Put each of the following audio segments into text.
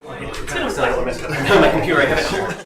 It's gonna sound like my computer. I have it.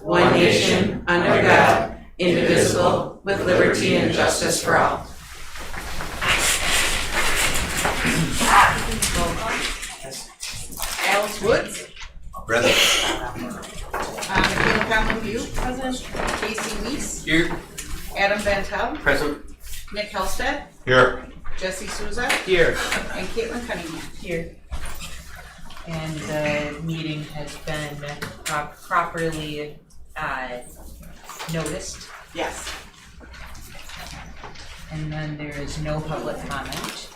one nation, under God, indivisible, with liberty and justice for all. Alice Woods. Present. Michaela Conlon-View, present. Casey Weiss. Here. Adam Van Tel. Present. Nick Helsted. Here. Jesse Souza. Here. And Caitlin Cunningham. Here. And the meeting has been properly noticed. Yes. And then there is no public comment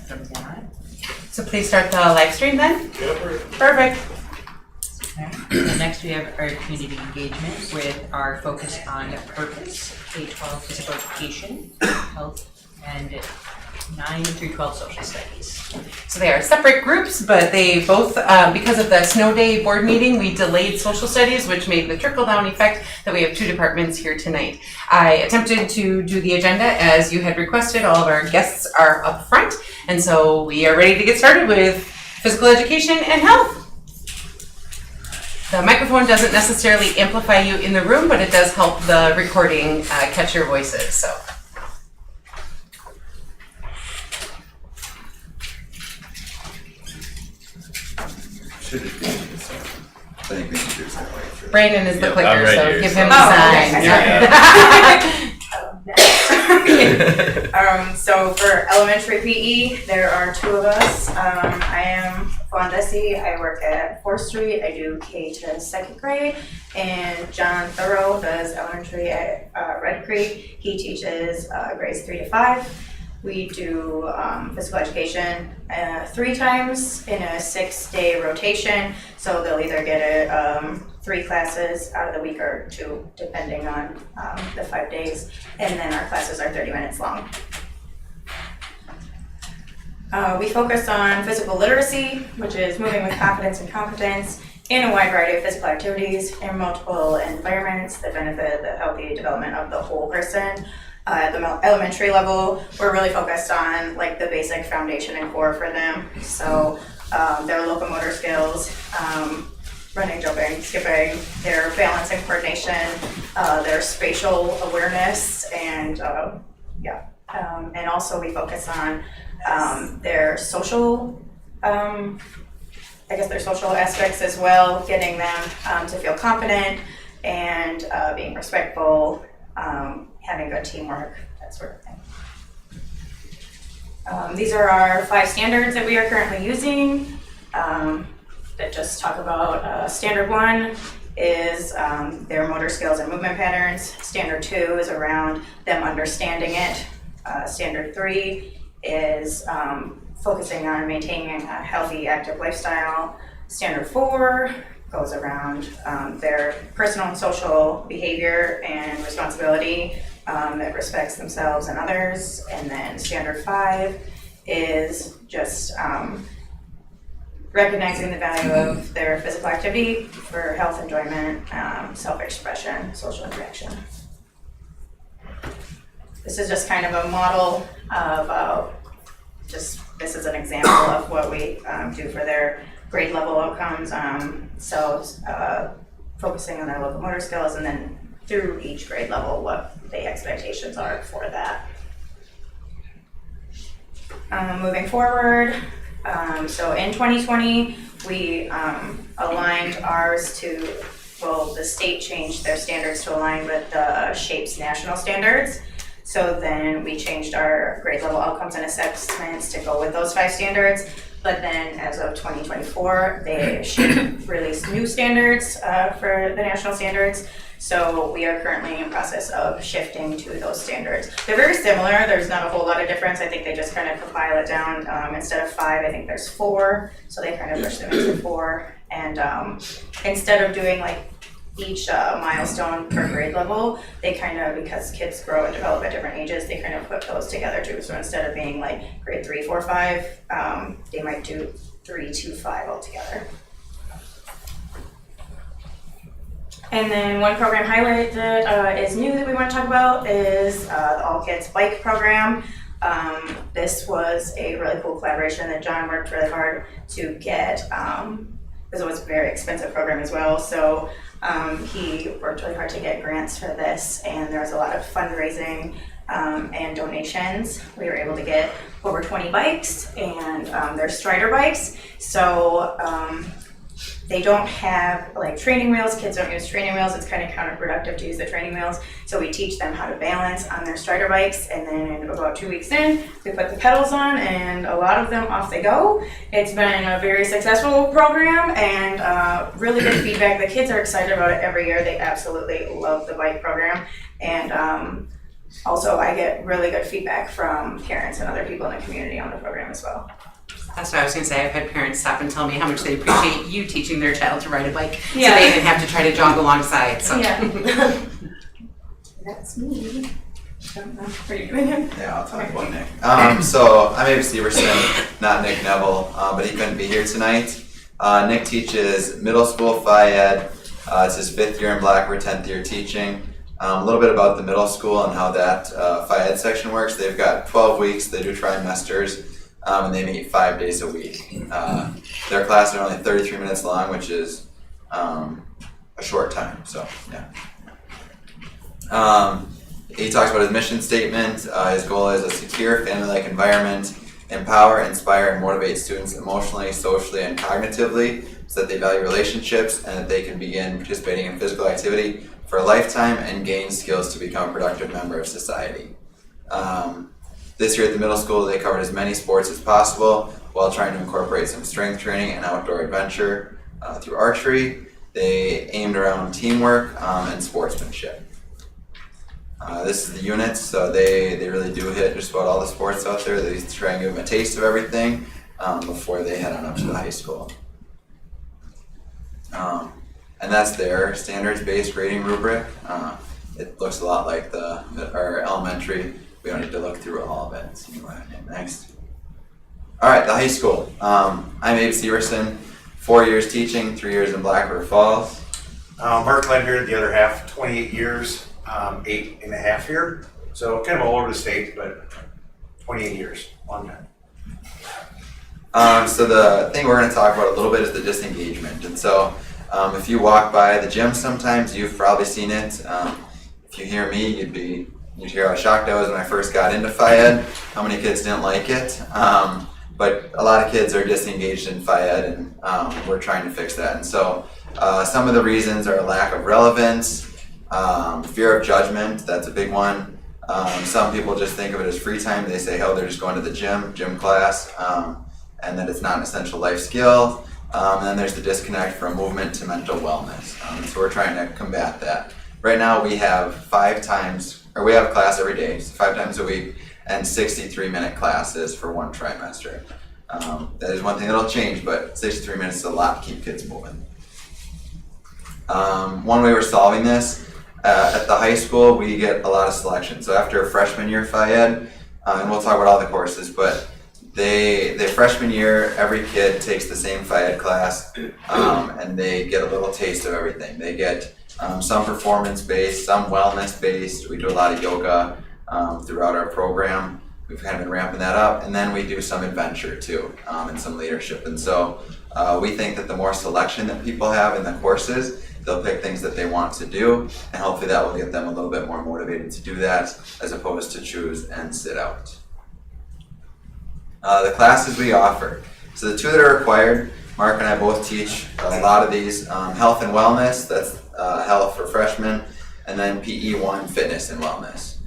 from that. So please start the live stream then. Perfect. Okay. So next we have our community engagement with our focus on purpose, K-12 physical education, health, and 9 through 12 social studies. So they are separate groups, but they both, because of the snow day board meeting, we delayed social studies, which made the trickle-down effect that we have 2 departments here tonight. I attempted to do the agenda as you had requested. All of our guests are up front, and so we are ready to get started with physical education and health. The microphone doesn't necessarily amplify you in the room, but it does help the recording catch your voices. So. Should it be? I think we should do that way through. Brandon is the clicker, I'm right so here, give so- him the sign. So for elementary PE, there are 2 of us. I am Fawn Desi. I work at 4th Street. I do K to 2nd grade. And John Thoreau does elementary at Red Creek. He teaches grades 3 to 5. We do physical education 3 times in a 6-day rotation. So they'll either get 3 classes out of the week or 2, depending on the 5 days. And then our classes are 30 minutes long. We focus on physical literacy, which is moving with confidence and competence in a wide variety of physical activities in multiple environments that benefit the healthy development of the whole person. At the elementary level, we're really focused on like the basic foundation and core for them. So their locomotor skills, running, jumping, skipping, their balance and coordination, their spatial awareness, and and also we focus on their social, their social aspects as well, getting them to feel confident and being respectful, having good teamwork, that sort of thing. These are our 5 standards that we are currently using that just talk about standard 1 is their motor skills and movement patterns. Standard 2 is around them understanding it. Standard 3 is focusing on maintaining a healthy, active lifestyle. Standard 4 goes around their personal and social behavior and responsibility that respects themselves and others. And then standard 5 is just recognizing the value of their physical activity for health, enjoyment, self-expression, social interaction. This is just kind of a model of this is an example of what we do for their grade level outcomes. Focusing on their locomotor skills, and then through each grade level, what the expectations are for that. Moving forward, so in 2020, we aligned ours to, the state changed their standards to align with the SHAPE's national standards. So then we changed our grade level outcomes and assessments to go with those 5 standards. But then as of 2024, they released new standards for the national standards. So we are currently in process of shifting to those standards. They're very similar. There's not a whole lot of difference. I think they just kind of compile it down. Instead of 5, I think there's 4. So they kind of push them into 4. And instead of doing like each milestone per grade level, they kind of, because kids grow and develop at different ages, they kind of put those together too. So instead of being like grade 3, 4, 5, they might do 3, 2, 5 altogether. And then one program highlight that is new that we want to talk about is the All Kids Bike program. This was a really cool collaboration that John worked really hard to get. It because it was a very expensive program as well. So he worked really hard to get grants for this, and there was a lot of fundraising and donations. We were able to get over 20 bikes, and they're Strider bikes. So they don't have like training wheels. Kids don't use training wheels. It's kind of counterproductive to use the training wheels. So we teach them how to balance on their Strider bikes, and then about 2 weeks in, we put the pedals on, and a lot of them off they go. It's been a very successful program, and really good feedback. The kids are excited about it every year. They absolutely love the bike program, and also I get really good feedback from parents and other people in the community on the program as well. That's what I was going to say. I've had parents stop and tell me how much they appreciate you teaching their child to ride a bike, so Yeah. they didn't have to try to jog alongside. So. Yeah. That's me. I don't know. Are you doing it? Yeah, I'll talk about Nick. So I'm Abe Severson, not Nick Neville, but he couldn't be here tonight. Nick teaches middle school Phi Ed. It's his 5th year in Blackbird, 10th year teaching. A little bit about the middle school and how that Phi Ed section works. They've got 12 weeks. They do trimesters. And they meet 5 days a week. Their classes are only 33 minutes long, which is a short time, so yeah. He talks about his mission statement. His goal is a secure, family-like environment, empower, inspire, and motivate students emotionally, socially, and cognitively so that they value relationships and that they can begin participating in physical activity for a lifetime and gain skills to become a productive member of society. This year at the middle school, they covered as many sports as possible while trying to incorporate some strength training and outdoor adventure through archery. They aimed around teamwork and sportsmanship. This is the units, so they really do hit just about all the sports out there. They try and give them a taste of everything before they head on up to the high school. And that's their standards-based grading rubric. It looks a lot like our elementary. We don't need to look through all of it. So you go ahead and next. All right, the high school. I'm Abe Severson, 4 years teaching, 3 years in Blackbird Falls. Mark led here the other half, 28 years, 8.5 here. So kind of all over the state, but 28 years, long time. So the thing we're going to talk about a little bit is the disengagement. And so if you walk by the gym sometimes, you've probably seen it. If you hear me, you'd hear how shocked I was when I first got into Phi Ed, how many kids didn't like it. But a lot of kids are disengaged in Phi Ed, and we're trying to fix that. And so some of the reasons are a lack of relevance, fear of judgment, that's a big one. Some people just think of it as free time. They say, oh, they're just going to the gym class, and that it's not an essential life skill. And then there's the disconnect from movement to mental wellness. So we're trying to combat that. Right now we have we have class every day, so 5 times a week, and 63-minute classes for one trimester. That is one thing that'll change, but 63 minutes is a lot to keep kids moving. One way we're solving this, at the high school, we get a lot of selection. So after freshman year Phi Ed, and we'll talk about all the courses, but they freshman year, every kid takes the same Phi Ed class, and they get a little taste of everything. They get some performance-based, some wellness-based. We do a lot of yoga throughout our program. We've kind of been ramping that up. And then we do some adventure too, and some leadership. And so we think that the more selection that people have in the courses, they'll pick things that they want to do, and hopefully that will get them a little bit more motivated to do that as opposed to choose and sit out. The classes we offer. So the 2 that are required, Mark and I both teach a lot of these. Health and wellness, that's health for freshmen, and then PE1, fitness and wellness.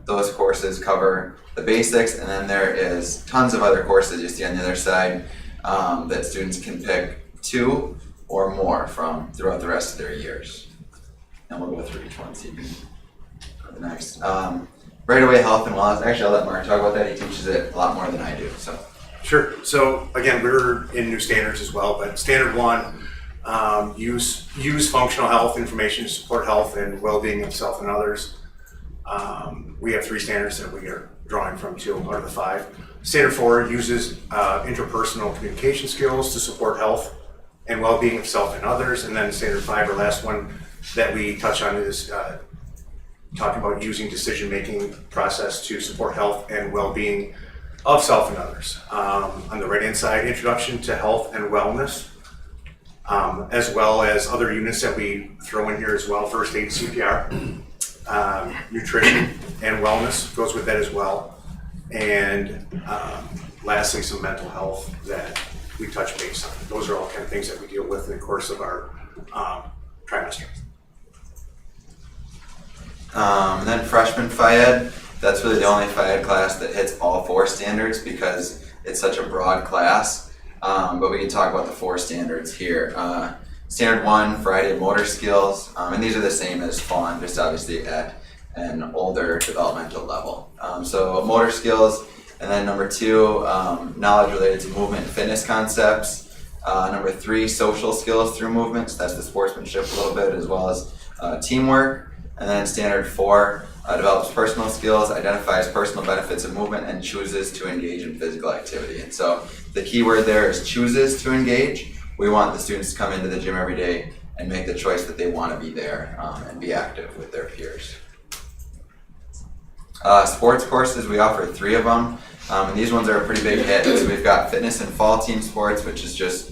Those courses cover the basics, and then there is tons of other courses you see on the other side that students can pick 2 or more from throughout the rest of their years. And we'll go through each one so you can go to the next. Right away, health and wellness. Actually, I'll let Mark talk about that. He teaches it a lot more than I do. So. Sure. So again, we're in new standards as well, but standard 1, use functional health information to support health and well-being of self and others. We have 3 standards that we are drawing from 2 out of the 5. Standard 4 uses interpersonal communication skills to support health and well-being of self and others. And then standard 5, our last one that we touch on, is talking about using decision-making process to support health and well-being of self and others. On the right-hand side, introduction to health and wellness. as well as other units that we throw in here as well, first aid, CPR, nutrition and wellness goes with that as well. And lastly, some mental health that we touch base on. Those are all kind of things that we deal with in the course of our trimester. And then freshman Phi-Ed, that's really the only Phi-Ed class that hits all 4 standards because it's such a broad class. But we can talk about the 4 standards here. Standard 1, variety of motor skills, and these are the same as fun, just obviously at an older developmental level. So motor skills, and then number 2, knowledge related to movement and fitness concepts. Number 3, social skills through movement, so that's the sportsmanship a little bit, as well as teamwork. And then standard 4, develops personal skills, identifies personal benefits of movement, and chooses to engage in physical activity. And so the key word there is chooses to engage. We want the students to come into the gym every day and make the choice that they want to be there and be active with their peers. Sports courses, we offer 3 of them. And these ones are a pretty big hit. So we've got fitness and fall team sports, which is just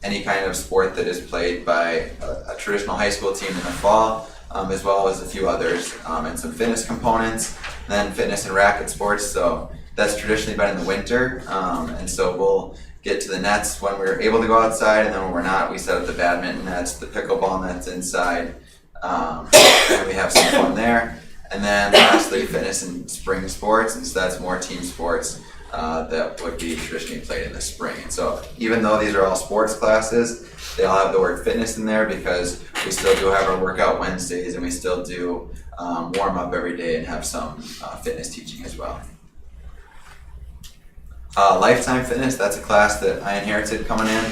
any kind of sport that is played by a traditional high school team in the fall, as well as a few others, and some fitness components. And then fitness and racket sports, so that's traditionally been in the winter, and so we'll get to the nets when we're able to go outside, and then when we're not, we set up the badminton nets, the pickleball nets inside, and we have some fun there. And then lastly, fitness and spring sports, and so that's more team sports that would be traditionally played in the spring. And so even though these are all sports classes, they all have the word fitness in there because we still do have our workout Wednesdays, and we still do warm up every day and have some fitness teaching as well. Lifetime Fitness, that's a class that I inherited coming in,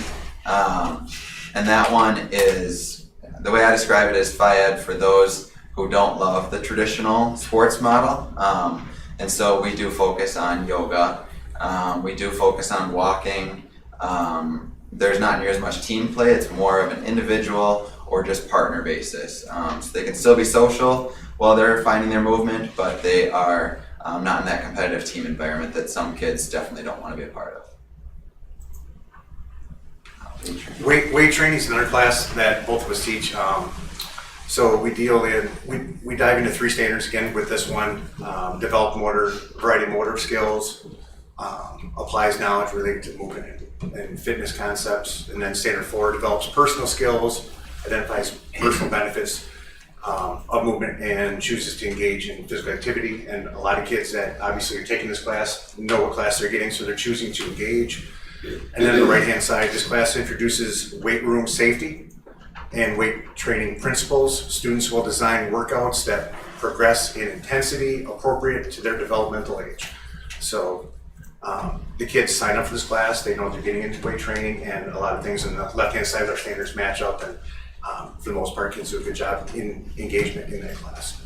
and that one is, the way I describe it is Phi-Ed for those who don't love the traditional sports model, and so we do focus on yoga, we do focus on walking, there's not near as much team play, it's more of an individual or just partner basis, so they can still be social while they're finding their movement, but they are not in that competitive team environment that some kids definitely don't want to be a part of. Weight training is another class that both of us teach. So we deal in, we dive into 3 standards again with this one. Develop variety of motor skills, applies knowledge related to movement and fitness concepts. And then standard 4 develops personal skills, identifies personal benefits of movement, and chooses to engage in physical activity. And a lot of kids that obviously are taking this class know what class they're getting, so they're choosing to engage. And then on the right-hand side, this class introduces weight room safety and weight training principles. Students will design workouts that progress in intensity appropriate to their developmental age. So the kids sign up for this class, they know what they're getting into weight training, and a lot of things on the left-hand side of our standards match up, and for the most part, kids do a good job in engagement in that class.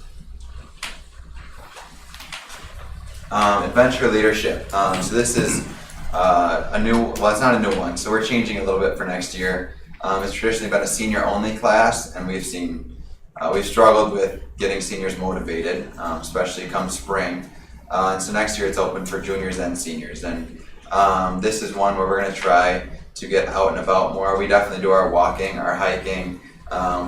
Adventure leadership. So this is a new, well, it's not a new one, so we're changing a little bit for next year. It's traditionally been a senior-only class, and we've struggled with getting seniors motivated, especially come spring. And so next year it's open for juniors and seniors. And this is one where we're going to try to get out and about more. We definitely do our walking, our hiking.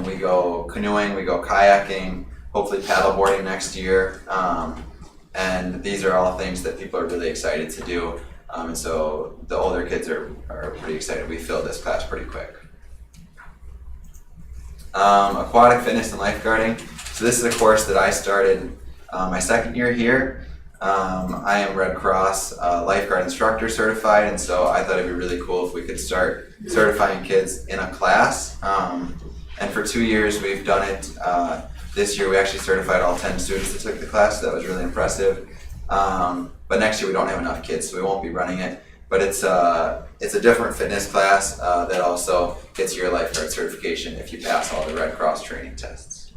We go canoeing, we go kayaking, hopefully paddleboarding next year. And these are all things that people are really excited to do. And so the older kids are pretty excited. We filled this class pretty quick. Aquatic fitness and lifeguarding. So this is a course that I started my 2nd year here. I am Red Cross lifeguard instructor certified, and so I thought it'd be really cool if we could start certifying kids in a class. And for 2 years we've done it. This year we actually certified all 10 students that took the class, so that was really impressive. But next year we don't have enough kids, so we won't be running it. But it's a different fitness class that also gets your lifeguard certification if you pass all the Red Cross training tests.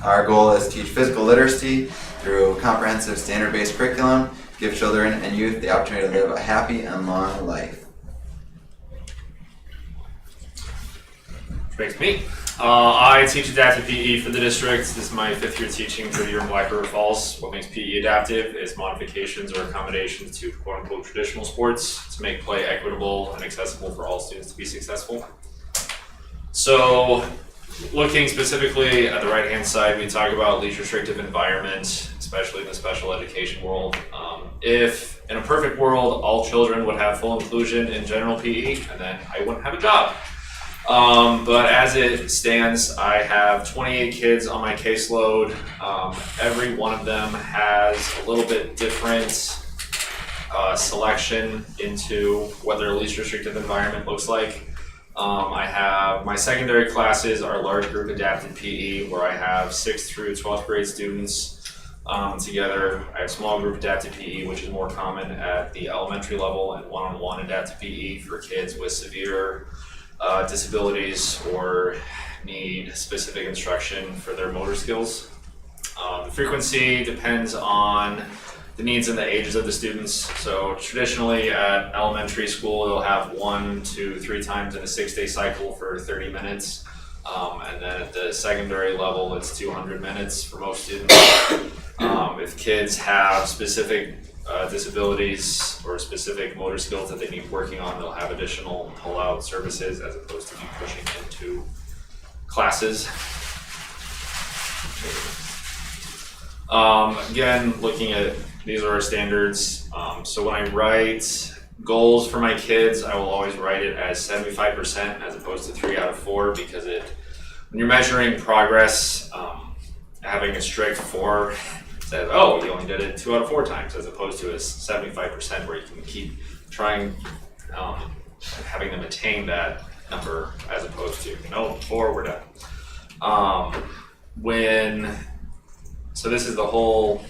Our goal is to teach physical literacy through comprehensive standard-based curriculum, give children and youth the opportunity to live a happy and long life. Which makes me. I teach adaptive PE for the district. This is my 5th year teaching for the year in Black River Falls. What makes PE adaptive is modifications or accommodations to quote-unquote traditional sports to make play equitable and accessible for all students to be successful. So, looking specifically at the right-hand side, we talk about least restrictive environment, especially in the special education world. If in a perfect world, all children would have full inclusion in general PE, and then I wouldn't have a job. But as it stands, I have 28 kids on my caseload. Every one of them has a little bit different selection into what their least restrictive environment looks like. I have my secondary classes are large group adapted PE, where I have 6th through 12th grade students together. I have small group adapted PE, which is more common at the elementary level, and one-on-one adapted PE for kids with severe disabilities or need specific instruction for their motor skills. The frequency depends on the needs and the ages of the students. So traditionally at elementary school, they'll have 1 to 3 times in a 6-day cycle for 30 minutes. And then at the secondary level, it's 200 minutes for most students. If kids have specific disabilities or specific motor skills that they need working on, they'll have additional pull-out services as opposed to be pushing into classes. Again, looking at these are our standards. So when I write goals for my kids, I will always write it as 75% as opposed to 3 out of 4 because when you're measuring progress, having a strict 4 says, oh, you only did it 2 out of 4 times, as opposed to a 75% where you can keep trying having them attain that number as opposed to, 4, we're done. So this is the whole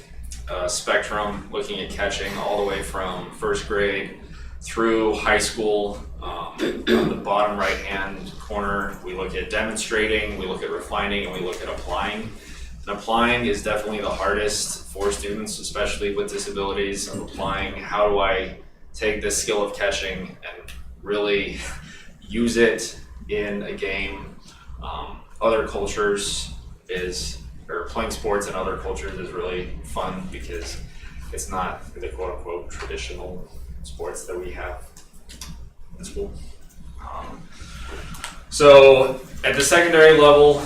spectrum, looking at catching all the way from 1st grade through high school. On the bottom right hand corner, we look at demonstrating, we look at refining, and we look at applying. And applying is definitely the hardest for students, especially with disabilities, of applying how do I take this skill of catching and really use it in a game. Other cultures playing sports in other cultures is really fun because it's not the quote unquote traditional sports that we have in school. So at the secondary level,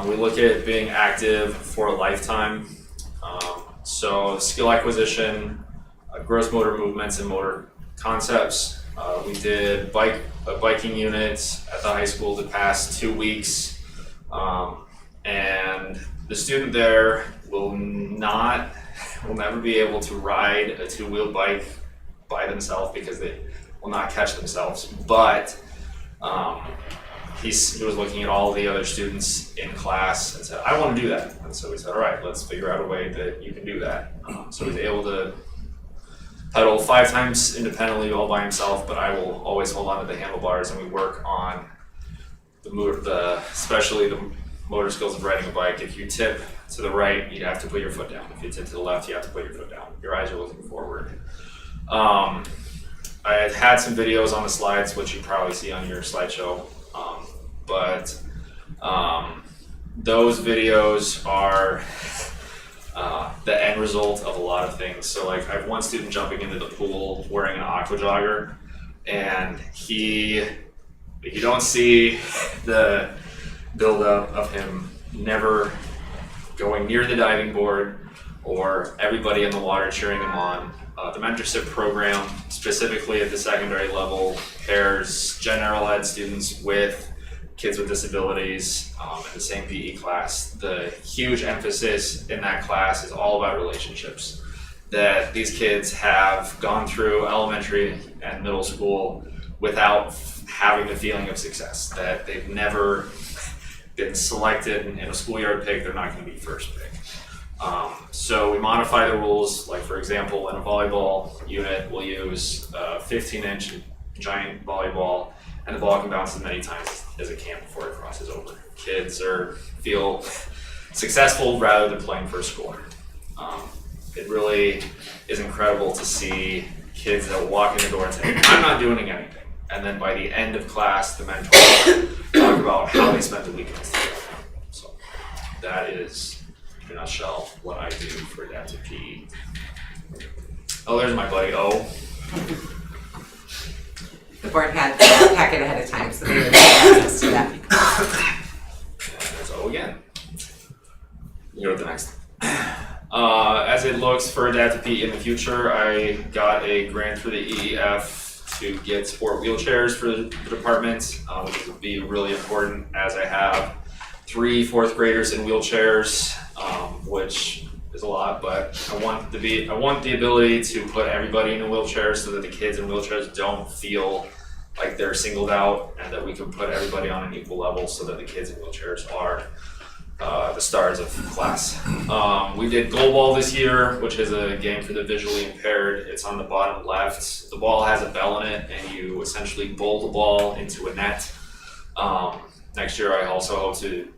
we look at being active for a lifetime. So skill acquisition, gross motor movements and motor concepts. We did a biking unit at the high school the past 2 weeks. And the student there will never be able to ride a 2-wheel bike by themselves because they will not catch themselves. But he was looking at all the other students in class and said, I want to do that. And so we said, all right, let's figure out a way that you can do that. So he was able to pedal 5 times independently all by himself, but I will always hold on to the handlebars, and we work on especially the motor skills of riding a bike. If you tip to the right, you have to put your foot down. If you tip to the left, you have to put your foot down. Your eyes are looking forward. I had some videos on the slides, which you probably see on your slideshow. But those videos are the end result of a lot of things. So like I have one student jumping into the pool wearing an aqua jogger, and you don't see the buildup of him never going near the diving board or everybody in the water cheering him on. The mentorship program, specifically at the secondary level, pairs general ed students with kids with disabilities in the same PE class. The huge emphasis in that class is all about relationships. That these kids have gone through elementary and middle school without having the feeling of success, that they've never been selected in a schoolyard pick, they're not going to be first pick. So we modify the rules, like for example, in a volleyball unit, we'll use a 15-inch giant volleyball, and the ball can bounce as many times as it can before it crosses over. Kids feel successful rather than playing for a score. It really is incredible to see kids that walk in the door and say, I'm not doing anything. and then by the end of class, the mentors talk about how they spent the weekends together. So that is, in a nutshell, what I do for adaptive PE. Oh, there's my buddy O. The board had the packet ahead of time, so they would have access to that. And there's O again. You go to the next. As it looks for adaptive PE in the future, I got a grant through the EEF to get sport wheelchairs for the department, which would be really important as I have 3 fourth graders in wheelchairs, which is a lot, but I want the ability to put everybody in a wheelchair so that the kids in wheelchairs don't feel like they're singled out, and that we can put everybody on an equal level so that the kids in wheelchairs are the stars of class. We did goal ball this year, which is a game for the visually impaired. It's on the bottom left. The ball has a bell in it, and you essentially bowl the ball into a net. Next year, I also hope to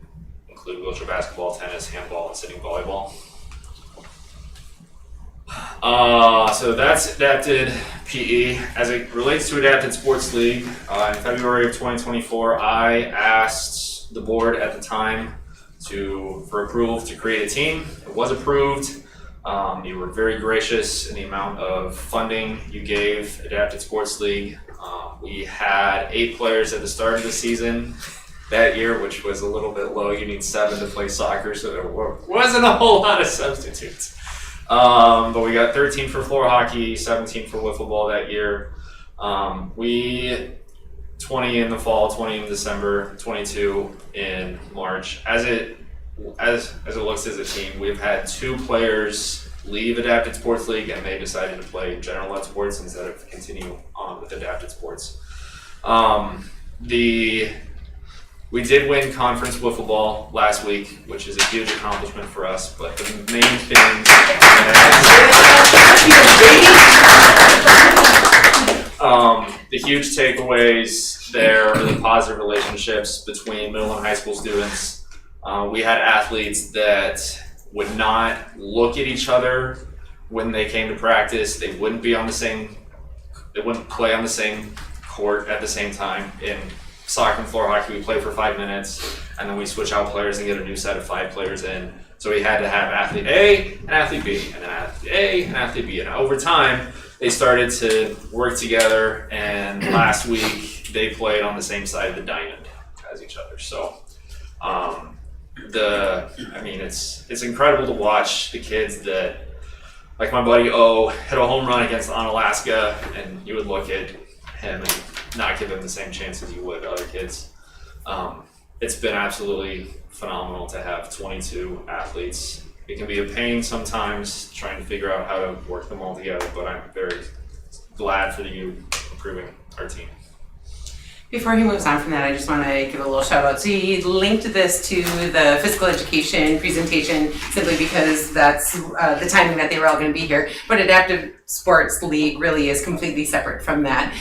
include wheelchair basketball, tennis, handball, and sitting volleyball. So that's adapted PE. As it relates to Adapted Sports League, in February of 2024, I asked the board at the time for approval to create a team. It was approved. You were very gracious in the amount of funding you gave Adapted Sports League. We had 8 players at the start of the season that year, which was a little bit low. You need 7 to play soccer, so there wasn't a whole lot of substitutes. But we got 13 for floor hockey, 17 for wiffle ball that year. 20 in the fall, 20 in December, 22 in March. As it looks as a team, we've had 2 players leave Adapted Sports League, and they decided to play general ed sports instead of continue on with Adapted Sports. We did win conference wiffle ball last week, which is a huge accomplishment for us, but the main thing the huge takeaways there are the positive relationships between middle and high school students. We had athletes that would not look at each other when they came to practice. They wouldn't play on the same court at the same time. In soccer and floor hockey, we play for 5 minutes, and then we switch out players and get a new set of 5 players in. So we had to have athlete A and athlete B, and then athlete A and athlete B. And over time, they started to work together, and last week they played on the same side of the diamond as each other. So it's incredible to watch the kids that, like my buddy O, hit a home run against Onalaska, and you would look at him and not give him the same chances you would other kids. It's been absolutely phenomenal to have 22 athletes. It can be a pain sometimes trying to figure out how to work them all together, but I'm very glad for you improving our team. Before he moves on from that, I just want to give a little shout out. So he linked this to the physical education presentation simply because that's the timing that they were all going to be here. But Adaptive Sports League really is completely separate from that.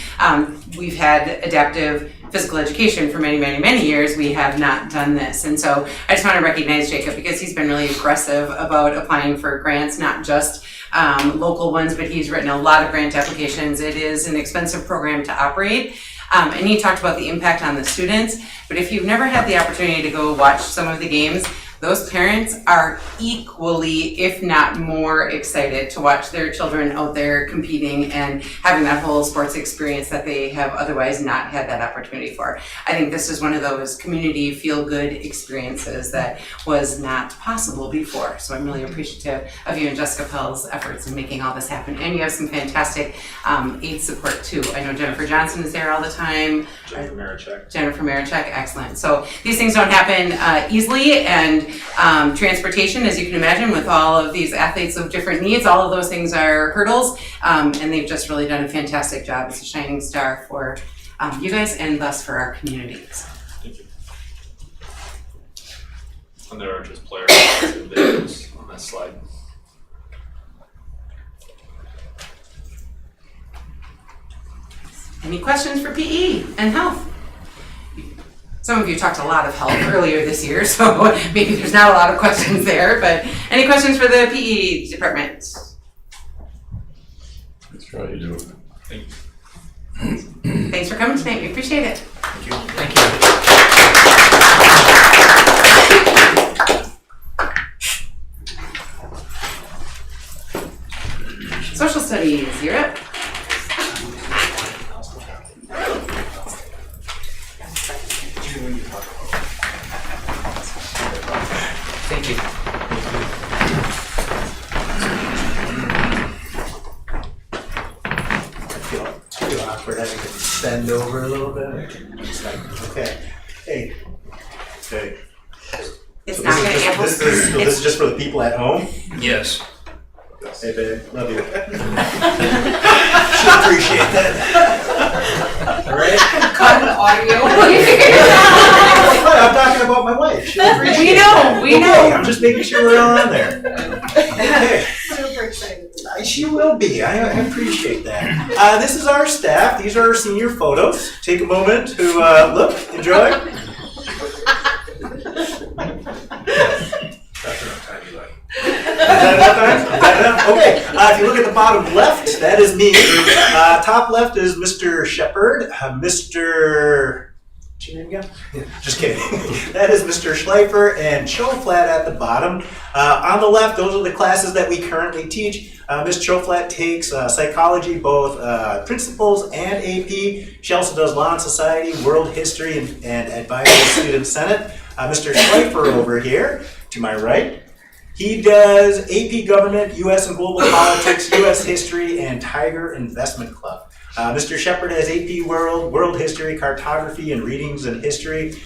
We've had adaptive physical education for many, many, many years. We have not done this. And so I just want to recognize Jacob because he's been really aggressive about applying for grants, not just local ones, but he's written a lot of grant applications. It is an expensive program to operate. And he talked about the impact on the students, but if you've never had the opportunity to go watch some of the games, those parents are equally, if not more, excited to watch their children out there competing and having that whole sports experience that they have otherwise not had that opportunity for. I think this is one of those community feel-good experiences that was not possible before. So I'm really appreciative of you and Jessica Pell's efforts in making all this happen. And you have some fantastic aid support too. I know Jennifer Johnson is there all the time. Jennifer Marichek, excellent. So these things don't happen easily, and transportation, as you can imagine, with all of these athletes of different needs, all of those things are hurdles, and they've just really done a fantastic job as a shining star for you guys and thus for our communities. Thank you. And there are just player videos on this slide. Any questions for PE and health? Some of you talked a lot of health earlier this year, so maybe there's not a lot of questions there, but any questions for the PE department? Let's try to do it. Thank you. Thanks for coming tonight. We appreciate it. Thank you. Social studies, you're up. Thank you. Feel awkward having to bend over a little bit. Just like, okay, hey. Okay. It's So not this gonna is just- amplify. this is just for the people at home? Yes. Hey babe, love you. She'll appreciate that. All right? Cut the audio. I'm talking about my wife. She'll appreciate We know, we Okay, know. I'm just making sure we're all on there. Okay. Super excited. She will be. I appreciate that. This is our staff. These are our senior photos. Take a moment to look, enjoy. That's enough time, Eli. Is that enough time? Is that enough? Okay. If you look at the bottom left, that is me. Top left is Mr. Shepard. Mr. What's your name again? Just kidding. That is Mr. Schleifer and Choflat at the bottom. On the left, those are the classes that we currently teach. Ms. Choflat takes psychology, both principles and AP. She also does Law and Society, World History, and advises the Student Senate. Mr. Schleifer over here, to my right, he does AP Government, U.S. and Global Politics, U.S. History, and Tiger Investment Club. Mr. Shepard has AP World History, Cartography, and Readings and History.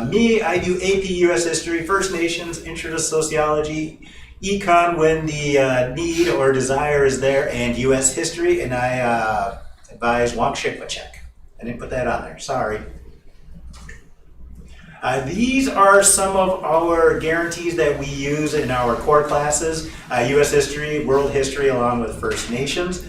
Me, I do AP U.S. History, First Nations, Intro to Sociology, Econ when the need or desire is there, and U.S. History, and I advise Wampshikpachek. I didn't put that on there, sorry. These are some of our guarantees that we use in our core classes, U.S. History, World History, along with First Nations.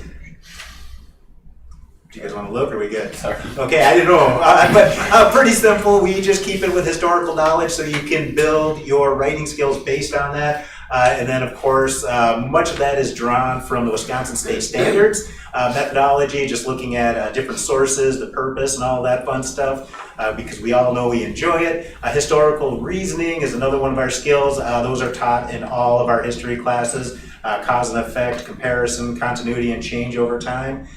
Do you guys want to look, or are we good? Sorry. Okay, I didn't know, but pretty simple. We just keep it with historical knowledge so you can build your writing skills based on that. And then, of course, much of that is drawn from the Wisconsin State Standards methodology, just looking at different sources, the purpose, and all that fun stuff, because we all know we enjoy it. Historical reasoning is another one of our skills. Those are taught in all of our history classes. Cause and effect, comparison, continuity, and change over time.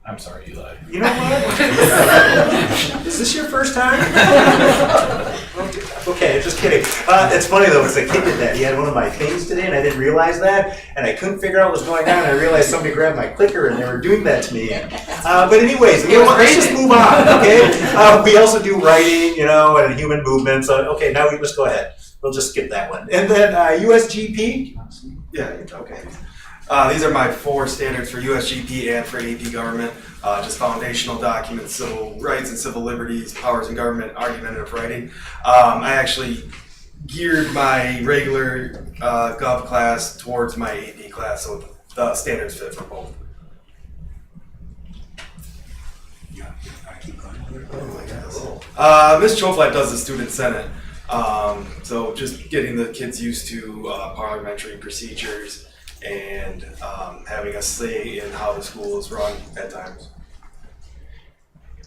I'm sorry, Eli. You know what? Is this your first time? Okay, just kidding. It's funny though, because a kid did that. He had one of my things today, and I didn't realize that, and I couldn't figure out what was going on. And I realized somebody grabbed my clicker, and they were doing that to me. But anyways, you know what? Let's just move on, okay? We also do writing, you know, and human movement. So okay, now let's go ahead. We'll just skip that one. And then USGP. Yeah, okay. These are my 4 standards for USGP and for AP Government. Just foundational documents, civil rights and civil liberties, powers in government, argumentative writing. I actually geared my regular Gov class towards my AP class, so the standards fit for both. Ms. Choflat does the Student Senate. So just getting the kids used to parliamentary procedures and having a say in how the school is run at times.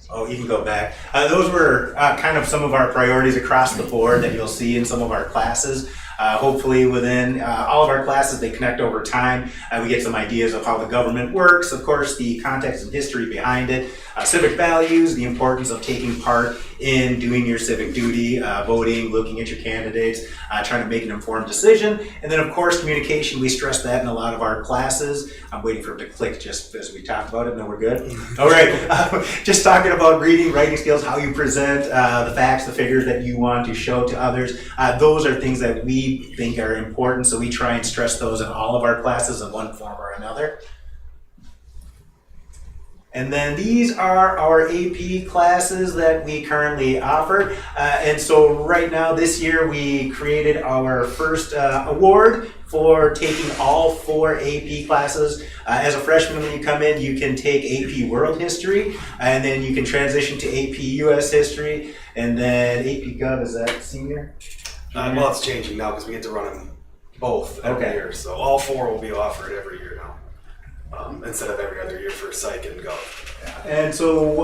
Oh, you can go back. Those were kind of some of our priorities across the board that you'll see in some of our classes. Hopefully within all of our classes, they connect over time. We get some ideas of how the government works, of course, the context and history behind it, civic values, the importance of taking part in doing your civic duty, voting, looking at your candidates, trying to make an informed decision. And then, of course, communication. We stress that in a lot of our classes. I'm waiting for it to click just as we talk about it, and then we're good. All right. Just talking about reading, writing skills, how you present the facts, the figures that you want to show to others. Those are things that we think are important, so we try and stress those in all of our classes in one form or another. And then these are our AP classes that we currently offer. And so right now, this year, we created our first award for taking all 4 AP classes. As a freshman, when you come in, you can take AP World History, and then you can transition to AP US History, and then AP Gov, is that senior? Well, it's changing now because we get to run them both every year. So all 4 will be offered every year now. instead of every other year for psych and gov. And so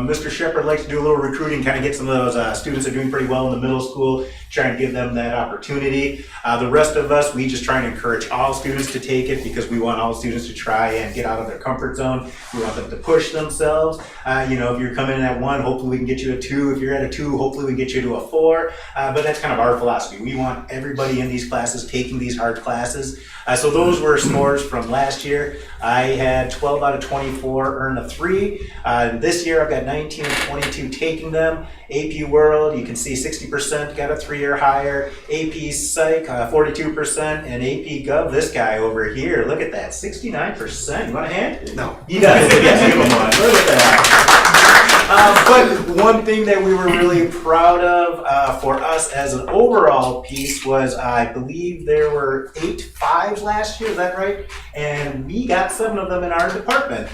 Mr. Shepard likes to do a little recruiting, kind of get some of those students that are doing pretty well in the middle school, try and give them that opportunity. The rest of us, we just try and encourage all students to take it because we want all students to try and get out of their comfort zone. We want them to push themselves. You know, if you're coming in at 1, hopefully we can get you a 2. If you're at a 2, hopefully we can get you to a 4. But that's kind of our philosophy. We want everybody in these classes taking these hard classes. So those were scores from last year. I had 12 out of 24 earn a 3. This year I've got 19 and 22 taking them. AP World, you can see 60% got a 3 or higher. AP Psych, 42%. And AP Gov, this guy over here, look at that, 69%. You want a hand? No. He does. Yes, give him one. Look at that. But one thing that we were really proud of for us as an overall piece was, I believe there were 8 5s last year, is that right? And we got 7 of them in our department.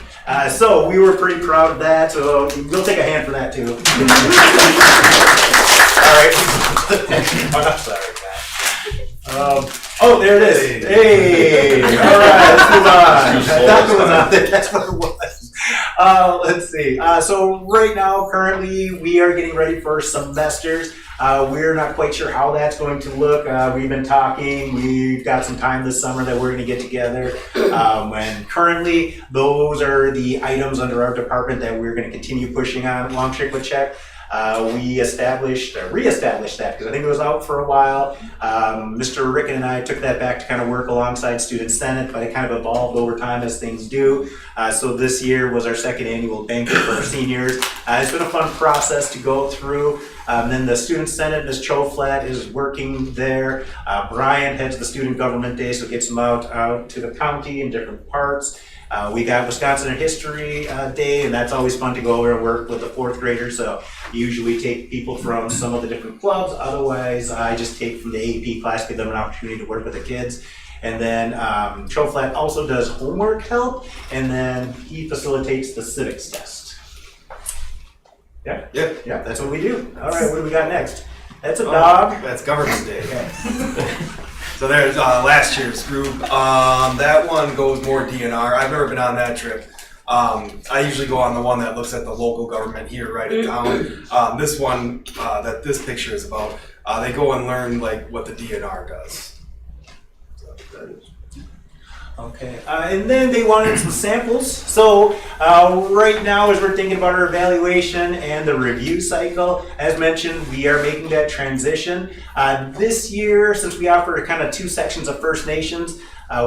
So we were pretty proud of that, so we'll take a hand for that too. All right. I'm sorry, guys. Oh, there it is. Hey! All right, let's move on. That was on there. That's what it was. Let's see. So right now, currently, we are getting ready for semesters. We're not quite sure how that's going to look. We've been talking. We've got some time this summer that we're going to get together. And currently, those are the items under our department that we're going to continue pushing on. Long Chiclet Check. We reestablished that because I think it was out for a while. Mr. Ricken and I took that back to kind of work alongside Student Senate, but it kind of evolved over time as things do. So this year was our 2nd annual banquet for our seniors. It's been a fun process to go through. Then the Student Senate, Ms. Choflat is working there. Brian heads the Student Government Day, so gets them out to the county in different parts. We got Wisconsin History Day, and that's always fun to go over and work with the 4th graders. So usually take people from some of the different clubs. Otherwise, I just take from the AP class, give them an opportunity to work with the kids. And then Choflat also does homework help, and then he facilitates the civics test. Yeah? Yep. Yeah, that's what we do. All right, what do we got next? That's a dog. That's Government Day. Okay. So there's last year's group. That one goes more DNR. I've never been on that trip. I usually go on the one that looks at the local government here right in town. This one that this picture is about, they go and learn like what the DNR does. So that is. Okay, and then they wanted some samples. So right now, as we're thinking about our evaluation and the review cycle, as mentioned, we are making that transition. This year, since we offer kind of 2 sections of First Nations,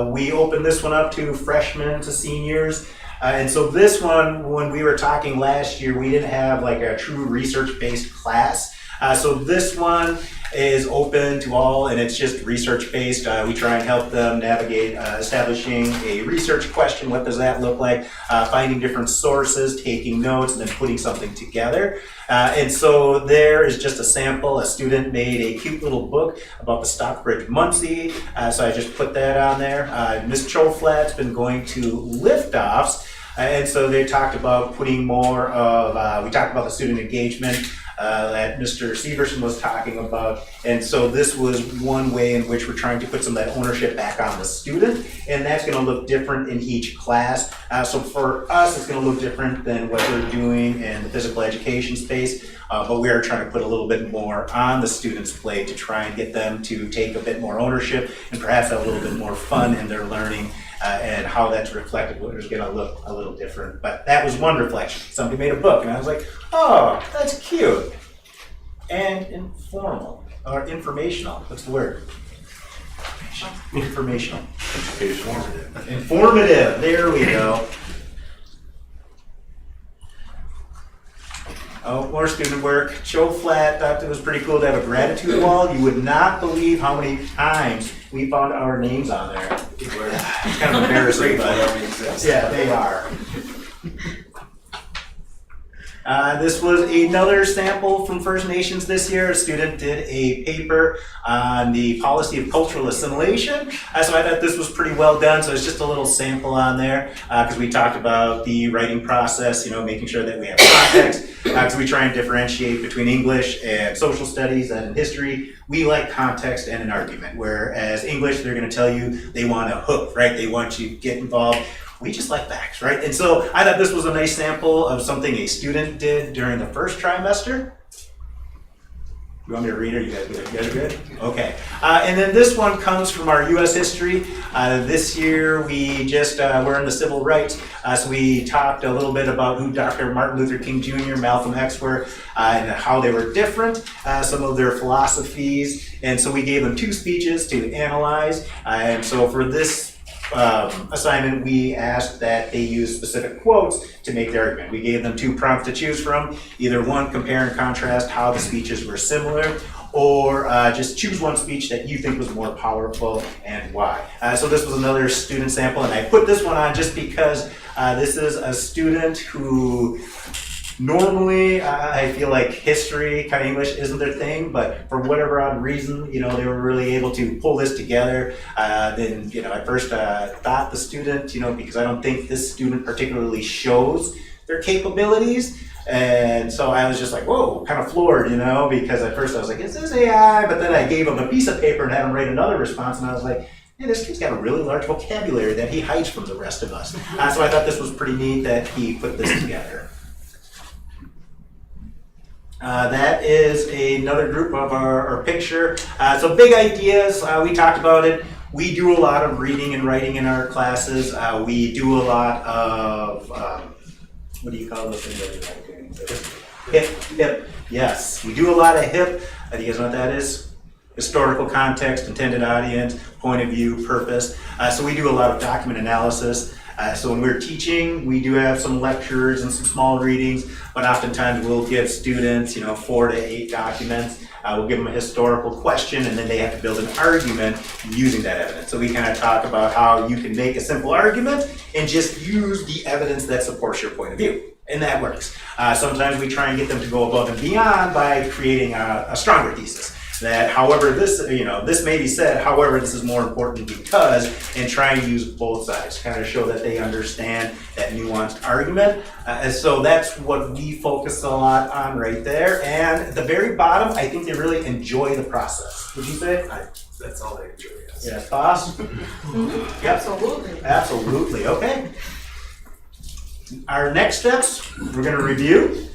we opened this one up to freshmen to seniors. And so this one, when we were talking last year, we didn't have like a true research-based class. So this one is open to all, and it's just research-based. We try and help them navigate establishing a research question. What does that look like? Finding different sources, taking notes, and then putting something together. And so there is just a sample. A student made a cute little book about the Stockbridge Munsee. So I just put that on there. Ms. Choflat's been going to lift-offs. And so they talked about putting more of, we talked about the student engagement that Mr. Severson was talking about. And so this was one way in which we're trying to put some of that ownership back on the student. And that's going to look different in each class. So for us, it's going to look different than what we're doing in the physical education space. But we are trying to put a little bit more on the students' plate to try and get them to take a bit more ownership and perhaps have a little bit more fun in their learning. And how that's reflected, what is going to look a little different. But that was one reflection. Somebody made a book, and I was like, oh, that's cute. And informal, or informational. What's the word? Informational. Informative. There we go. Oh, more student work. Choflat thought it was pretty cool to have a gratitude wall. You would not believe how many times we found our names on there. It's kind of embarrassing, but yeah, they are. This was another sample from First Nations this year. A student did a paper on the policy of cultural assimilation. So I thought this was pretty well done. So it's just a little sample on there because we talked about the writing process, you know, making sure that we have context. Because we try and differentiate between English and social studies and in history. We like context and an argument, whereas English, they're going to tell you they want a hook, right? They want you to get involved. we just like facts, right? And so I thought this was a nice sample of something a student did during the first trimester. You want me to read it? You guys are good? Okay. And then this one comes from our U.S. history. This year we just, we're in the civil rights. So we talked a little bit about who Dr. Martin Luther King Jr., Malcolm X were, and how they were different, some of their philosophies. And so we gave them 2 speeches to analyze. And so for this assignment, we asked that they use specific quotes to make their argument. We gave them 2 prompts to choose from. Either one, compare and contrast how the speeches were similar, or just choose one speech that you think was more powerful and why. So this was another student sample, and I put this one on just because this is a student who normally, I feel like history, kind of English isn't their thing, but for whatever odd reason, they were really able to pull this together. Then, I first thought the student, because I don't think this student particularly shows their capabilities. And so I was just like, whoa, kind of floored, because at first I was like, is this AI? But then I gave him a piece of paper and had him write another response, and I was like, hey, this kid's got a really large vocabulary that he hides from the rest of us. So I thought this was pretty neat that he put this together. That is another group of our picture. So big ideas, we talked about it. We do a lot of reading and writing in our classes. We do a lot of, what do you call those things? HIP, yes. We do a lot of HIP. Do you guys know what that is? Historical context, intended audience, point of view, purpose. So we do a lot of document analysis. So when we're teaching, we do have some lectures and some small readings, but oftentimes we'll give students, 4 to 8 documents. We'll give them a historical question, and then they have to build an argument using that evidence. So we kind of talk about how you can make a simple argument and just use the evidence that supports your point of view, and that works. Sometimes we try and get them to go above and beyond by creating a stronger thesis. That however this, this may be said, however this is more important because, and try and use both sides, kind of show that they understand that nuanced argument. And so that's what we focus a lot on right there. And at the very bottom, I think they really enjoy the process. Would you say? That's all they enjoy, yes. Yes, boss? Yep. Absolutely. Absolutely, okay. Our next steps, we're gonna review,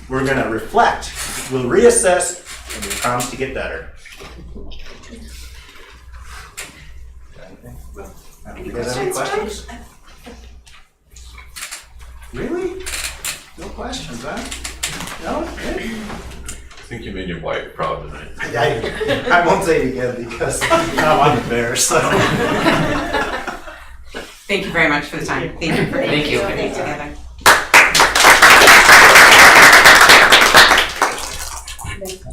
we're gonna reflect, we'll reassess, and we promise to get better. You guys have any questions? Really? No questions, huh? No? Good. I think you made your wife proud tonight. I won't say it again because now I'm embarrassed. So. Thank you very much for the time. Thank you for putting it together.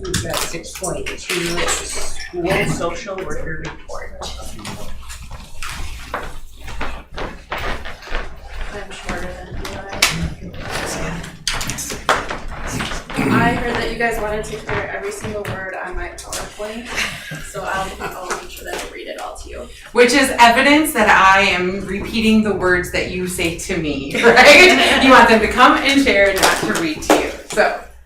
We've got 6.2, school social worker report. I'm shorter than I heard that you guys wanted to hear every single word on my PowerPoint, so I'll make sure that I read it all to you. Which is evidence that I am repeating the words that you say to me, right? You want them to come and share, not to read to you.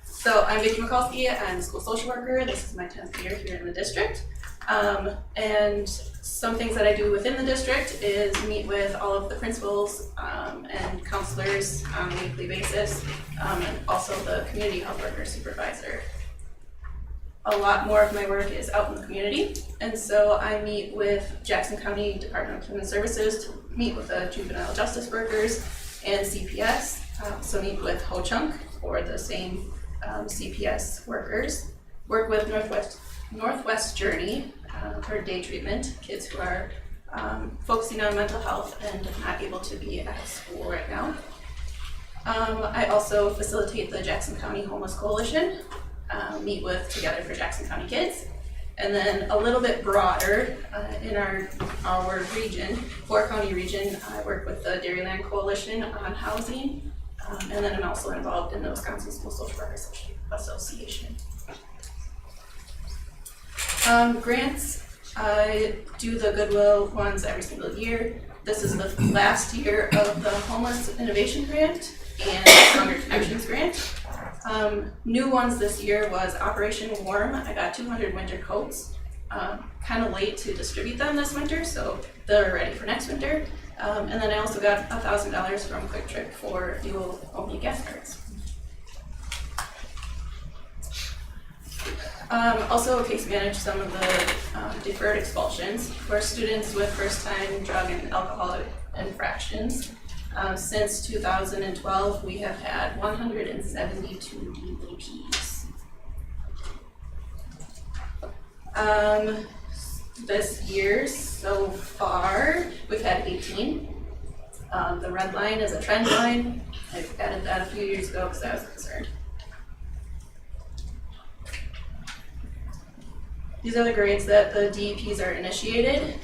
So I'm Vicki Mikulski, I'm a school social worker. This is my 10th year here in the district. And some things that I do within the district is meet with all of the principals and counselors on a weekly basis, and also the community health worker supervisor. A lot more of my work is out in the community, and so I meet with Jackson County Department of Human Services to meet with the juvenile justice workers and CPS. So meet with Ho Chunk for the same CPS workers. Work with Northwest Journey for day treatment, kids who are focusing on mental health and not able to be at school right now. I also facilitate the Jackson County Homeless Coalition, meet with Together for Jackson County Kids, and then a little bit broader in our region, 4-county region, I work with the Dairyland Coalition on housing, and then I'm also involved in the Wisconsin School Social Worker Association. Grants, I do the Goodwill ones every single year. This is the last year of the Homeless Innovation Grant and Stronger Connections Grant. New ones this year was Operation Warm. I got 200 winter coats kind of late to distribute them this winter, so they're ready for next winter. And then I also got $1,000 from Quick Trip for dual only gas cards. Also, case managed some of the deferred expulsions for students with first-time drug and alcohol infractions. Since 2012, we have had 172 DEPs. This year so far, we've had 18. The red line is a trend line. I added that a few years ago because I was concerned. These are the grades that the DEPs are initiated.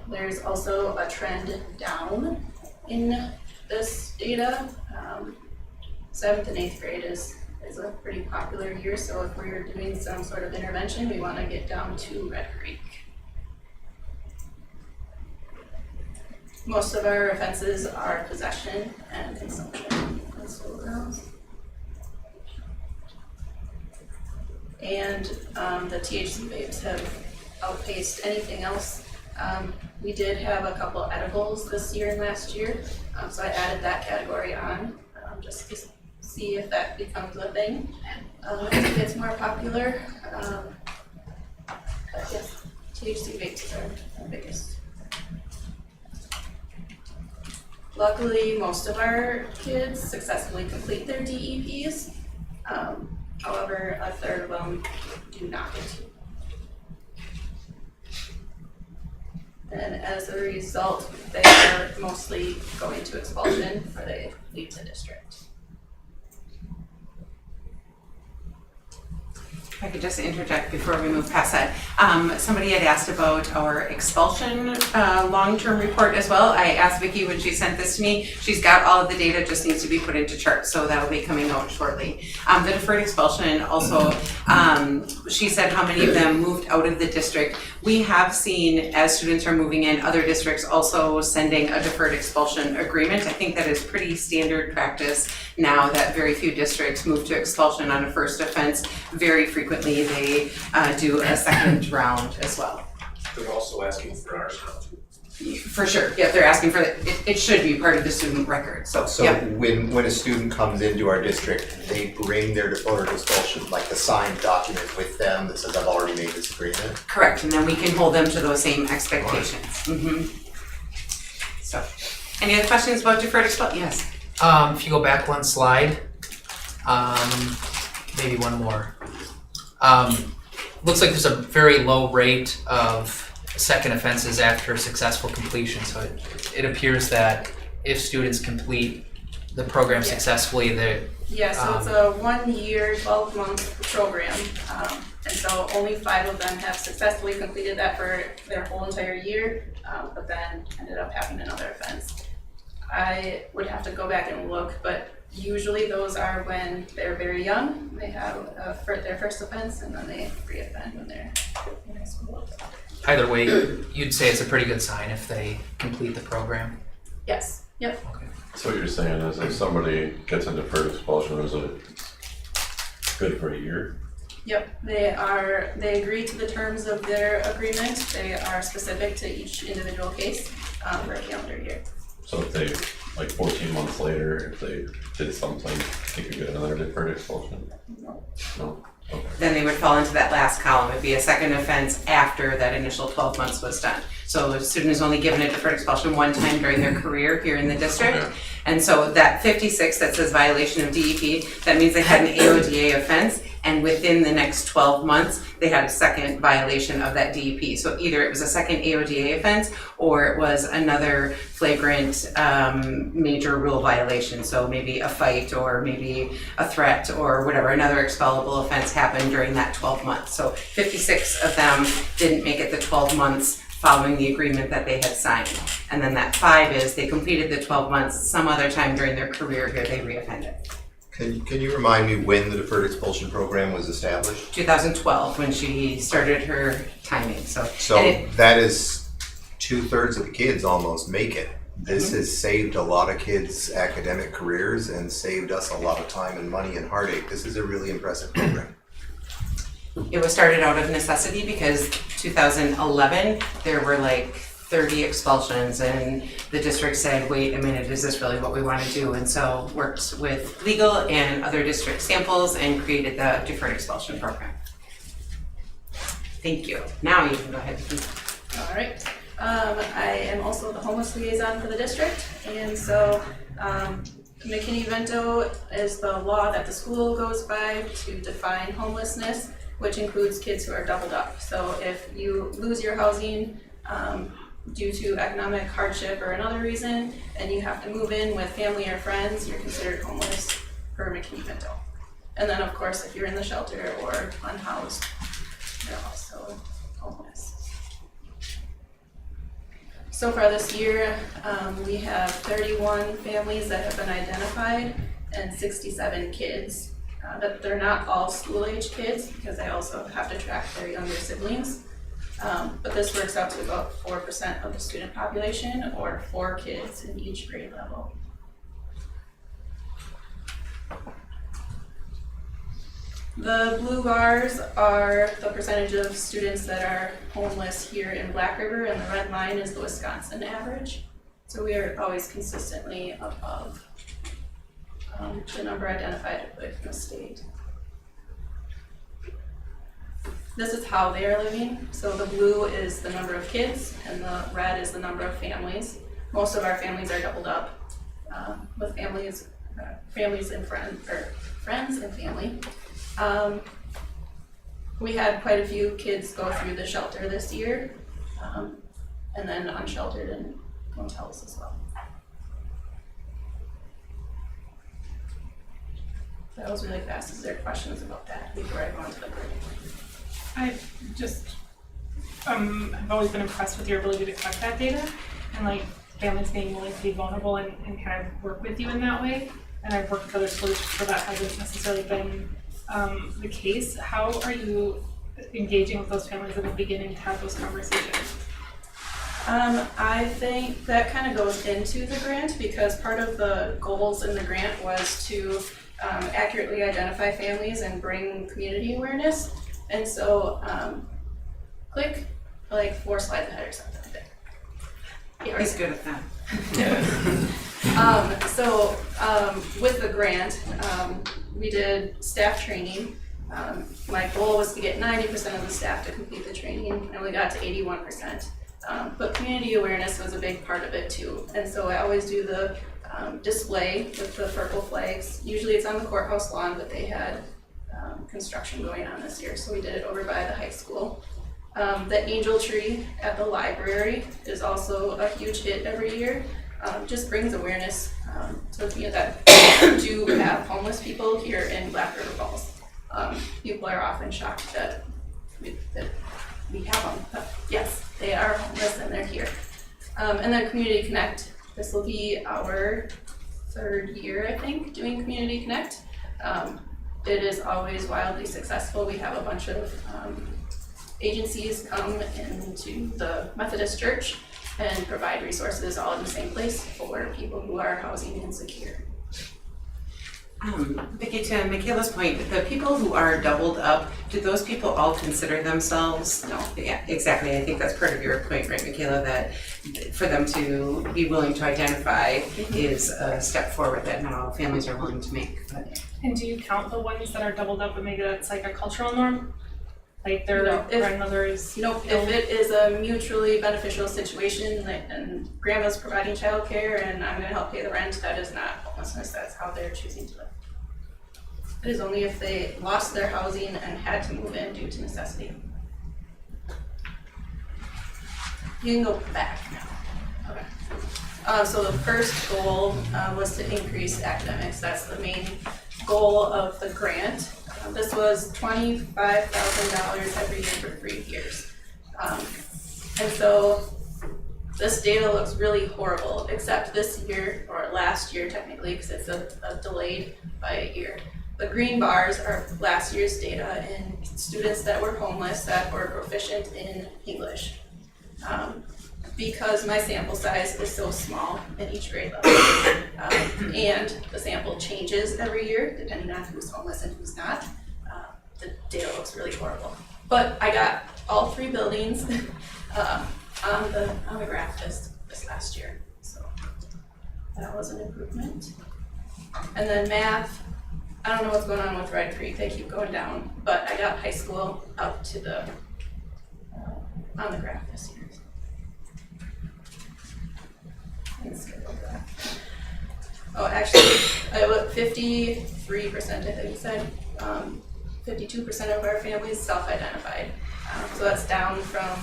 There's also a trend down in this data. 7th and 8th grade is a pretty popular year, so if we're doing some sort of intervention, we want to get down to Red Creek. Most of our offenses are possession and consumption of school grounds. And the THC vapes have outpaced anything else. We did have a couple edibles this year and last year, so I added that category on just to see if that becomes a thing. As it gets more popular, but yes, THC vapes are the biggest. Luckily, most of our kids successfully complete their DEPs. However, a third of them do not. And as a result, they are mostly going to expulsion or they leave the district. If I could just interject before we move past that. Somebody had asked about our expulsion long-term report as well. I asked Vicki when she sent this to me. She's got all of the data, just needs to be put into charts, so that'll be coming out shortly. The deferred expulsion also, she said how many of them moved out of the district. We have seen, as students are moving in, other districts also sending a deferred expulsion agreement. I think that is pretty standard practice now that very few districts move to expulsion on a first offense. Very frequently they do a second round as well. They're also asking for ours now too. For sure, yeah, they're asking for it should be part of the student record, so yeah. When a student comes into our district, they bring their deferred expulsion, like the signed document with them that says I've already made this agreement? Correct, and then we can hold them to those same expectations. So, any other questions about deferred expulsion? Yes. If you go back one slide, maybe one more. Looks like there's a very low rate of second offenses after successful completion. So it appears that if students complete the program successfully, they're So it's a 1 year, 12-month program. And so only 5 of them have successfully completed that for their whole entire year, but then ended up having another offense. I would have to go back and look, but usually those are when they're very young. They have their first offense and then they reoffend when they're in high school. either way, you'd say it's a pretty good sign if they complete the program. Yes. Yep. Okay. So what you're saying is if somebody gets a deferred expulsion, is it good for a year? Yep, they agree to the terms of their agreement. They are specific to each individual case for a calendar year. So if they, like 14 months later, if they did something, they could get another deferred expulsion? No. No? Okay. Then they would fall into that last column. It'd be a second offense after that initial 12 months was done. So a student is only given a deferred expulsion one time during their career here in the district. Okay. And so that 56 that says violation of DEP, that means they had an AODA offense, and within the next 12 months, they had a second violation of that DEP. So either it was a second AODA offense, or it was another flagrant major rule violation. So maybe a fight, or maybe a threat, or whatever, another expellable offense happened during that 12 months. So 56 of them didn't make it the 12 months following the agreement that they had signed. And then that 5 is they completed the 12 months, some other time during their career here, they reoffended. Can you remind me when the deferred expulsion program was established? 2012, when she started her timing, so. So and that is 2/3 of the kids almost make it. This has saved a lot of kids' academic careers and saved us a lot of time and money and heartache. This is a really impressive program. it was started out of necessity because 2011, there were like 30 expulsions and the district said, wait a minute, is this really what we want to do? And so worked with legal and other district samples and created the deferred expulsion program. Thank you. Now you can go ahead. All right. I am also the homeless liaison for the district, and so McKinney-Vento is the law that the school goes by to define homelessness, which includes kids who are doubled up. So if you lose your housing due to economic hardship or another reason, and you have to move in with family or friends, you're considered homeless per McKinney-Vento. And then of course, if you're in the shelter or unhoused, you're also homeless. So far this year, we have 31 families that have been identified and 67 kids. But they're not all school-age kids because they also have to track their younger siblings. But this works out to about 4% of the student population, or 4 kids in each grade level. The blue bars are the percentage of students that are homeless here in Black River, and the red line is the Wisconsin average. So we are always consistently above the number identified with the state. This is how they are living. So the blue is the number of kids, and the red is the number of families. Most of our families are doubled up with families and friends and family. We had quite a few kids go through the shelter this year, and then unsheltered in motels as well. That was really fast. Is there questions about that before I go on to the grading? I've always been impressed with your ability to collect that data and like families being willing to be vulnerable and kind of work with you in that way. And I've worked with other school districts where that hasn't necessarily been the case. How are you engaging with those families at the beginning to have those conversations? I think that kind of goes into the grant because part of the goals in the grant was to accurately identify families and bring community awareness. And so, click like 4 slides ahead or something like that. Yeah, He's good at that. With the grant, we did staff training. My goal was to get 90% of the staff to complete the training, and we got to 81%. But community awareness was a big part of it too. And so I always do the display with the purple flags. Usually it's on the courthouse lawn, but they had construction going on this year, so we did it over by the high school. The angel tree at the library is also a huge hit every year. Just brings awareness to the community that do have homeless people here in Black River Falls. People are often shocked that we have them, but yes, they are homeless and they're here. And then Community Connect, this will be our 3rd year, I think, doing Community Connect. It is always wildly successful. We have a bunch of agencies come into the Methodist Church and provide resources all in the same place for people who are housing insecure. Vicki, to Michaela's point, the people who are doubled up, do those people all consider themselves? No. Yeah, exactly. I think that's part of your point, right, Michaela, that for them to be willing to identify is a step forward that not all families are willing to make. But. And do you count the ones that are doubled up, but maybe that's like a cultural norm? Like their grandmother is Nope, if it is a mutually beneficial situation and grandma's providing childcare and I'm gonna help pay the rent, that is not homelessness, that's how they're choosing to live. It is only if they lost their housing and had to move in due to necessity. You can go back now. Okay. So the first goal was to increase academics. That's the main goal of the grant. This was $25,000 every year for 3 years. And so this data looks really horrible, except this year, or last year technically, because it's a delayed by a year. The green bars are last year's data in students that were homeless that were proficient in English. Because my sample size is so small in each grade level, and the sample changes every year depending on who's homeless and who's not, the data looks really horrible. But I got all 3 buildings on the graph this last year, so that was an improvement. And then math, I don't know what's going on with Red Creek, they keep going down, but I got high school up to the, on the graph this year. And skip over that. Oh, actually, I was 53%, I think you said, 52% of our families self-identified. So that's down from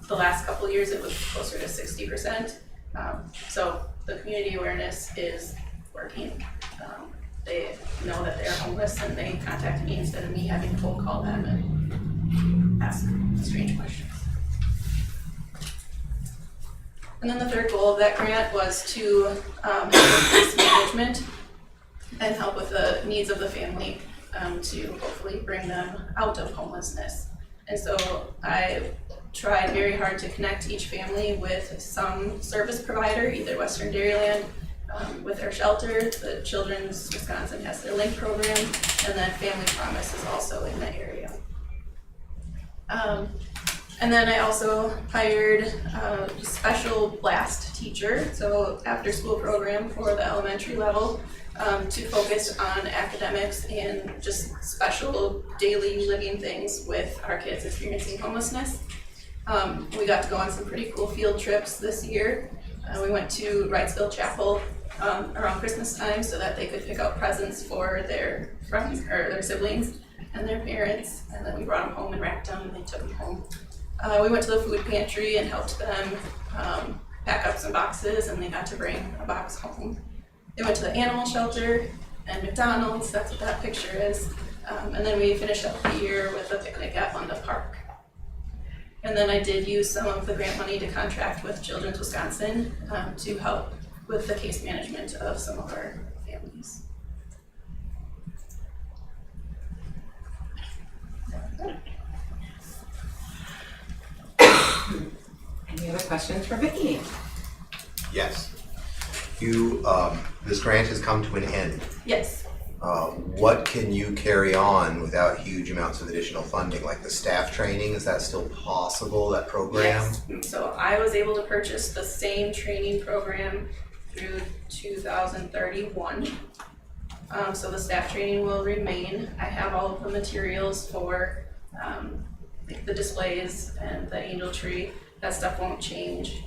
the last couple of years, it was closer to 60%. So the community awareness is working. They know that they're homeless and they contact me instead of me having to cold call them and ask strange questions. And then the third goal of that grant was to help with case management and help with the needs of the family to hopefully bring them out of homelessness. And so I tried very hard to connect each family with some service provider, either Western Dairyland, with their shelter. The Children's Wisconsin has their LINK program, and then Family Promise is also in that area. And then I also hired a special BLAST teacher, so after school program for the elementary level, to focus on academics and just special daily living things with our kids experiencing homelessness. We got to go on some pretty cool field trips this year. We went to Wrightsville Chapel around Christmas time so that they could pick out presents for their friends or their siblings and their parents, and then we brought them home and wrapped them and they took them home. We went to the food pantry and helped them pack up some boxes, and they got to bring a box home. They went to the animal shelter and McDonald's, that's what that picture is. And then we finished up the year with a picnic at Lunda Park. And then I did use some of the grant money to contract with Children's Wisconsin to help with the case management of some of our families. Any other questions for Vicki? Yes. You, this grant has come to an end. Yes. What can you carry on without huge amounts of additional funding, like the staff training? Is that still possible, that program? Yes. So I was able to purchase the same training program through 2031. So the staff training will remain. I have all of the materials for like the displays and the angel tree. That stuff won't change.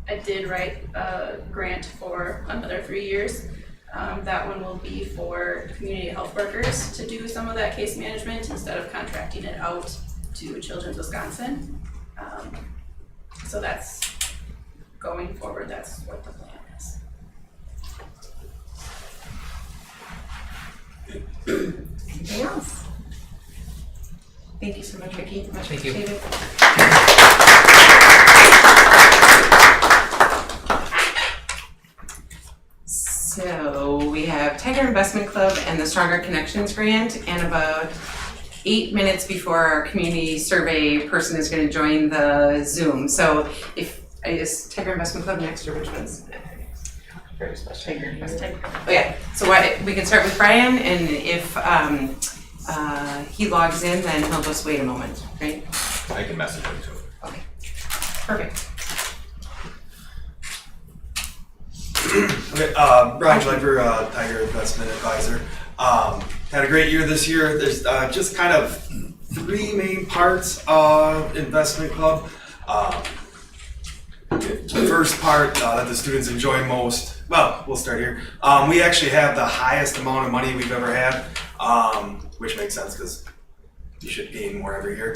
I did write a grant for another 3 years. That one will be for community health workers to do some of that case management instead of contracting it out to Children's Wisconsin. So that's going forward, that's what the plan is. Anything else? Thank you so much, Vicki. Much Thank you. appreciated. So we have Tiger Investment Club and the Stronger Connections Grant, and about 8 minutes before our community survey person is going to join the Zoom. So if is Tiger Investment Club next, or which one's? Very special. Tiger Investment. Oh yeah. So we can start with Brian, and if he logs in, then he'll just wait a moment, right? I can message him too. Okay. Perfect. Okay, Brian Schleifer, Tiger Investment Advisor. Had a great year this year. There's just kind of 3 main parts of Investment Club. The first part that the students enjoy most, well, we'll start here. We actually have the highest amount of money we've ever had, which makes sense because you should gain more every year.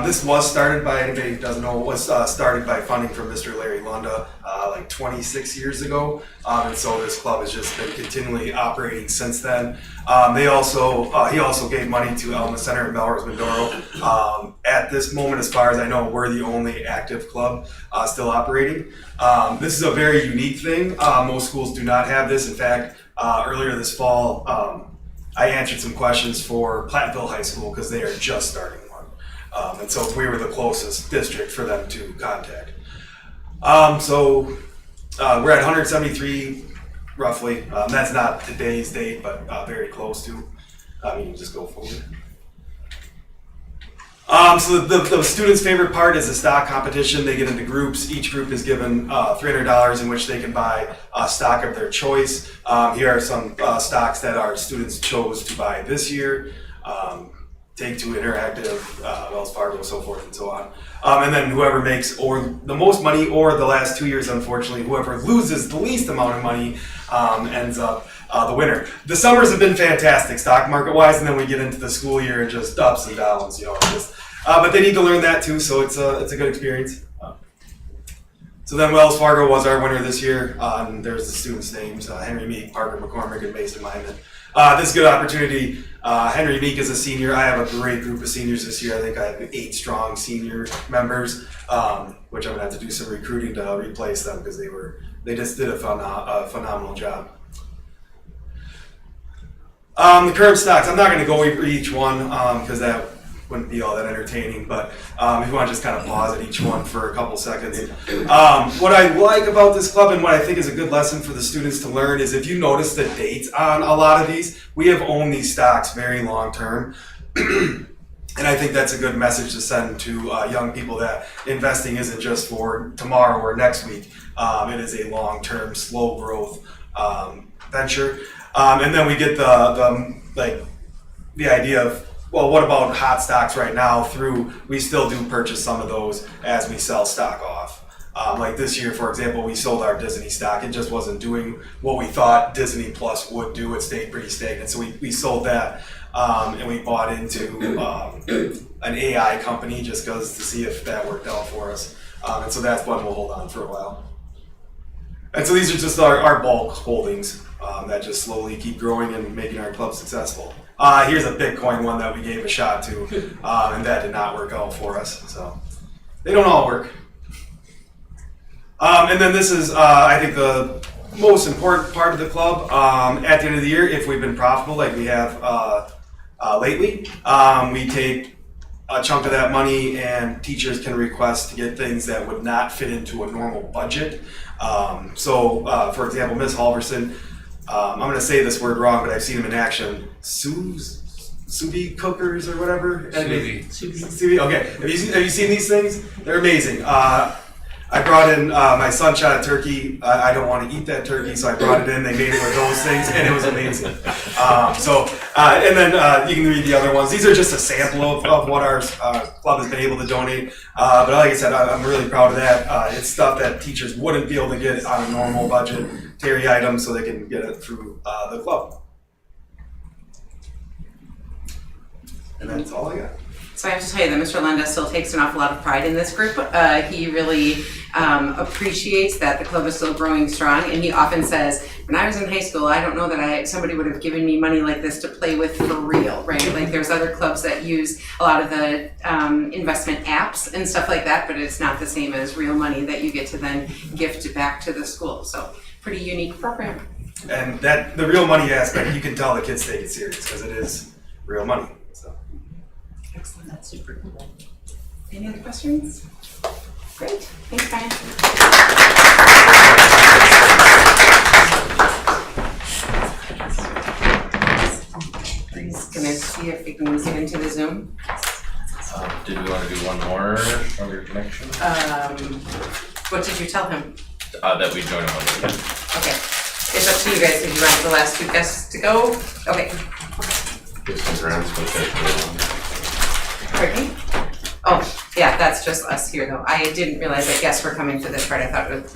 This was started by, anybody who doesn't know, was started by funding from Mr. Larry Lunda like 26 years ago. And so this club has just been continually operating since then. He also gave money to Elma Center in Melrose Mindoro. At this moment, as far as I know, we're the only active club still operating. This is a very unique thing. Most schools do not have this. In fact, earlier this fall, I answered some questions for Platteville High School because they are just starting one. And so we were the closest district for them to contact. So we're at 173 roughly. That's not today's date, but very close to. You can just go forward. So the students' favorite part is the stock competition. They get into groups. Each group is given $300 in which they can buy a stock of their choice. Here are some stocks that our students chose to buy this year. Take-Two Interactive, Wells Fargo, so forth and so on. And then whoever makes or the most money, or the last 2 years, unfortunately, whoever loses the least amount of money ends up the winner. The summers have been fantastic stock market wise, and then we get into the school year and just ups and downs, you know. But they need to learn that too, so it's a good experience. So then Wells Fargo was our winner this year. And there's the students' names: Henry Meek, Parker McCormick, and Mason Myman. This is a good opportunity. Henry Meek is a senior. I have a great group of seniors this year. I think I have 8 strong senior members, which I'm gonna have to do some recruiting to replace them because they just did a phenomenal job. The current stocks, I'm not going to go over each one because that wouldn't be all that entertaining, but if you want to just kind of pause at each one for a couple seconds. What I like about this club and what I think is a good lesson for the students to learn is if you notice the dates on a lot of these, we have owned these stocks very long term. And I think that's a good message to send to young people that investing isn't just for tomorrow or next week. It is a long-term, slow growth venture. And then we get the idea of, well, what about hot stocks right now? We still do purchase some of those as we sell stock off. Like this year, for example, we sold our Disney stock. It just wasn't doing what we thought Disney Plus would do. It stayed pretty stagnant. So we sold that and we bought into an AI company just to see if that worked out for us. And so that's one we'll hold on for a while. And so these are just our bulk holdings that just slowly keep growing and making our club successful. Here's a Bitcoin one that we gave a shot to, and that did not work out for us. So they don't all work. And then this is, I think, the most important part of the club. At the end of the year, if we've been profitable like we have lately, we take a chunk of that money and teachers can request to get things that would not fit into a normal budget. For example, Ms. Halverson, I'm going to say this word wrong, but I've seen them in action. Subi cookers or whatever? Subi. Okay. Have you seen these things? They're amazing. I brought in, my son shot a turkey. I don't want to eat that turkey, so I brought it in. They made it with those things, and it was amazing. And then you can read the other ones. These are just a sample of what our club has been able to donate. But like I said, I'm really proud of that. It's stuff that teachers wouldn't be able to get on a normal budgetary item, so they can get it through the club. And that's all I got. So I have to tell you that Mr. Lenda still takes an awful lot of pride in this group. He really appreciates that the club is still growing strong, and he often says, when I was in high school, I don't know that somebody would have given me money like this to play with for real, right? Like there's other clubs that use a lot of the investment apps and stuff like that, but it's not the same as real money that you get to then gift back to the school. So pretty unique program. And that the real money aspect, you can tell the kids take it serious because it is real money. So. Excellent, that's super cool. Any other questions? Great, thanks, Brian. He's gonna see if we can zoom into the Zoom. Did we want to do one more stronger connection? What did you tell him? That we join him on the weekend. Okay, it's up to you guys. Did you want the last 2 guests to go? Okay. Give some grants with it. Pardon me? Oh, yeah, that's just us here though. I didn't realize that guests were coming for this part. I thought it was,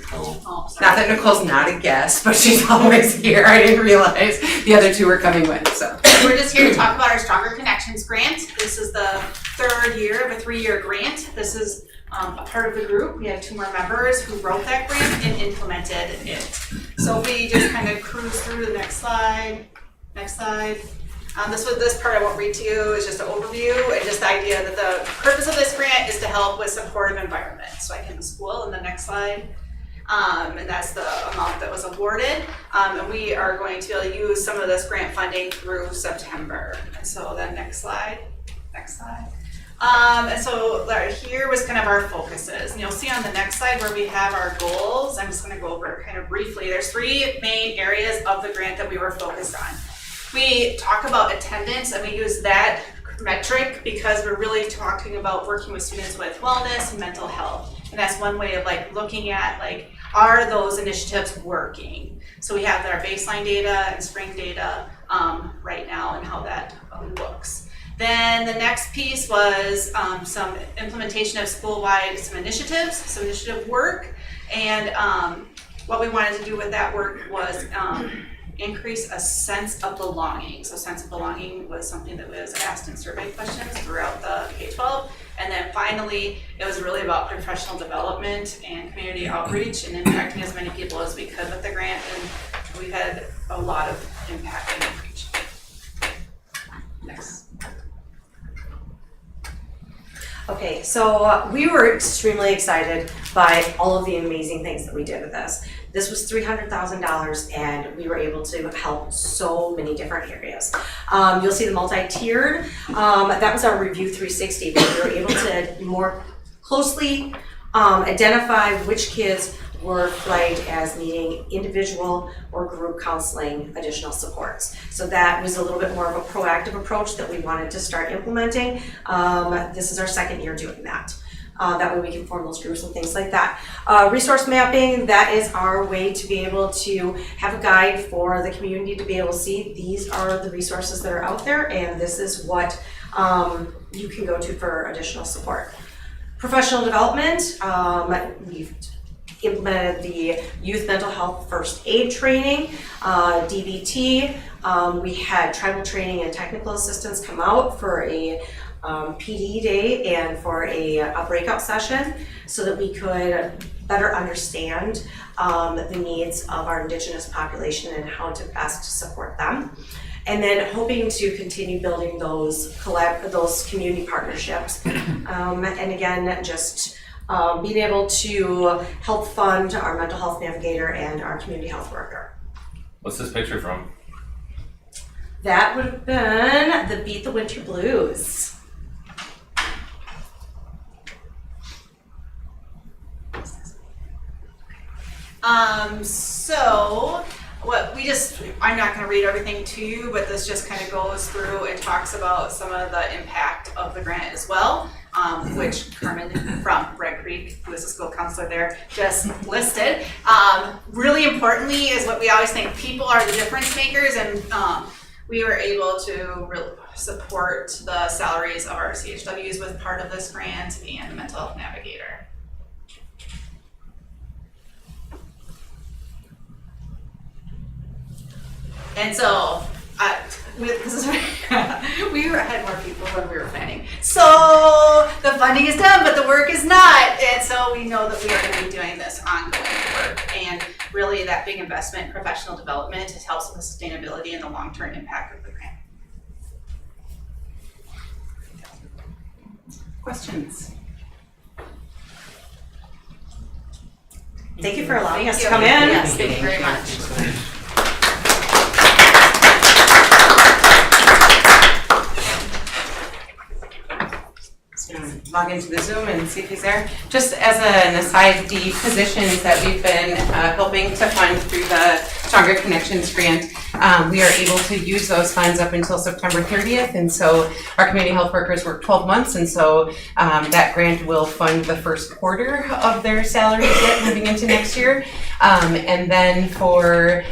not that Nicole's not a guest, but she's always here. I didn't realize the other 2 were coming with, so. We're just here to talk about our Stronger Connections grant. This is the 3rd year of a 3-year grant. This is a part of the group. We have 2 more members who wrote that grant and implemented it. So if we just kind of cruise through the next slide. This part I won't read to you is just an overview and just the idea that the purpose of this grant is to help with supportive environment. So I can school in the next slide. And that's the amount that was awarded. And we are going to be able to use some of this grant funding through September. And so then next slide. And so here was kind of our focuses. And you'll see on the next slide where we have our goals. I'm just gonna go over it kind of briefly. There's 3 main areas of the grant that we were focused on. We talk about attendance and we use that metric because we're really talking about working with students with wellness and mental health. And that's one way of like looking at like, are those initiatives working? So we have our baseline data and spring data right now and how that looks. Then the next piece was some implementation of school-wide some initiative work. And what we wanted to do with that work was increase a sense of belonging. So sense of belonging was something that was asked in survey questions throughout the K-12. And then finally, it was really about professional development and community outreach and impacting as many people as we could with the grant. And we've had a lot of impact and outreach. Next. Okay, so we were extremely excited by all of the amazing things that we did with this. This was $300,000 and we were able to help so many different areas. You'll see the multi-tiered, that was our Review 360, but we were able to more closely identify which kids were flagged as needing individual or group counseling additional supports. So that was a little bit more of a proactive approach that we wanted to start implementing. This is our second year doing that. That way we can form those groups and things like that. Resource mapping, that is our way to be able to have a guide for the community to be able to see these are the resources that are out there and this is what you can go to for additional support. Professional development, we've implemented the youth mental health first aid training, DBT. We had tribal training and technical assistance come out for a PD day and for a breakout session so that we could better understand the needs of our Indigenous population and how to best support them. And then hoping to continue building those community partnerships. And again, just being able to help fund our mental health navigator and our community health worker. What's this picture from? That would have been the Beat the Winter Blues. So what I'm not gonna read everything to you, but this just kind of goes through and talks about some of the impact of the grant as well, which Carmen from Red Creek, who is a school counselor there, just listed. Really importantly is what we always think, people are the difference makers, and we were able to really support the salaries of our CHWs with part of this grant and the mental health navigator. And so, we had more people than we were planning. So the funding is done, but the work is not. And so we know that we are going to be doing this ongoing work. And really that big investment in professional development helps with the sustainability and the long-term impact of the grant. Questions? Thank you for allowing us to come in. Yes, thank you very much. Log into the Zoom and see if he's there. Just as an aside, the positions that we've been helping to fund through the Stronger Connections grant, we are able to use those funds up until September 30th, and so our community health workers work 12 months, and so that grant will fund the first quarter of their salaries yet moving into next year. And then for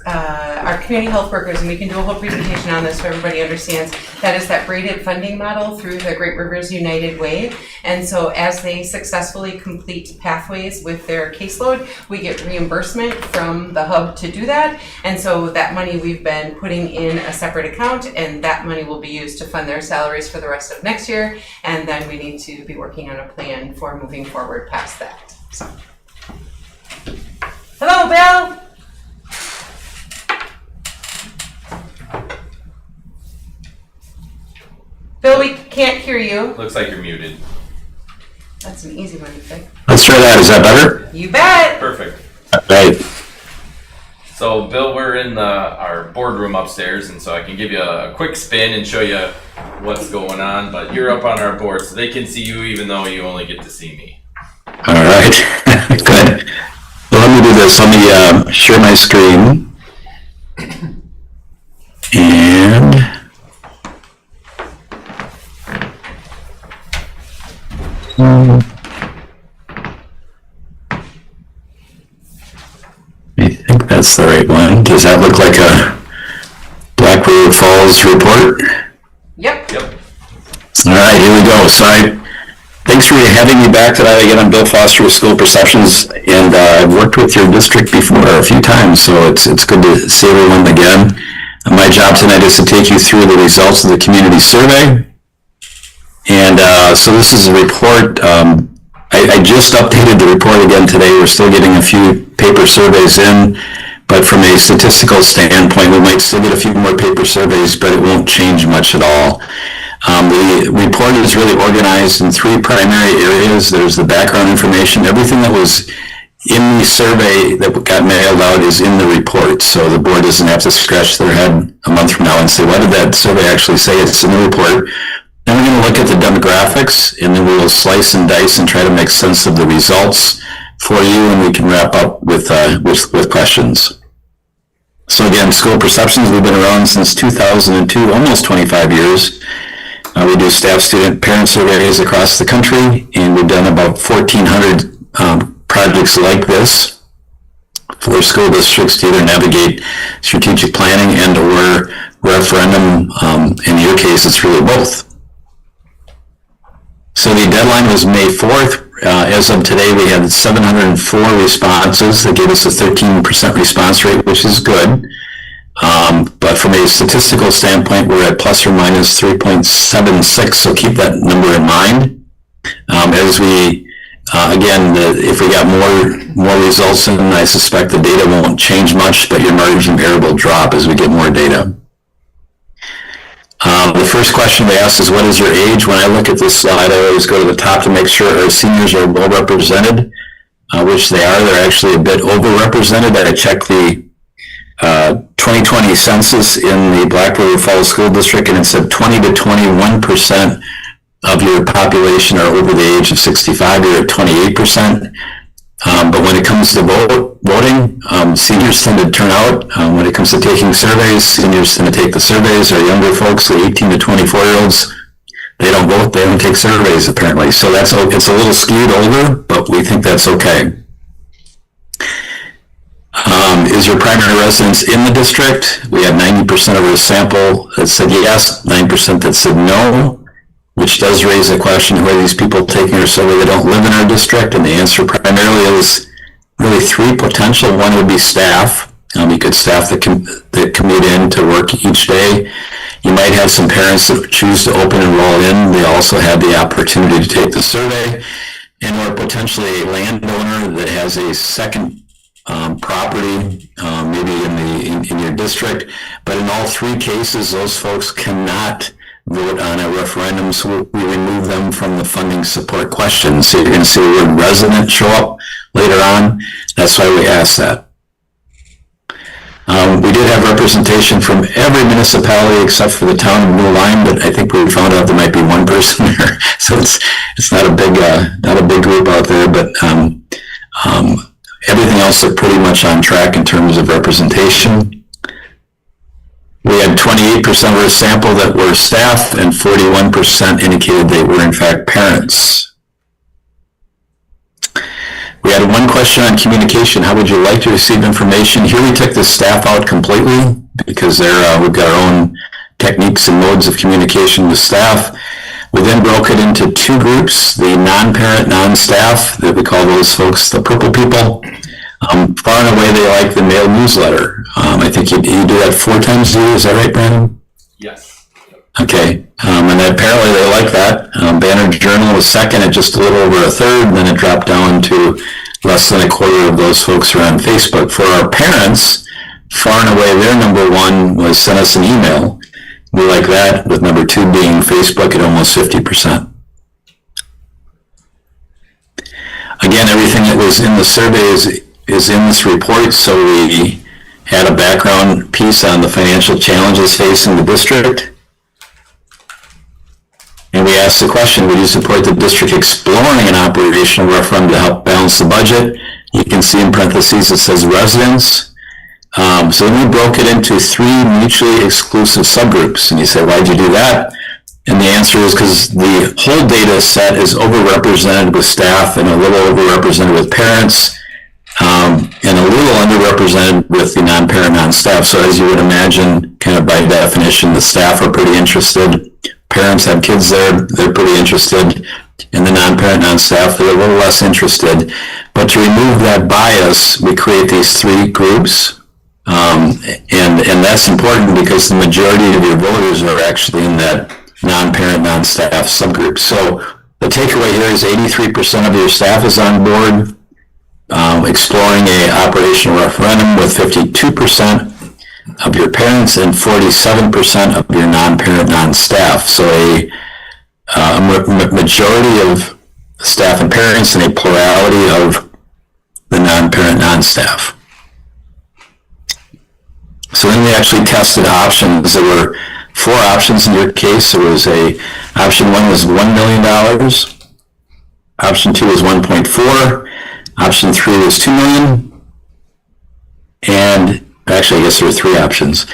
our community health workers, and we can do a whole presentation on this so everybody understands, that is that braided funding model through the Great Rivers United Way. And so as they successfully complete pathways with their caseload, we get reimbursement from the hub to do that. And so that money we've been putting in a separate account, and that money will be used to fund their salaries for the rest of next year. And then we need to be working on a plan for moving forward past that. So, hello, Bill. Bill, we can't hear you. Looks like you're muted. That's an easy one to fix. Let's try that. Is that better? You bet. Perfect. Right. So, Bill, we're in our boardroom upstairs, and so I can give you a quick spin and show you what's going on, but you're up on our board, so they can see you even though you only get to see me. All right. Good. Well, let me do this. Let me share my screen. And that's the right one. Does that look like a Black River Falls report? Yep. All right, here we go. So thanks for having me back today. Again, I'm Bill Foster with School Perceptions, and I've worked with your district before a few times, so it's good to see everyone again. My job tonight is to take you through the results of the community survey. And so this is a report. I just updated the report again today. We're still getting a few paper surveys in, but from a statistical standpoint, we might still get a few more paper surveys, but it won't change much at all. The report is really organized in three primary areas. There's the background information. Everything that was in the survey that got mailed out is in the report, so the board doesn't have to scratch their head a month from now and say, what did that survey actually say? It's in the report. Then we're going to look at the demographics, and then we'll slice and dice and try to make sense of the results for you, and we can wrap up with questions. So again, School Perceptions, we've been around since 2002, almost 25 years. We do staff, student, parent surveys across the country, and we've done about 1,400 projects like this for school districts to either navigate strategic planning and or referendum. In your case, it's really both. So the deadline was May 4th. As of today, we had 704 responses. That gave us a 13% response rate, which is good. But from a statistical standpoint, we're at plus or minus 3.76, so keep that number in mind. As we, again, if we got more results in, I suspect the data won't change much, but your margin of error will drop as we get more data. The first question they asked is, what is your age? When I look at this slide, I always go to the top to make sure our seniors are well represented, which they are. They're actually a bit overrepresented. I checked the 2020 census in the Black River Falls School District, and it said 20 to 21% of your population are over the age of 65. You're at 28%. But when it comes to voting, seniors tend to turn out. When it comes to taking surveys, seniors tend to take the surveys. Our younger folks, the 18 to 24-year-olds, they don't vote. They don't take surveys, apparently. So it's a little skewed older, but we think that's okay. Is your primary residence in the district? We had 90% of our sample that said yes, 9% that said no, which does raise the question, who are these people taking our survey that don't live in our district? And the answer primarily is really three potential. One would be staff. You could staff that commute in to work each day. You might have some parents that choose to open and roll in. They also have the opportunity to take the survey. And or potentially a landowner that has a second property, maybe in your district. But in all three cases, those folks cannot vote on a referendum, so we remove them from the funding support questions. So you're going to see the word resident show up later on. That's why we asked that. We did have representation from every municipality except for the town of Blue Line, but I think we found out there might be one person there. So it's not a big group out there, but everything else are pretty much on track in terms of representation. We had 28% of our sample that were staff, and 41% indicated they were in fact parents. We had one question on communication. How would you like to receive information? Here we took the staff out completely because we've got our own techniques and modes of communication with staff. We then broke it into two groups, the non-parent, non-staff, that we call those folks the purple people. Far and away, they like the mail newsletter. I think you do that 4 times a year. Is that right, Brandon? Yes. Okay. And apparently they like that. Banner Journal was second at just a little over a third, and then it dropped down to less than a quarter of those folks are on Facebook. For our parents, far and away, their number one was send us an email. We like that, with number 2 being Facebook at almost 50%. Again, everything that was in the survey is in this report, so we had a background piece on the financial challenges facing the district. And we asked the question, would you support the district exploring an operational referendum to help balance the budget? You can see in parentheses it says residents. So then we broke it into 3 mutually exclusive subgroups. And you say, why'd you do that? And the answer is because the whole data set is overrepresented with staff and a little overrepresented with parents. and a little underrepresented with the non-parent, non-staff. So as you would imagine, kind of by definition, the staff are pretty interested. Parents have kids there, they're pretty interested. And the non-parent, non-staff, they're a little less interested. But to remove that bias, we create these 3 groups. And that's important because the majority of your voters are actually in that non-parent, non-staff subgroup. So the takeaway here is 83% of your staff is on board, exploring a operational referendum with 52% of your parents and 47% of your non-parent, non-staff. So a majority of staff and parents and a plurality of the non-parent, non-staff. So then we actually tested options. There were 4 options in your case. There was option 1 was $1 million. Option 2 was 1.4. Option 3 was $2 million. And actually, I guess there were 3 options.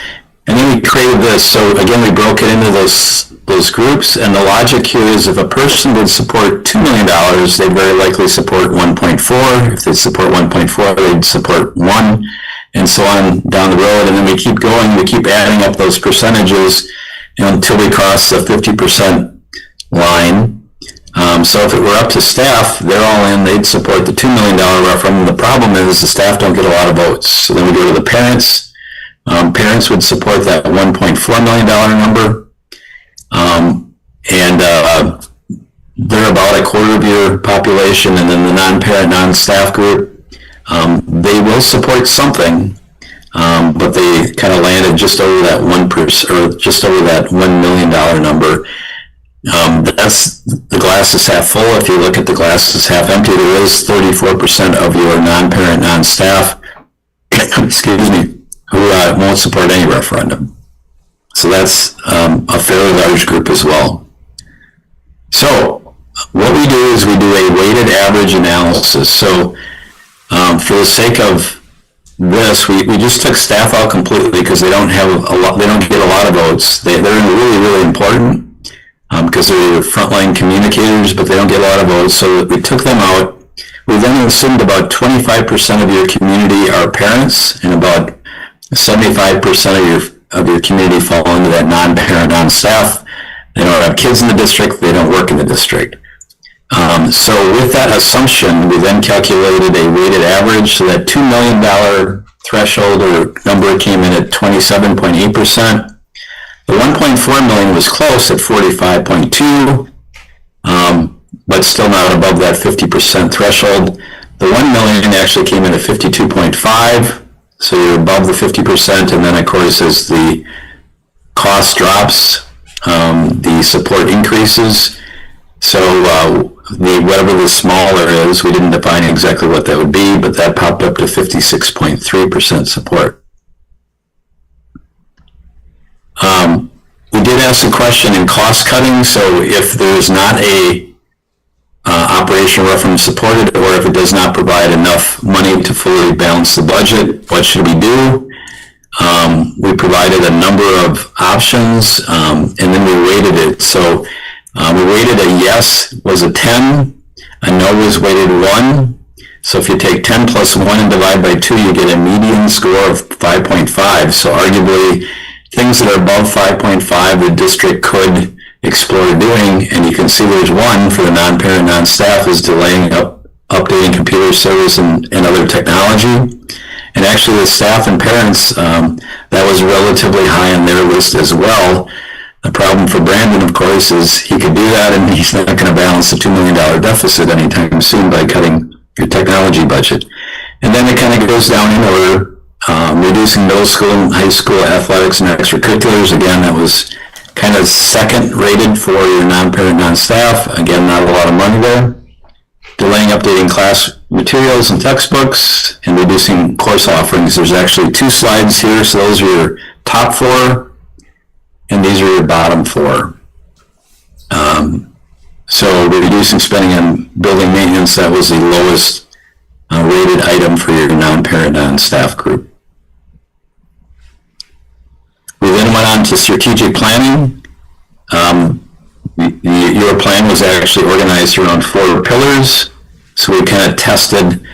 And then we created this. So again, we broke it into those groups. And the logic here is if a person would support $2 million, they'd very likely support 1.4. If they support 1.4, they'd support 1. And so on down the road, and then we keep going, we keep adding up those percentages until we cross the 50% line. So if it were up to staff, they're all in, they'd support the $2 million referendum. The problem is the staff don't get a lot of votes. So then we go to the parents. Parents would support that $1.4 million number. They're about a quarter of your population, and then the non-parent, non-staff group, they will support something, but they kind of landed just over that 1%, or just over that $1 million number. That's the glass is half full. If you look at the glass is half empty, there is 34% of your non-parent, non-staff, excuse me, who won't support any referendum. So that's a fairly large group as well. So what we do is we do a weighted average analysis. So for the sake of this, we just took staff out completely because they don't have a lot. They don't get a lot of votes. They're really, really important because they're your frontline communicators, but they don't get a lot of votes. So we took them out. We then assumed about 25% of your community are parents, and about 75% of your community fall into that non-parent, non-staff. They don't have kids in the district. They don't work in the district. So with that assumption, we then calculated a weighted average. So that $2 million threshold or number came in at 27.8%. The 1.4 million was close at 45.2, but still not above that 50% threshold. The 1 million actually came in at 52.5, so you're above the 50%. And then, of course, as the cost drops, the support increases. So whatever the smaller is, we didn't define exactly what that would be, but that popped up to 56.3% support. We did ask a question in cost cutting. So if there's not a operational referendum supported, or if it does not provide enough money to fully balance the budget, what should we do? We provided a number of options, and then we weighted it. So we weighted a yes was a 10, a no was weighted 1. So if you take 10 plus 1 and divide by 2, you get a median score of 5.5. So arguably, things that are above 5.5, the district could explore doing, and you can see there's 1 for the non-parent, non-staff is delaying updating computer service and other technology. And actually the staff and parents, that was relatively high on their list as well. The problem for Brandon, of course, is he could do that and he's not going to balance the $2 million deficit anytime soon by cutting your technology budget. And then it kind of goes down in order. Reducing middle school and high school athletics and extracurriculars, again, that was kind of second rated for your non-parent, non-staff. Again, not a lot of money there. Delaying updating class materials and textbooks, and reducing course offerings. There's actually 2 slides here, so those are your top 4, and these are your bottom 4. So reducing spending on building maintenance, that was the lowest rated item for your non-parent, non-staff group. We then went on to strategic planning. Your plan was actually organized around 4 pillars. So we kind of tested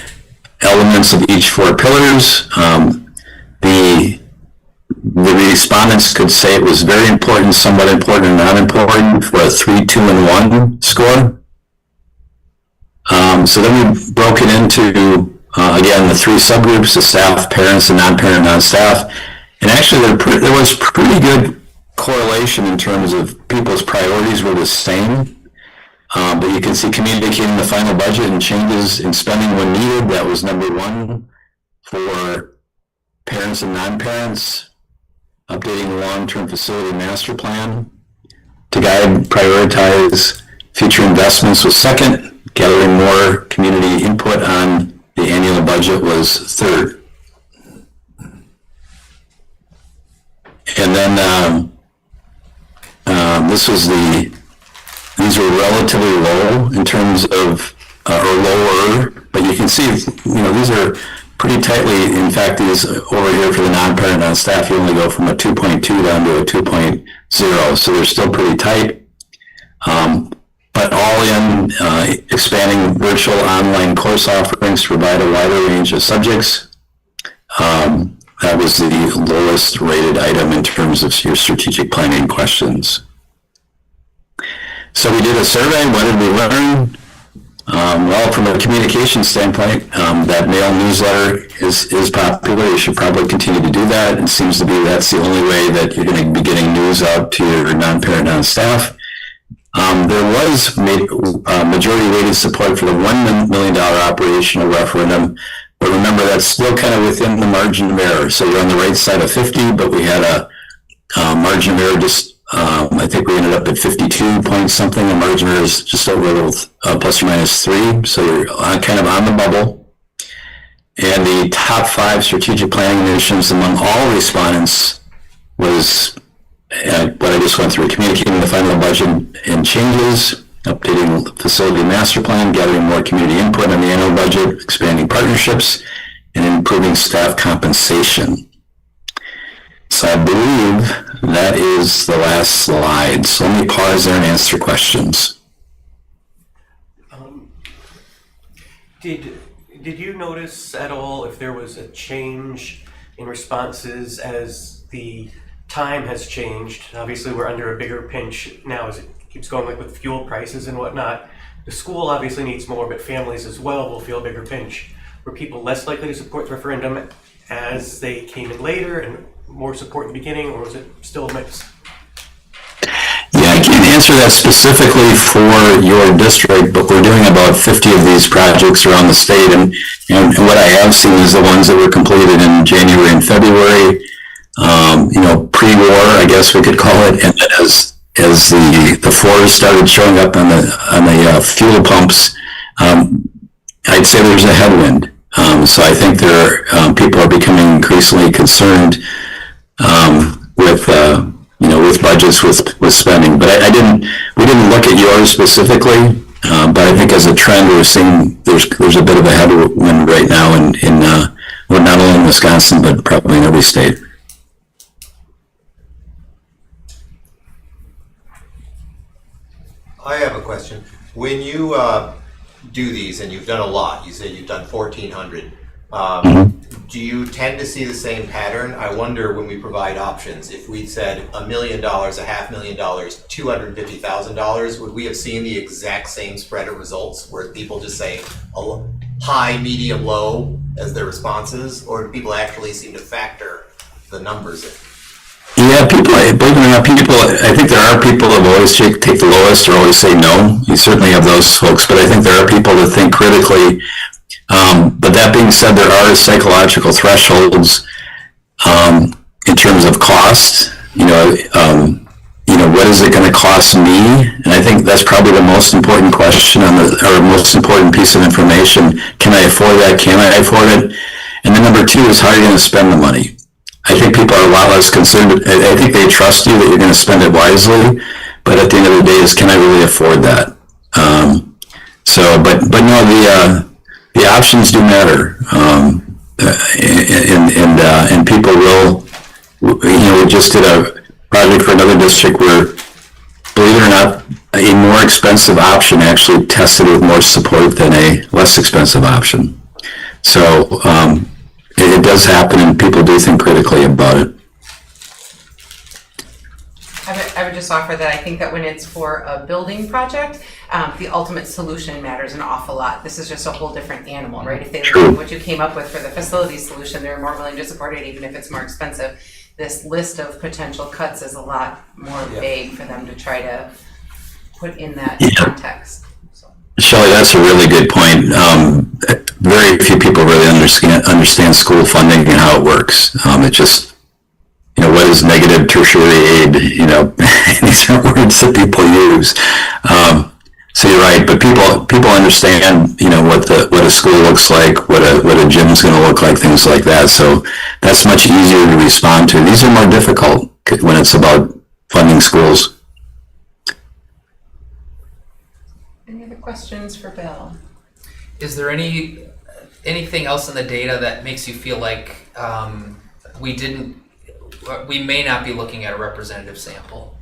elements of each 4 pillars. The respondents could say it was very important, somewhat important, and not important for a 3, 2, and 1 score. So then we broke it into, again, the 3 subgroups, the staff, parents, and non-parent, non-staff. And actually, there was pretty good correlation in terms of people's priorities were the same. But you can see communicating the final budget and changes in spending when needed. That was number 1 for parents and non-parents. Updating the long-term facility master plan to guide, prioritize future investments was 2nd. Gathering more community input on the annual budget was 3rd. And then these were relatively low in terms of, or lower, but you can see, these are pretty tightly. In fact, these over here for the non-parent, non-staff, you only go from a 2.2 down to a 2.0, so they're still pretty tight. But all in, expanding virtual online course offerings to provide a wider range of subjects. That was the lowest rated item in terms of your strategic planning questions. So we did a survey. What did we learn? Well, from a communication standpoint, that mail newsletter is popular. You should probably continue to do that. It seems to be that's the only way that you're going to be getting news out to your non-parent, non-staff. There was majority weighted support for the $1 million operational referendum, but remember that's still kind of within the margin of error. So you're on the right side of 50, but we had a margin of error I think we ended up at 52 point something. The margin of error is just over a little plus or minus 3, so you're kind of on the bubble. And the top 5 strategic planning initiatives among all respondents was what I just went through: communicating the final budget and changes, updating the facility master plan, gathering more community input on the annual budget, expanding partnerships, and improving staff compensation. So I believe that is the last slide. So let me pause there and answer questions. Did you notice at all if there was a change in responses as the time has changed? Obviously, we're under a bigger pinch now as it keeps going, like with fuel prices and whatnot. The school obviously needs more, but families as well will feel a bigger pinch. Were people less likely to support the referendum as they came in later and more support in the beginning, or was it still a mix? Yeah, I can't answer that specifically for your district, but we're doing about 50 of these projects around the state, and what I have seen is the ones that were completed in January and February, pre-war, I guess we could call it, and as the floors started showing up on the fuel pumps, I'd say there's a headwind. So I think people are becoming increasingly concerned with budgets, with spending. But we didn't look at yours specifically. But I think as a trend, we're seeing there's a bit of a headwind right now in not only in Wisconsin but probably in every state. I have a question. When you do these, and you've done a lot, you say you've done 1,400, do you tend to see the same pattern? I wonder when we provide options, if we'd said $1 million, $500,000, $250,000, would we have seen the exact same spread of results where people just say high, medium, low as their responses, or do people actually seem to factor the numbers in? Yeah, believe it or not, I think there are people that will always take the lowest or always say no. You certainly have those folks, but I think there are people that think critically. But that being said, there are psychological thresholds in terms of cost. What is it going to cost me? And I think that's probably the most important question or most important piece of information. Can I afford that? Can I afford it? And then number 2 is how are you going to spend the money? I think people are a lot less concerned. I think they trust you that you're going to spend it wisely, but at the end of the day is, can I really afford that? But no, the options do matter, and people will. We just did a project for another district where, believe it or not, a more expensive option actually tested with more support than a less expensive option. So it does happen, and people do think critically about it. I would just offer that I think that when it's for a building project, the ultimate solution matters an awful lot. This is just a whole different animal, right? If they like what you came up with for the facility solution, they're more willing to support it even if it's more expensive. This list of potential cuts is a lot more vague for them to try to put in that context. Shelley, that's a really good point. Very few people really understand school funding and how it works. It just, what is negative tertiary aid? These are words that people use. So you're right, but people understand, what a school looks like, what a gym's going to look like, things like that. So that's much easier to respond to. These are more difficult when it's about funding schools. Any other questions for Bill? Is there anything else in the data that makes you feel like we may not be looking at a representative sample?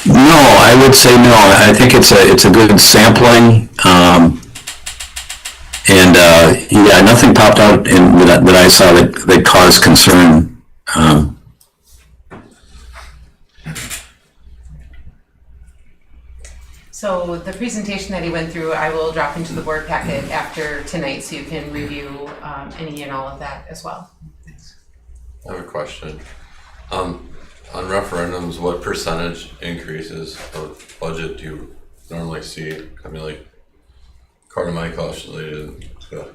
No, I would say no. I think it's a good sampling, and nothing popped out that I saw that caused concern. So the presentation that he went through, I will drop into the board packet after tonight so you can review any and all of that as well. I have a question. On referendums, what percentage increases of budget do you normally see? I mean, like, according to my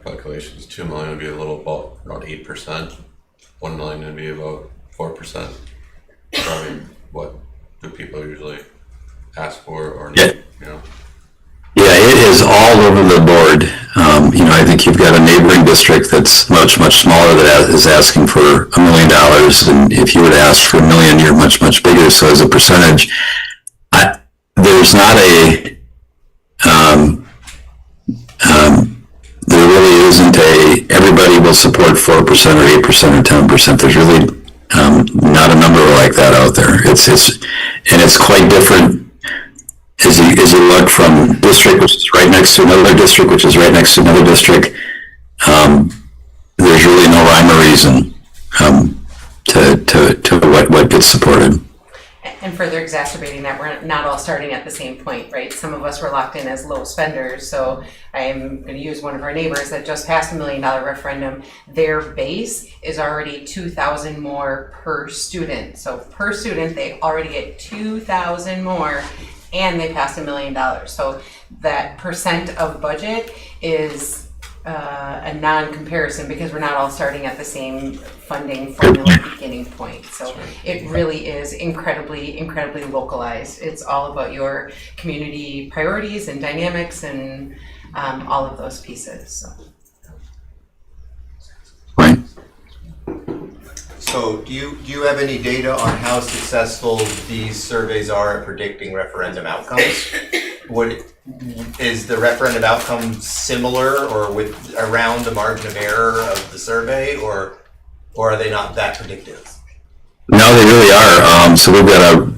calculations, 2 million would be a little about around 8%. 1 million would be about 4%. Probably, what do people usually ask for or not? Yeah, it is all over the board. I think you've got a neighboring district that's much, much smaller that is asking for $1 million. And if you were to ask for $1 million, you're much, much bigger. So as a percentage, there's not there really isn't everybody will support 4% or 8% or 10%. There's really not a number like that out there. It's quite different. As you look from district, which is right next to another district, which is right next to another district, there's really no rhyme or reason to what gets supported. And further exacerbating that, we're not all starting at the same point, right? Some of us were locked in as low spenders. So I am going to use one of our neighbors that just passed $1 million referendum. Their base is already $2,000 more per student. So per student, they already get $2,000 more. And they passed $1 million. So that percent of budget is a non-comparison because we're not all starting at the same funding formula beginning point. So it really is incredibly, incredibly localized. It's all about your community priorities and dynamics and all of those pieces. So. So do you have any data on how successful these surveys are at predicting referendum outcomes? Is the referendum outcome similar or with around the margin of error of the survey, or are they not that predictive? No, they really are. So we've got a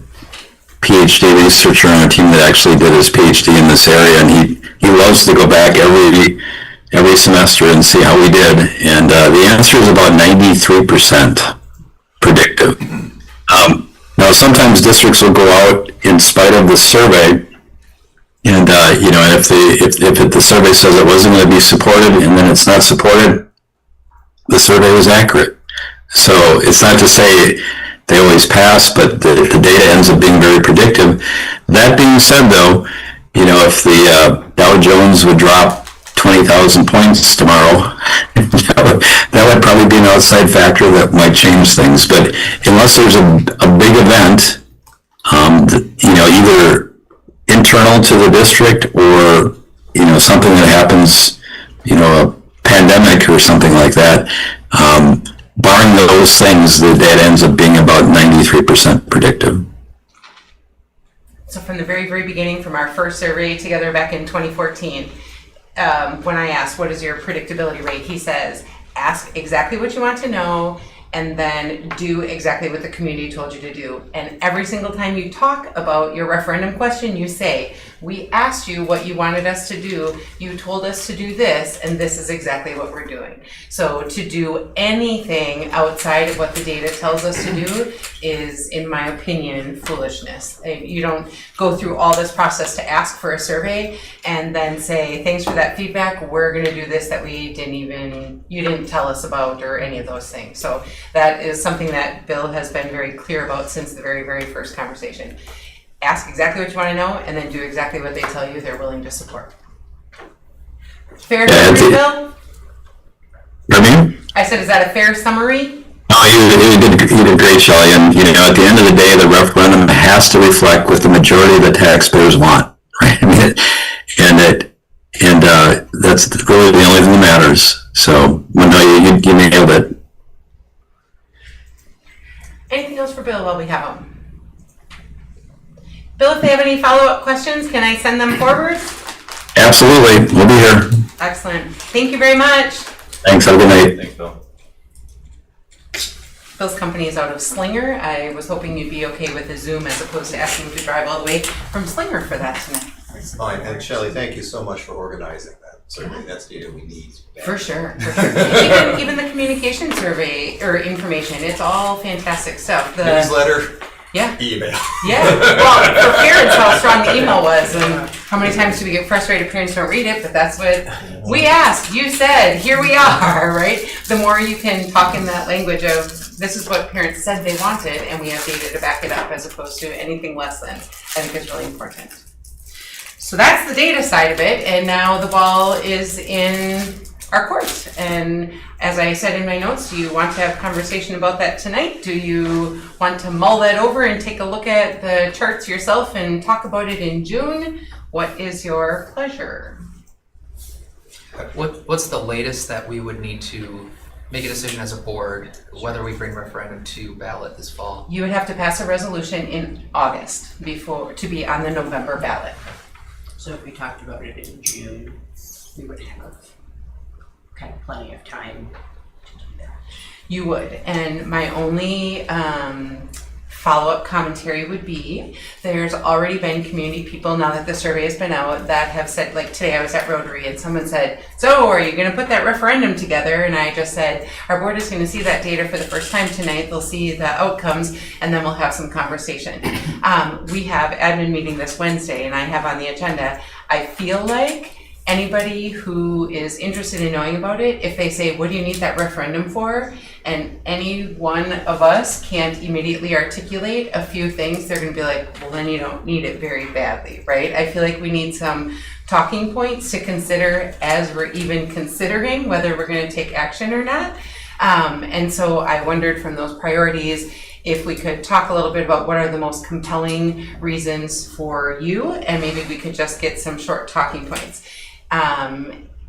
PhD researcher on our team that actually did his PhD in this area, and he loves to go back every semester and see how we did. And the answer is about 93% predictive. Now, sometimes districts will go out in spite of the survey, and and if the survey says it wasn't going to be supported, and then it's not supported, the survey was accurate. So it's not to say they always pass, but the data ends up being very predictive. That being said, though, if the Dow Jones would drop 20,000 points tomorrow, that would probably be an outside factor that might change things. But unless there's a big event, either internal to the district or something that happens, a pandemic or something like that, barring those things, the data ends up being about 93% predictive. So from the very, very beginning, from our first survey together back in 2014, when I asked, what is your predictability rate? He says, ask exactly what you want to know and then do exactly what the community told you to do. And every single time you talk about your referendum question, you say, we asked you what you wanted us to do, you told us to do this, and this is exactly what we're doing. So to do anything outside of what the data tells us to do is, in my opinion, foolishness. You don't go through all this process to ask for a survey and then say, thanks for that feedback, we're gonna do this that you didn't tell us about, or any of those things. So that is something that Bill has been very clear about since the very, very first conversation. Ask exactly what you want to know, and then do exactly what they tell you they're willing to support. Fair summary, Bill? Pardon me? I said, is that a fair summary? No, you did great, Shelley. And at the end of the day, the referendum has to reflect what the majority of the taxpayers want, right? I mean, that's really the only thing that matters. So, no, you nailed it. Anything else for Bill while we have him? Bill, if they have any follow-up questions, can I send them forward? Absolutely. We'll be here. Excellent. Thank you very much. Thanks. Have a good night. Thanks, Bill. Bill's company is out of Slinger. I was hoping you'd be okay with the Zoom as opposed to asking to drive all the way from Slinger for that tonight. It's fine, and Shelley, thank you so much for organizing that. Certainly, that's data we need. For sure. Even the communication survey or information, it's all fantastic stuff. The Newsletter. Yeah. Email. Yeah. Well, for parents, how strong the email was, and how many times do we get frustrated parents don't read it, but that's what we asked, you said, here we are, right? The more you can talk in that language of, this is what parents said they wanted, and we have data to back it up as opposed to anything less than, I think is really important. So that's the data side of it, and now the ball is in our court. And as I said in my notes, do you want to have a conversation about that tonight? Do you want to mull that over and take a look at the charts yourself and talk about it in June? What is your pleasure? What's the latest that we would need to make a decision as a board whether we bring referendum to ballot this fall? You would have to pass a resolution in August to be on the November ballot. So if we talked about it in June, we would have kind of plenty of time to do that. You would, and my only follow-up commentary would be, there's already been community people, now that the survey has been out, that have said, like today I was at Rotary and someone said, so are you gonna put that referendum together? And I just said, our board is gonna see that data for the first time tonight, they'll see the outcomes, and then we'll have some conversation. We have admin meeting this Wednesday, and I have on the agenda, I feel like anybody who is interested in knowing about it, if they say, what do you need that referendum for? And any one of us can't immediately articulate a few things, they're gonna be like, well, then you don't need it very badly, right? I feel like we need some talking points to consider as we're even considering whether we're gonna take action or not. And so I wondered from those priorities, if we could talk a little bit about what are the most compelling reasons for you, and maybe we could just get some short talking points.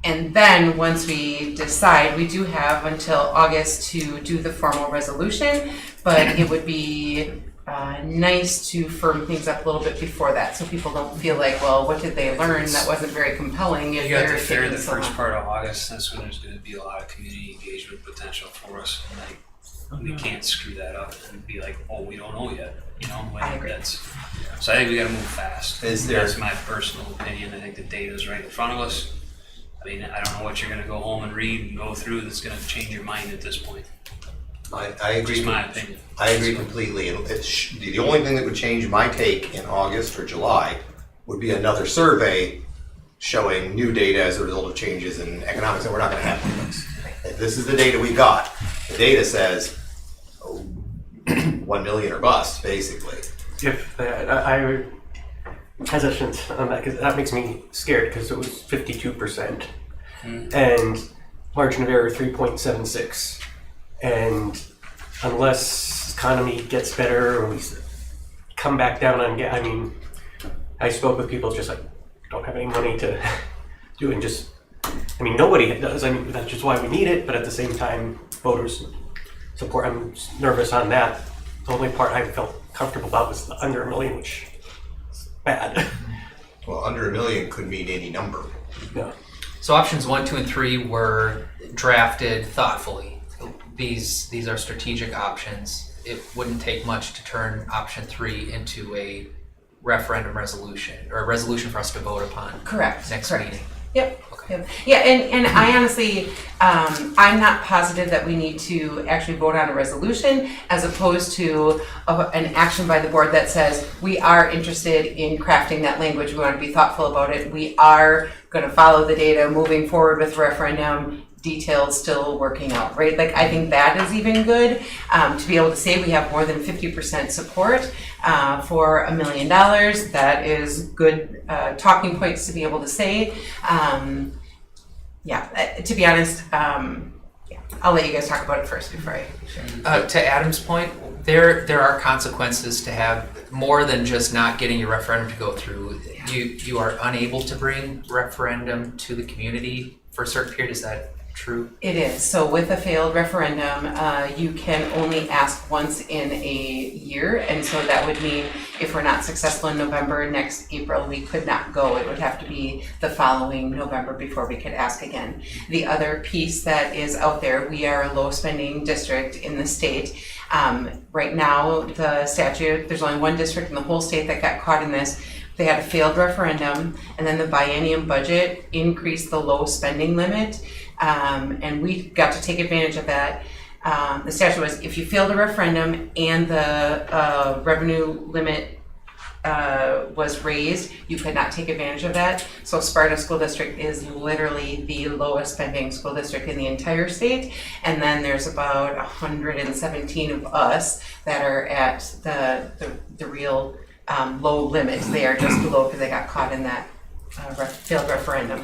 And then once we decide, we do have until August to do the formal resolution, but it would be nice to firm things up a little bit before that, so people don't feel like, well, what did they learn that wasn't very compelling? If You got they're the fair taking the so first long. part of August, that's when there's gonna be a lot of community engagement potential for us, and we can't screw that up and be like, oh, we don't know yet, I agree. So I think we gotta move fast. Is there- That's my personal opinion, I think the data's right in front of us. I mean, I don't know what you're gonna go home and read and go through that's gonna change your mind at this point. I agree. Just my opinion. I agree completely. The only thing that would change my take in August or July would be another survey showing new data as a result of changes in economics, and we're not going to have those. If this is the data we got, the data says 1 million or bust, basically. If I hesitant on that because that makes me scared because it was 52% and margin of error 3.76, and unless economy gets better or we come back down on, I mean, I spoke with people just like don't have any money to do and just, I mean, nobody does. I mean, that's just why we need it, but at the same time, voters support. I'm nervous on that. The only part I felt comfortable about was the under $1 million, which is bad. Well, under $1 million could mean any number. Yeah. So options 1, 2, and 3 were drafted thoughtfully. These are strategic options. It wouldn't take much to turn option 3 into a referendum resolution, or a resolution for us to vote upon. Correct. Next correct. meeting. Yep. Yep. Yeah, and I honestly, I'm not positive that we need to actually vote on a resolution as opposed to an action by the board that says we are interested in crafting that language. We want to be thoughtful about it. We are going to follow the data moving forward with referendum. Details still working out, right? Like I think that is even good to be able to say we have more than 50% support for $1 million. That is good talking points to be able to say. To be honest, I'll let you guys talk about it first before I share. To Adam's point, there are consequences to have more than just not getting your referendum to go through. You are unable to bring referendum to the community for a certain period. Is that true? It is. So with a failed referendum, you can only ask once in a year. And so that would mean if we're not successful in November, next April, we could not go. It would have to be the following November before we could ask again. The other piece that is out there, we are a low spending district in the state. Right now, the statute, there's only one district in the whole state that got caught in this. They had a failed referendum, and then the biennium budget increased the low spending limit. And we got to take advantage of that. The statute was if you failed a referendum and the revenue limit was raised, you could not take advantage of that. So Sparta School District is literally the lowest spending school district in the entire state. And then there's about 117 of us that are at the real low limit. They are just below because they got caught in that failed referendum.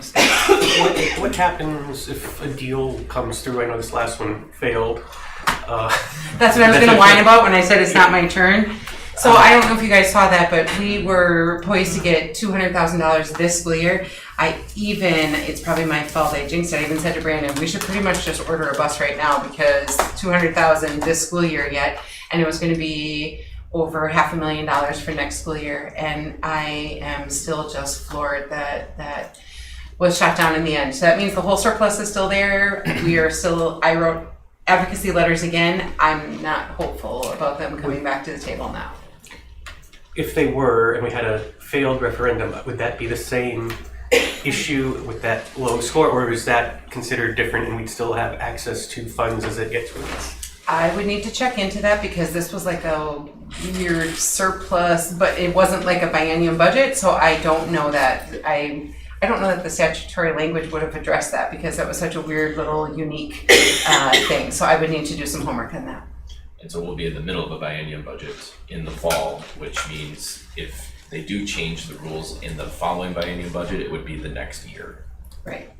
What happens if a deal comes through? I know this last one failed. That's what I was going to whine about when I said it's not my turn. So I don't know if you guys saw that, but we were poised to get $200,000 this school year. It's probably my fault, I jinxed it. I even said to Brandon, we should pretty much just order a bus right now because $200,000 this school year yet, and it was going to be over $500,000 for next school year, and I am still just floored that was shot down in the end. So that means the whole surplus is still there. I wrote advocacy letters again. I'm not hopeful about them coming back to the table now. If they were, and we had a failed referendum, would that be the same issue with that low score, or is that considered different and we'd still have access to funds as it gets released? I would need to check into that because this was like a weird surplus, but it wasn't like a biennium budget, so I don't know that. I don't know that the statutory language would have addressed that because that was such a weird little unique thing. So I would need to do some homework on that. And so we'll be in the middle of a biennium budget in the fall, which means if they do change the rules in the following biennium budget, it would be the next year. Right.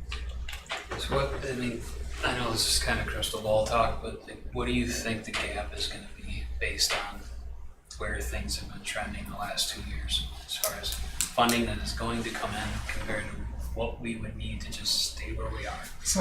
So I know this is kind of crystal ball talk, but what do you think the gap is going to be based on where things have been trending the last 2 years as far as funding that is going to come in compared to what we would need to just stay where we are? So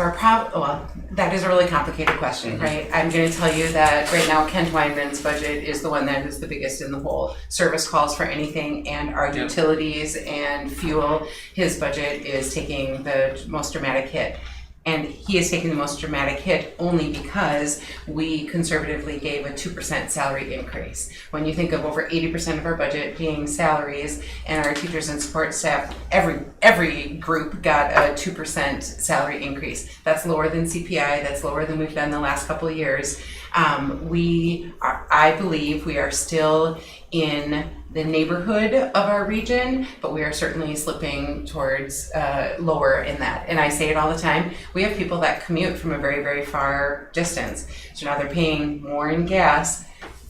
that is a really complicated question, right? I'm going to tell you that right now Kent Weinman's budget is the one that is the biggest in the whole. Service calls for anything and our utilities and fuel, his budget is taking the most dramatic hit. And he is taking the most dramatic hit only because we conservatively gave a 2% salary increase. When you think of over 80% of our budget being salaries and our teachers and support staff, every group got a 2% salary increase. That's lower than CPI, that's lower than we've done the last couple of years. I believe we are still in the neighborhood of our region, but we are certainly slipping towards lower in that. And I say it all the time, we have people that commute from a very, very far distance. So now they're paying more in gas,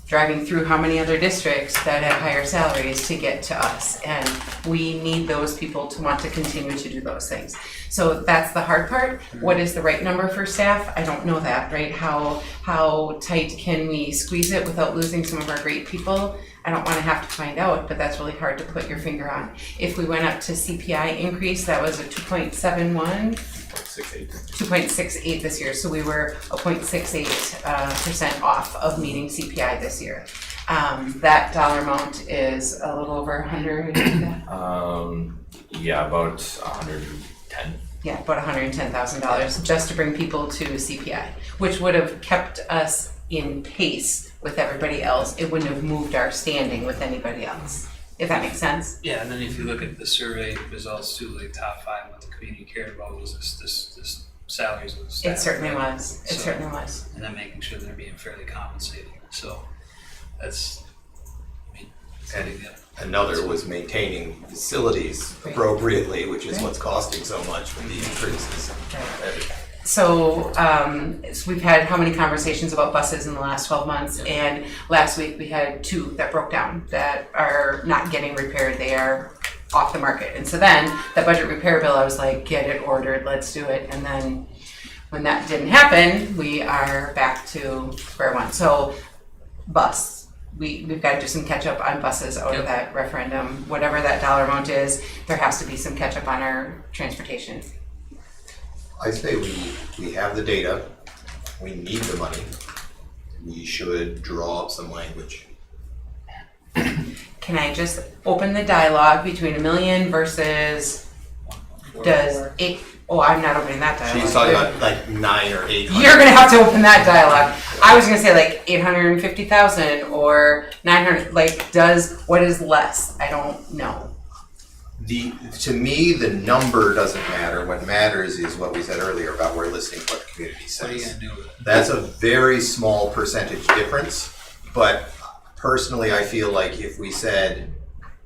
driving through how many other districts that have higher salaries to get to us. And we need those people to want to continue to do those things. So that's the hard part. What is the right number for staff? I don't know that, right? How tight can we squeeze it without losing some of our great people? I don't want to have to find out, but that's really hard to put your finger on. If we went up to CPI increase, that was a 2.71. 2.68 this year, so we were a 0.68% off of meeting CPI this year. That dollar amount is a little over 100. Yeah, about 110. Yeah, about $110,000 just to bring people to CPI, which would have kept us in pace with everybody else. It wouldn't have moved our standing with anybody else. if that makes sense. Yeah, and then if you look at the survey results too, like top 5, what the community cared about was this salaries of the staff. It certainly right? was. It So- certainly was. And then making sure they're being fairly compensated. So that's, I mean, gotta get. Another was maintaining facilities appropriately, which is what's costing so much with the increases. So we've had how many conversations about buses in the last 12 months, and last week we had 2 that broke down that are not getting repaired. They are off the market. And so then that budget repair bill, I was like, get it ordered, let's do it. And then when that didn't happen, we are back to square one. So bus. We've got to do some catch up on buses out of that referendum. Whatever that dollar amount is, there has to be some catch up on our transportation. I say we have the data, we need the money, we should draw up some language. Can I just open the dialogue between $1 million versus does 8? Oh, I'm not opening that dialogue. She's talking about like 9 or 8. You're gonna have to open that dialogue. I was gonna say like 850,000 or 900. Like, what is less? I don't know. To me, the number doesn't matter. What matters is what we said earlier about we're listening to what the community says. What are you gonna do with it? That's a very small percentage difference, but personally, I feel like if we said,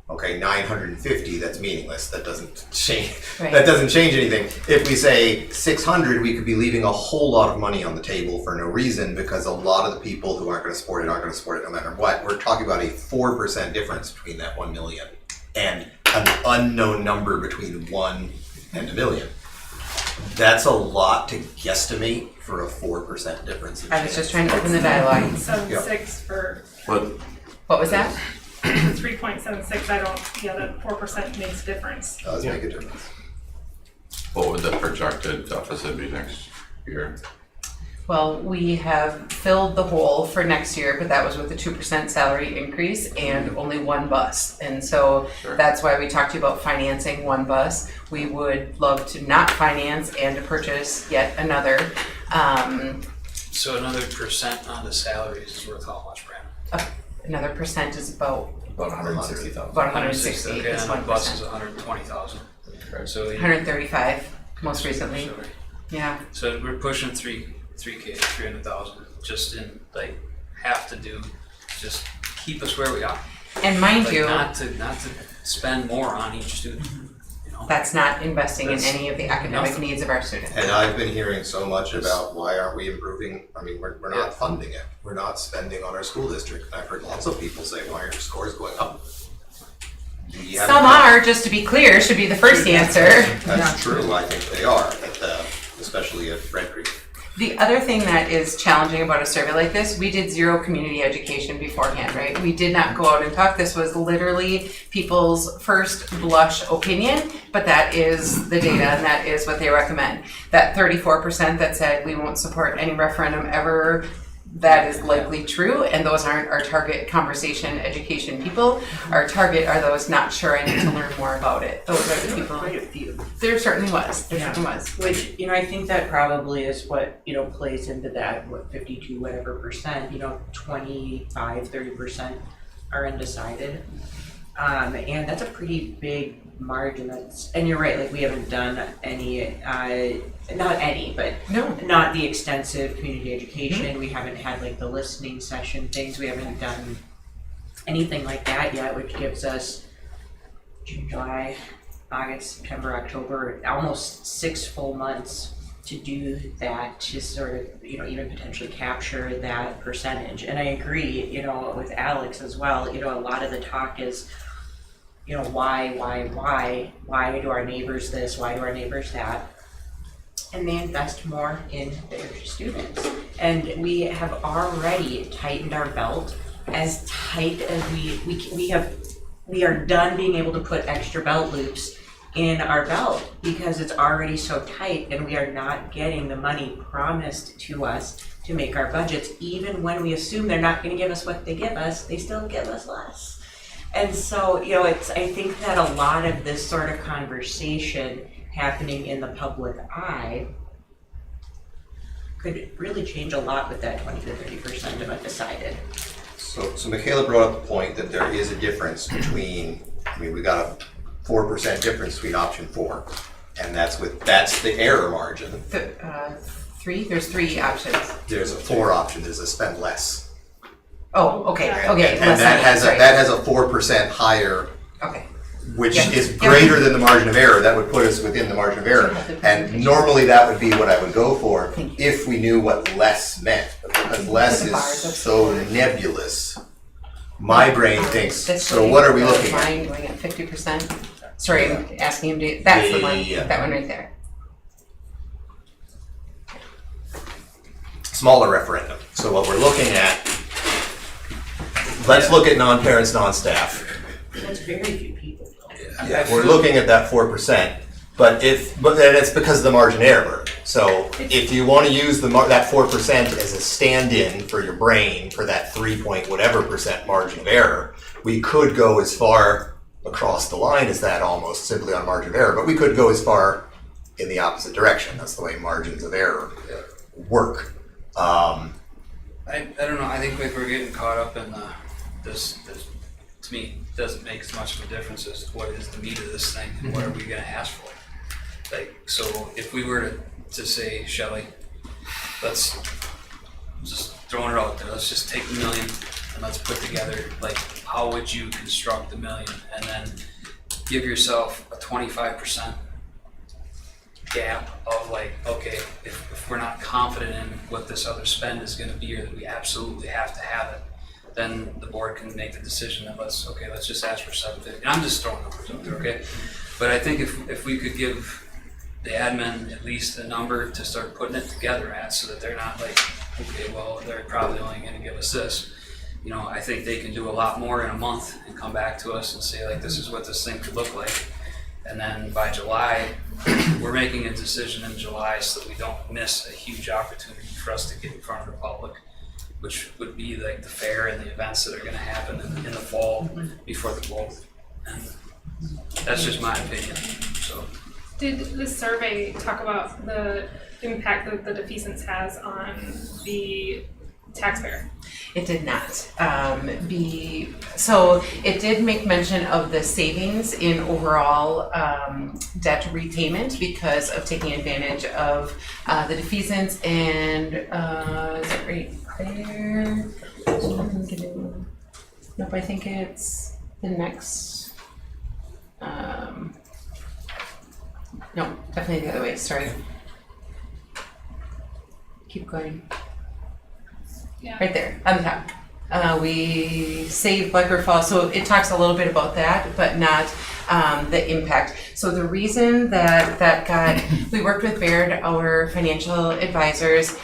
okay, 950, that's meaningless. That doesn't change. Right. That doesn't change anything. If we say 600, we could be leaving a whole lot of money on the table for no reason, because a lot of the people who aren't going to support it aren't going to support it no matter what. We're talking about a 4% difference between that 1 million and an unknown number between 1 and $1 million. That's a lot to guesstimate for a 4% difference. in I was just chance. trying to open the dialogue. 7.6 for What was that? 3.76. I don't. Yeah, that 4% makes a difference. Does make a difference. What would the projected deficit be next year? Well, we have filled the hole for next year, but that was with a 2% salary increase and only 1 bus. And so that's why we talked to you about financing 1 bus. We would love to not finance and to purchase yet another. So another percent on the salaries is worth how much, Brandon? Another percent is about 160,000. About 160 Okay, is and the 1%. bus is 120,000. So 135 most recently. Yeah. So we're pushing 300,000 just in like have to do, just keep us where we are. And mind Like, you, not to spend more on each student. that's not investing That's in any of the academic nothing. needs of our students. And I've been hearing so much about why aren't we improving? I mean, we're not funding it. We're not spending on our school district. And I've heard lots of people say, why are your scores going up? You haven't- Some are, just to be clear, should be the first answer. That's true. I think they are, especially at Red Creek. The other thing that is challenging about a survey like this, we did 0 community education beforehand, right? We did not go out and talk. This was literally people's first blush opinion, but that is the data and that is what they recommend. That 34% that said we won't support any referendum ever, that is likely true, and those aren't our target conversation education people. Our target are those not sure, I need to learn more about it. Those are the people. Quite a few. There certainly was. There Yeah. certainly was. Which, I think that probably is what, plays into that, 52 whatever percent, 25, 30% are undecided. And that's a pretty big margin. And you're right, like we haven't done any, not any, but not the extensive community education. We haven't had like the listening session things. We haven't done anything like that yet, which gives us June, July, August, September, October, almost 6 full months to do that, to sort of, even potentially capture that percentage. And I agree, with Alex as well, a lot of the talk is, why do our neighbors this, why do our neighbors that? And they invest more in their students. And we have already tightened our belt as tight as we are done being able to put extra belt loops in our belt because it's already so tight and we are not getting the money promised to us to make our budgets. Even when we assume they're not going to give us what they give us, they still give us less. And so, I think that a lot of this sort of conversation happening in the public eye could really change a lot with that 20 to 30% of undecided. So Michaela brought up the point that there is a difference between, I mean, we got a 4% difference between option 4. And that's the error margin. There's 3 options. There's a 4 option, there's a spend less. Oh, okay, And less that than- has sorry. that has a 4% higher, Okay. which Yeah. is Yeah. greater than the margin of error. That would put us within the margin of error. And normally that would be what I would go for if we knew what less meant. But because less is so nebulous, my brain thinks, This so way, what are we looking at? Mine going at 50%. Sorry, I'm asking him to, that's the one, Yeah. that one right there. Smaller referendum. So what we're looking at, let's look at non-parents, non-staff. That's very few people. Yeah, we're looking at that 4%, but then it's because of the margin error. So if you want to use that 4% as a stand-in for your brain for that 3-point-whatever% margin of error, we could go as far across the line as that almost simply on margin of error, but we could go as far in the opposite direction. That's the way margins of error work. I don't know, I think like we're getting caught up in this, to me, doesn't make as much of a difference as what is the meat of this thing and what are we gonna ask for? Like, so if we were to say, Shelley, let's just throwing it out there, let's just take $1 million and let's put together, like, how would you construct $1 million? And then give yourself a 25% gap of like, okay, if we're not confident in what this other spend is gonna be or that we absolutely have to have it, then the board can make the decision that let's just ask for $750. And I'm just throwing numbers out there, okay? But I think if we could give the admin at least a number to start putting it together at, so that they're not like, okay, well, they're probably only gonna give us this. You know, I think they can do a lot more in a month and come back to us and say like, this is what this thing could look like. And then by July, we're making a decision in July so that we don't miss a huge opportunity for us to get in front of the public, which would be like the fair and the events that are gonna happen in the fall before the vote. And that's just my opinion, so. Did the survey talk about the impact that the defeasance has on the taxpayer? It did not. So it did make mention of the savings in overall debt repayment because of taking advantage of the defeasance and is it right there? Nope, I think it's the next. No, definitely the other way. Sorry. Keep going. Yeah. Right there, on the top. We saved Blackbird Falls, so it talks a little bit about that, but not the impact. So the reason that got, we worked with Baird, our financial advisors.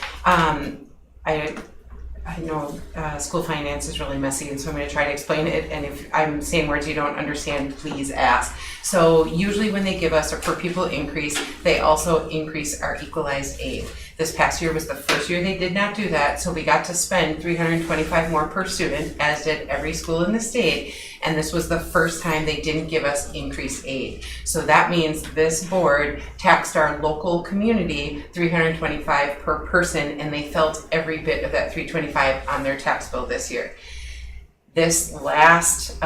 I know school finance is really messy, and so I'm going to try to explain it. And if I'm saying words you don't understand, please ask. So usually when they give us a per pupil increase, they also increase our equalized aid. This past year was the first year they did not do that, so we got to spend $325 more per student, as did every school in the state. And this was the first time they didn't give us increased aid. So that means this board taxed our local community $325 per person, and they felt every bit of that $325 on their tax bill this year. This last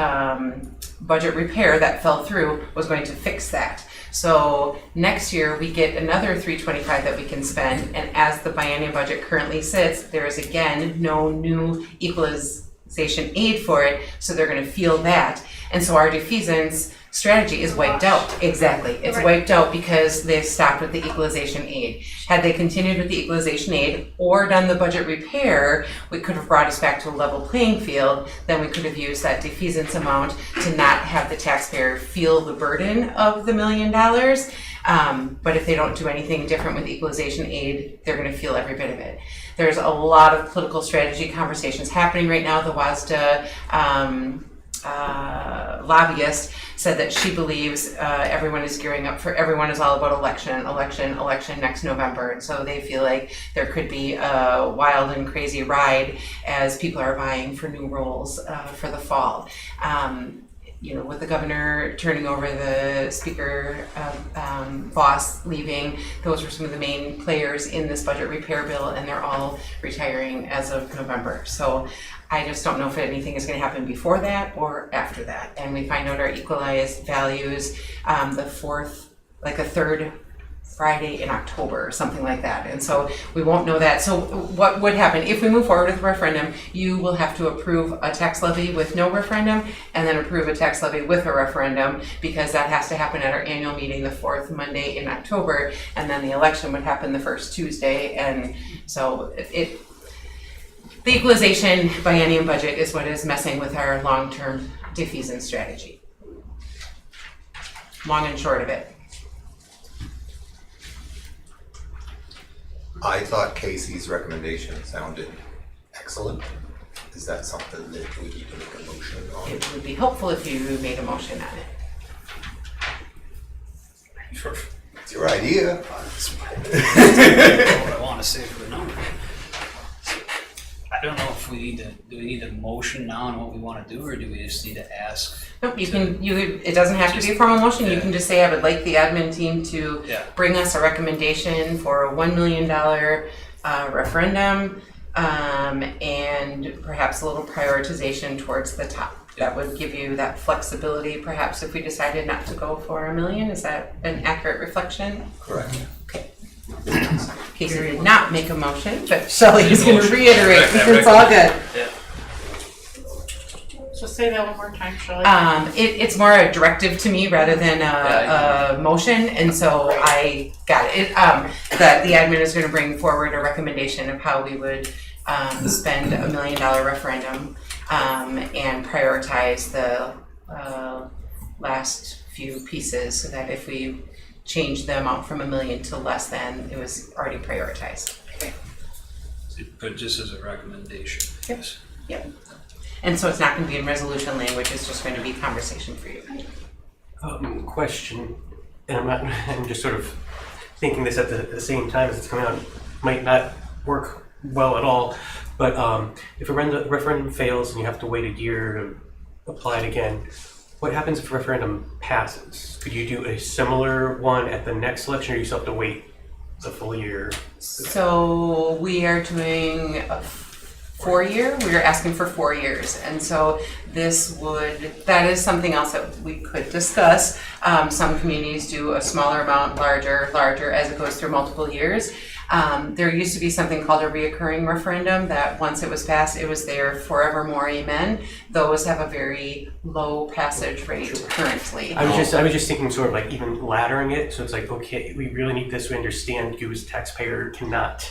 budget repair that fell through was going to fix that. So next year we get another $325 that we can spend, and as the biennial budget currently sits, there is again no new equalization aid for it, so they're going to feel that. And so our defeasance strategy is wiped out. Exactly. It's wiped out because they stopped with the equalization aid. Had they continued with the equalization aid or done the budget repair, we could have brought us back to a level playing field. Then we could have used that defeasance amount to not have the taxpayer feel the burden of the $1 million. But if they don't do anything different with equalization aid, they're going to feel every bit of it. There's a lot of political strategy conversations happening right now. The WASDA lobbyist said that she believes everyone is gearing up for, everyone is all about election next November. And so they feel like there could be a wild and crazy ride as people are vying for new roles for the fall. You know, with the governor turning over, the speaker, Voss leaving, those were some of the main players in this budget repair bill, and they're all retiring as of November. So I just don't know if anything is gonna happen before that or after that. And we find out our equalized values, the third Friday in October or something like that. And so we won't know that. So what would happen if we move forward with the referendum? You will have to approve a tax levy with no referendum and then approve a tax levy with a referendum, because that has to happen at our annual meeting the 4th Monday in October, and then the election would happen the first Tuesday. And so the equalization biennium budget is what is messing with our long-term defeasance strategy. Long and short of it. I thought Casey's recommendation sounded excellent. Is that something that we need to make a motion on? It would be helpful if you made a motion on it. It's your idea. What I want to say for the number. I don't know if do we need a motion now on what we want to do, or do we just need to ask? Nope, it doesn't have to be a formal motion. You can just say, I would like the admin team to bring us a recommendation for a $1 million referendum, and perhaps a little prioritization towards the top. That would give you that flexibility, perhaps if we decided not to go for $1 million. Is that an accurate reflection? Correct. Okay. Casey did not make a motion, but Shelley is going to reiterate. It's all good. Yeah. Just say that one more time, Shelley. It's more a directive to me rather than a motion, and so I got it. That the admin is going to bring forward a recommendation of how we would spend $1 million referendum and prioritize the last few pieces, so that if we change the amount from $1 million to less than, it was already prioritized. But just as a recommendation. Yes. Yep. And so it's not going to be in resolution language, it's just going to be conversation for you. Question, and I'm just sort of thinking this at the same time as it's coming out, might not work well at all, but if a referendum fails and you have to wait a year to apply it again, what happens if a referendum passes? Could you do a similar one at the next election, or you still have to wait the full year? So we are doing a 4-year, we are asking for 4 years. And so that is something else that we could discuss. Some communities do a smaller amount, larger, as it goes through multiple years. There used to be something called a reoccurring referendum that once it was passed, it was there forevermore, amen. Those have a very low passage rate currently. I was just thinking sort of like even laddering it, so it's like, okay, we really need this, we understand you as a taxpayer cannot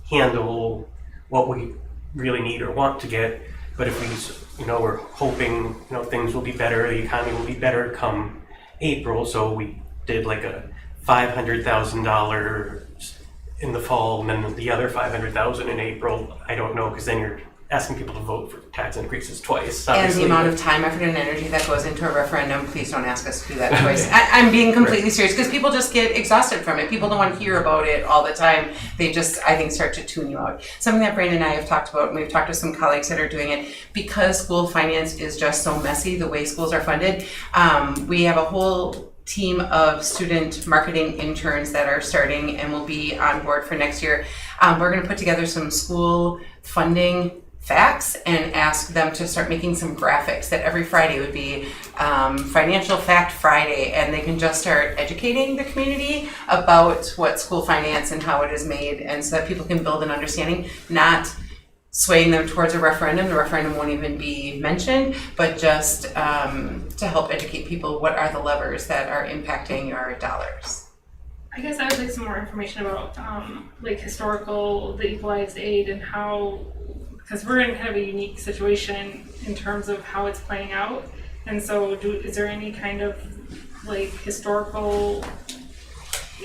handle what we really need or want to get, but if we, we're hoping, things will be better, the economy will be better come April, so we did like a $500,000 in the fall, and then the other $500,000 in April. I don't know, because then you're asking people to vote for tax increases twice. And the amount of time, effort, and energy that goes into a referendum, please don't ask us to do that twice. I'm being completely serious, because people just get exhausted from it. People don't want to hear about it all the time. They just, I think, start to tune you out. Something that Brandon and I have talked about, and we've talked to some colleagues that are doing it, because school finance is just so messy, the way schools are funded. We have a whole team of student marketing interns that are starting and will be on board for next year. We're going to put together some school funding facts and ask them to start making some graphics that every Friday would be Financial Fact Friday, and they can just start educating the community about what school finance and how it is made, and so that people can build an understanding, not swaying them towards a referendum. The referendum won't even be mentioned, but just to help educate people what are the levers that are impacting your dollars. I guess I would like some more information about the equalized aid and how, because we're in kind of a unique situation in terms of how it's playing out, and so is there any kind of historical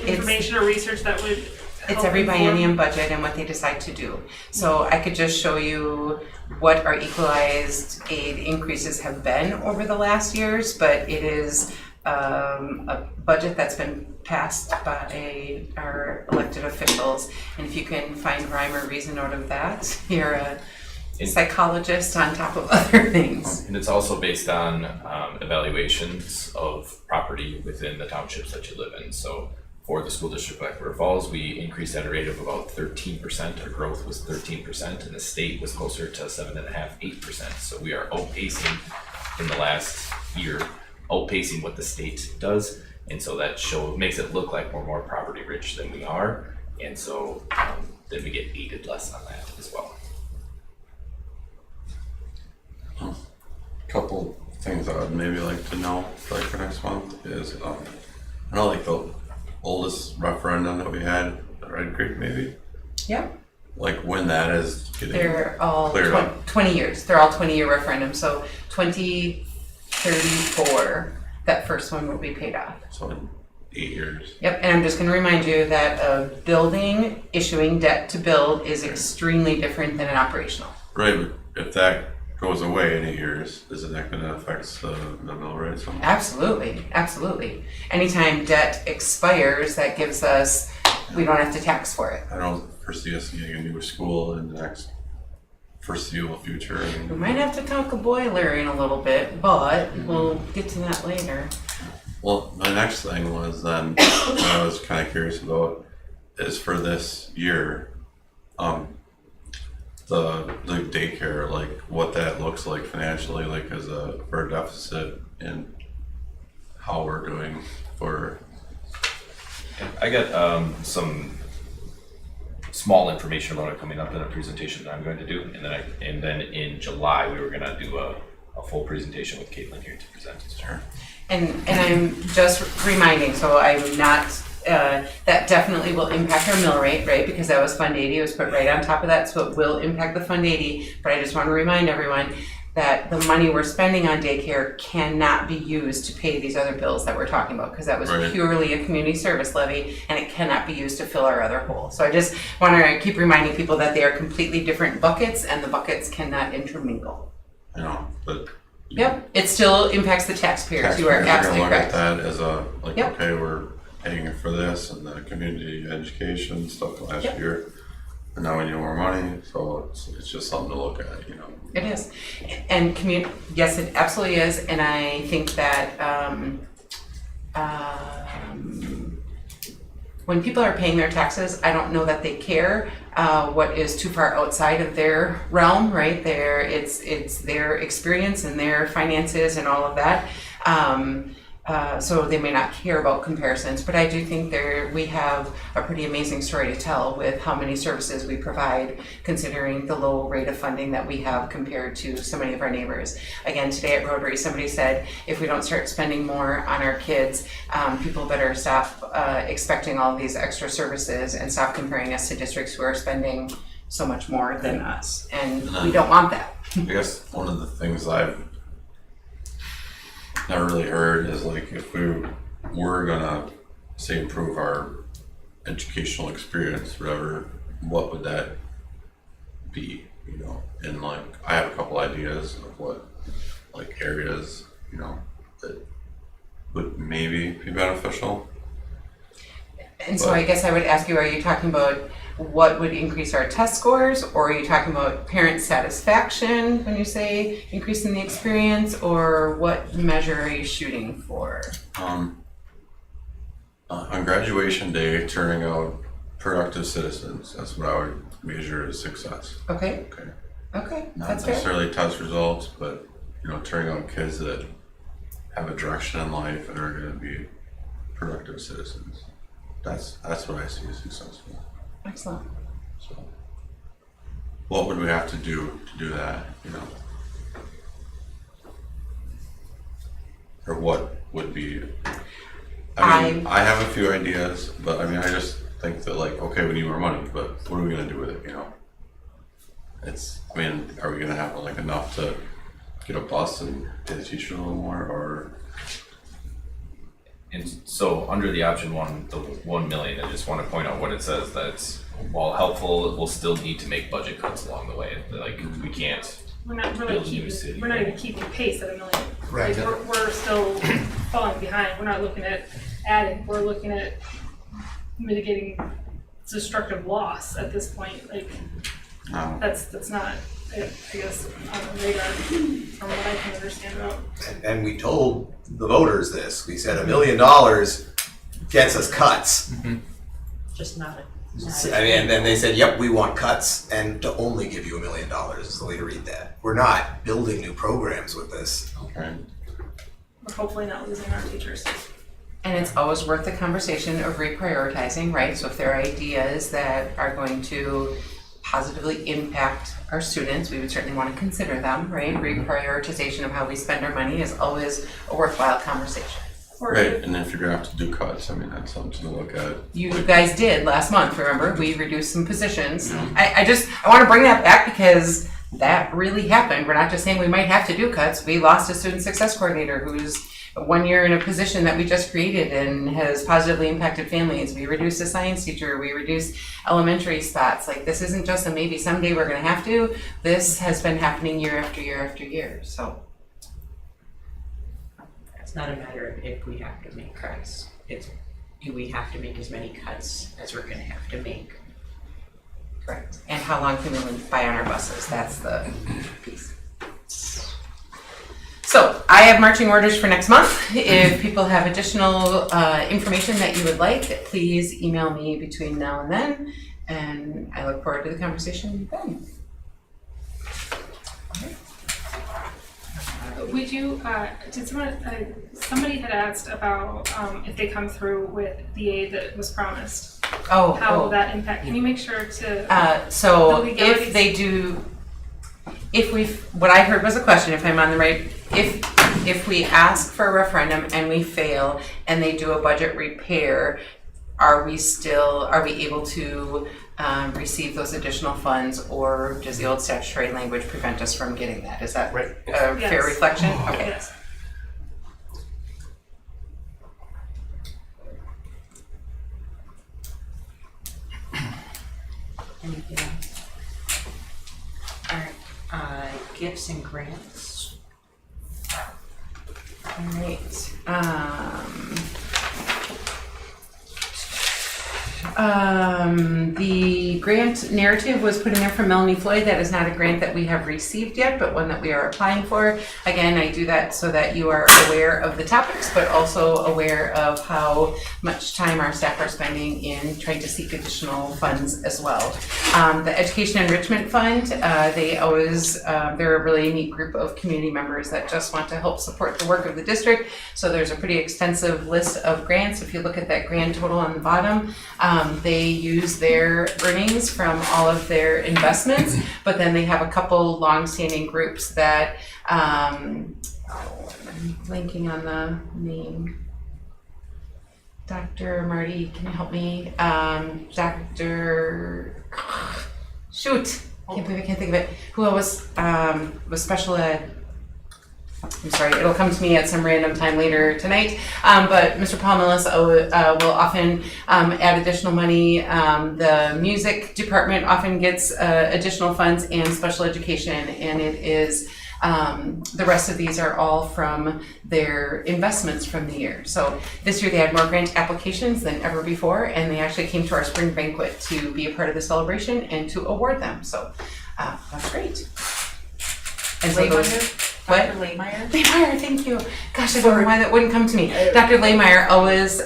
information or research that would It's every biennium budget and what they decide to do. So I could just show you what our equalized aid increases have been over the last years, but it is a budget that's been passed by our elected officials. And if you can find rhyme or reason out of that, you're a psychologist on top of other things. And it's also based on evaluations of property within the townships that you live in. So for the school district of Black River Falls. We increased at a rate of about 13%. Our growth was 13%, and the state was closer to 7.5%, 8%. So we are outpacing in the last year, outpacing what the state does. And so that makes it look like we're more property rich than we are. And so then we get aided less on that as well. Couple things I would maybe like to know like for next month is I know like the oldest referendum that we had at Red Creek maybe. Yep. Like when that is getting They're all cleared up. 20 years. They're all 20-year referendums. So 2034, that first one will be paid off. So in 8 years. Yep, and I'm just going to remind you that a building issuing debt to build is extremely different than an operational. Right, but if that goes away in 8 years, isn't that going to affect the mill rate somehow? Absolutely, absolutely. Anytime debt expires, that gives us, we don't have to tax for it. I don't foresee us getting a new school in the next foreseeable future. We might have to talk a boiler in a little bit, but we'll get to that later. Well, my next thing was then, what I was kind of curious about is for this year, the daycare, like what that looks like financially, like as for a deficit, and how we're doing for. I got some small information about it coming up in a presentation that I'm going to do, and then in July we were going to do a full presentation with Caitlin here to present it to her. And I'm just reminding, so I'm not, that definitely will impact our mill rate, right? Because that was Fund 80, it was put right on top of that, so it will impact the Fund 80. But I just want to remind everyone that the money we're spending on daycare cannot be used to pay these other bills that we're talking about, because that was Right. purely a community service levy, and it cannot be used to fill our other hole. So I just want to keep reminding people that they are completely different buckets, and the buckets cannot intermingle. You know, but Yep, it still impacts the taxpayers. You are taxpayers absolutely gonna correct. look at that as a like, Yep. okay, we're paying for this and the community education stuff last Yep. year, and now we need more money, so it's just something to look at, you know. It is, and yes, it absolutely is, and I think that when people are paying their taxes, I don't know that they care what is too far outside of their realm, right? It's their experience and their finances and all of that. So they may not care about comparisons, but I do think we have a pretty amazing story to tell with how many services we provide, considering the low rate of funding that we have compared to so many of our neighbors. Again, today at Rotary, somebody said, if we don't start spending more on our kids, people better stop expecting all of these extra services and stop comparing us to districts who are spending so much more than us. And we don't want that. I guess one of the things I've never really heard is like if we were gonna say improve our educational experience, whatever, what would that be, you know? And like I have a couple ideas of what like areas, you know, that would maybe be beneficial. And so I guess I would ask you, are you talking about what would increase our test scores, or are you talking about parent satisfaction when you say increasing the experience, or what measure are you shooting for? On graduation day, turning out productive citizens, that's what I would measure as success. Okay. Okay. Okay, Not that's fair. necessarily test results, but you know, turning out kids that have a direction in life and are going to be productive citizens. That's what I see as successful. Excellent. So, what would we have to do that? You know, or what would be? I mean, I have a few ideas, but I mean, I just think that like, okay, we need more money, but what are we going to do with it? You know, I mean, are we going to have like enough to get a bus and pay the teacher a little more, or? And so under the option one, the 1 million, I just want to point out what it says, that while helpful, we'll still need to make budget cuts along the way. Like we can't We're not build a new city. we're not even keeping pace at $1 million. Right. Like, we're still falling behind. We're not looking at adding. We're looking at mitigating destructive loss at this point. Like that's not, I guess, on the radar from what I can understand about. And we told the voters this. We said $1 million gets us cuts. Just not I mean, and then they said, yep, we want cuts and to only give you $1 million is the way to read that. We're not building new programs with this. Okay. We're hopefully not losing our teachers. And it's always worth the conversation of reprioritizing, right? So if there are ideas that are going to positively impact our students, we would certainly want to consider them, right? Reprioritization of how we spend our money is always a worthwhile conversation. Right, and if you're gonna have to do cuts, I mean, that's something to look at. You guys did last month, remember? We reduced some positions. I want to bring that back because that really happened. We're not just saying we might have to do cuts. We lost a student success coordinator who's 1 year in a position that we just created and has positively impacted families. We reduced a science teacher. We reduced elementary spots. Like, this isn't just a maybe someday we're going to have to. This has been happening year after year after year. So It's not a matter of if we have to make cuts. It's do we have to make as many cuts as we're gonna have to make. correct. And how long can we buy on our buses? That's the piece. So I have marching orders for next month. If people have additional information that you would like, please email me between now and then. And I look forward to the conversation then. Would you, did someone, somebody had asked about if they come through with the aid that was promised. Oh, How will that impact? Can you make sure to? So the legalities? if they do, what I heard was a question, if I'm on the right, if we ask for a referendum and we fail and they do a budget repair, are we able to receive those additional funds, or does the old statutory language prevent us from getting that? Is that a fair reflection? Okay. Yes. Anything else? All right, gifts and grants. All right. The grant narrative was put in there from Melanie Floyd. That is not a grant that we have received yet, but one that we are applying for. Again, I do that so that you are aware of the topics, but also aware of how much time our staff are spending in trying to seek additional funds as well. The Education Enrichment Fund, they're a really neat group of community members that just want to help support the work of the district. So there's a pretty extensive list of grants. If you look at that grand total on the bottom, they use their earnings from all of their investments, but then they have a couple long-standing groups that, I'm blanking on the name. Dr. Marty, can you help me? Shoot, can't believe I can't think of it. Who was special ed? I'm sorry, it'll come to me at some random time later tonight. But Mr. Paul Millis will often add additional money. The music department often gets additional funds, and special education, and it is the rest of these are all from their investments from the year. So this year they had more grant applications than ever before, and they actually came to our spring banquet to be a part of the celebration and to award them. So that's great. And so what? Dr. Lehmeyer? Lehmeyer, thank you. Gosh, I don't know why that wouldn't come to me. Dr. Lehmeyer always,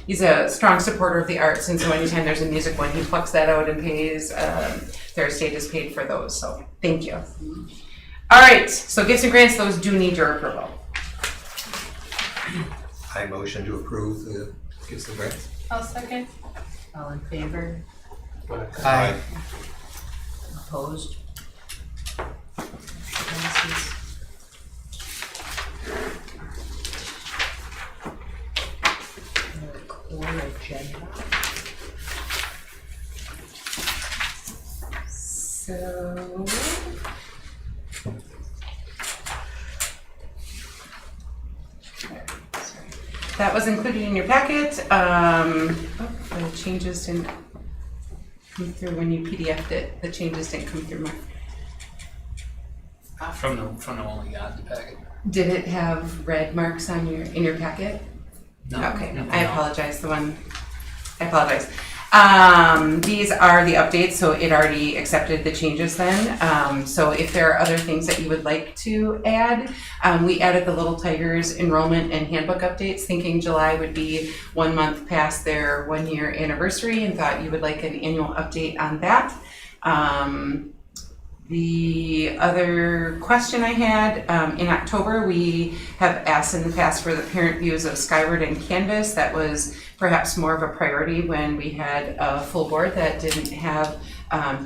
he's a strong supporter of the arts, and so anytime there's a music one, he plucks that out and pays, their estate is paid for those, so thank you. All right, so gifts and grants, those do need your approval. I motion to approve the gifts and grants. I'll second. All in favor? Aye. Opposed? Passes. Core agenda. So that was included in your packet. The changes didn't come through when you PDF'd it. The changes didn't come through. From the one we got in the packet. Did it have red marks on in your packet? No. Okay, No. I apologize. I apologize. These are the updates, so it already accepted the changes then. So if there are other things that you would like to add, we added the Little Tigers enrollment and handbook updates, thinking July would be 1 month past their 1 year anniversary, and thought you would like an annual update on that. The other question I had, in October, we have asked in the past for the parent views of Skyward and Canvas. That was perhaps more of a priority when we had a full board that didn't have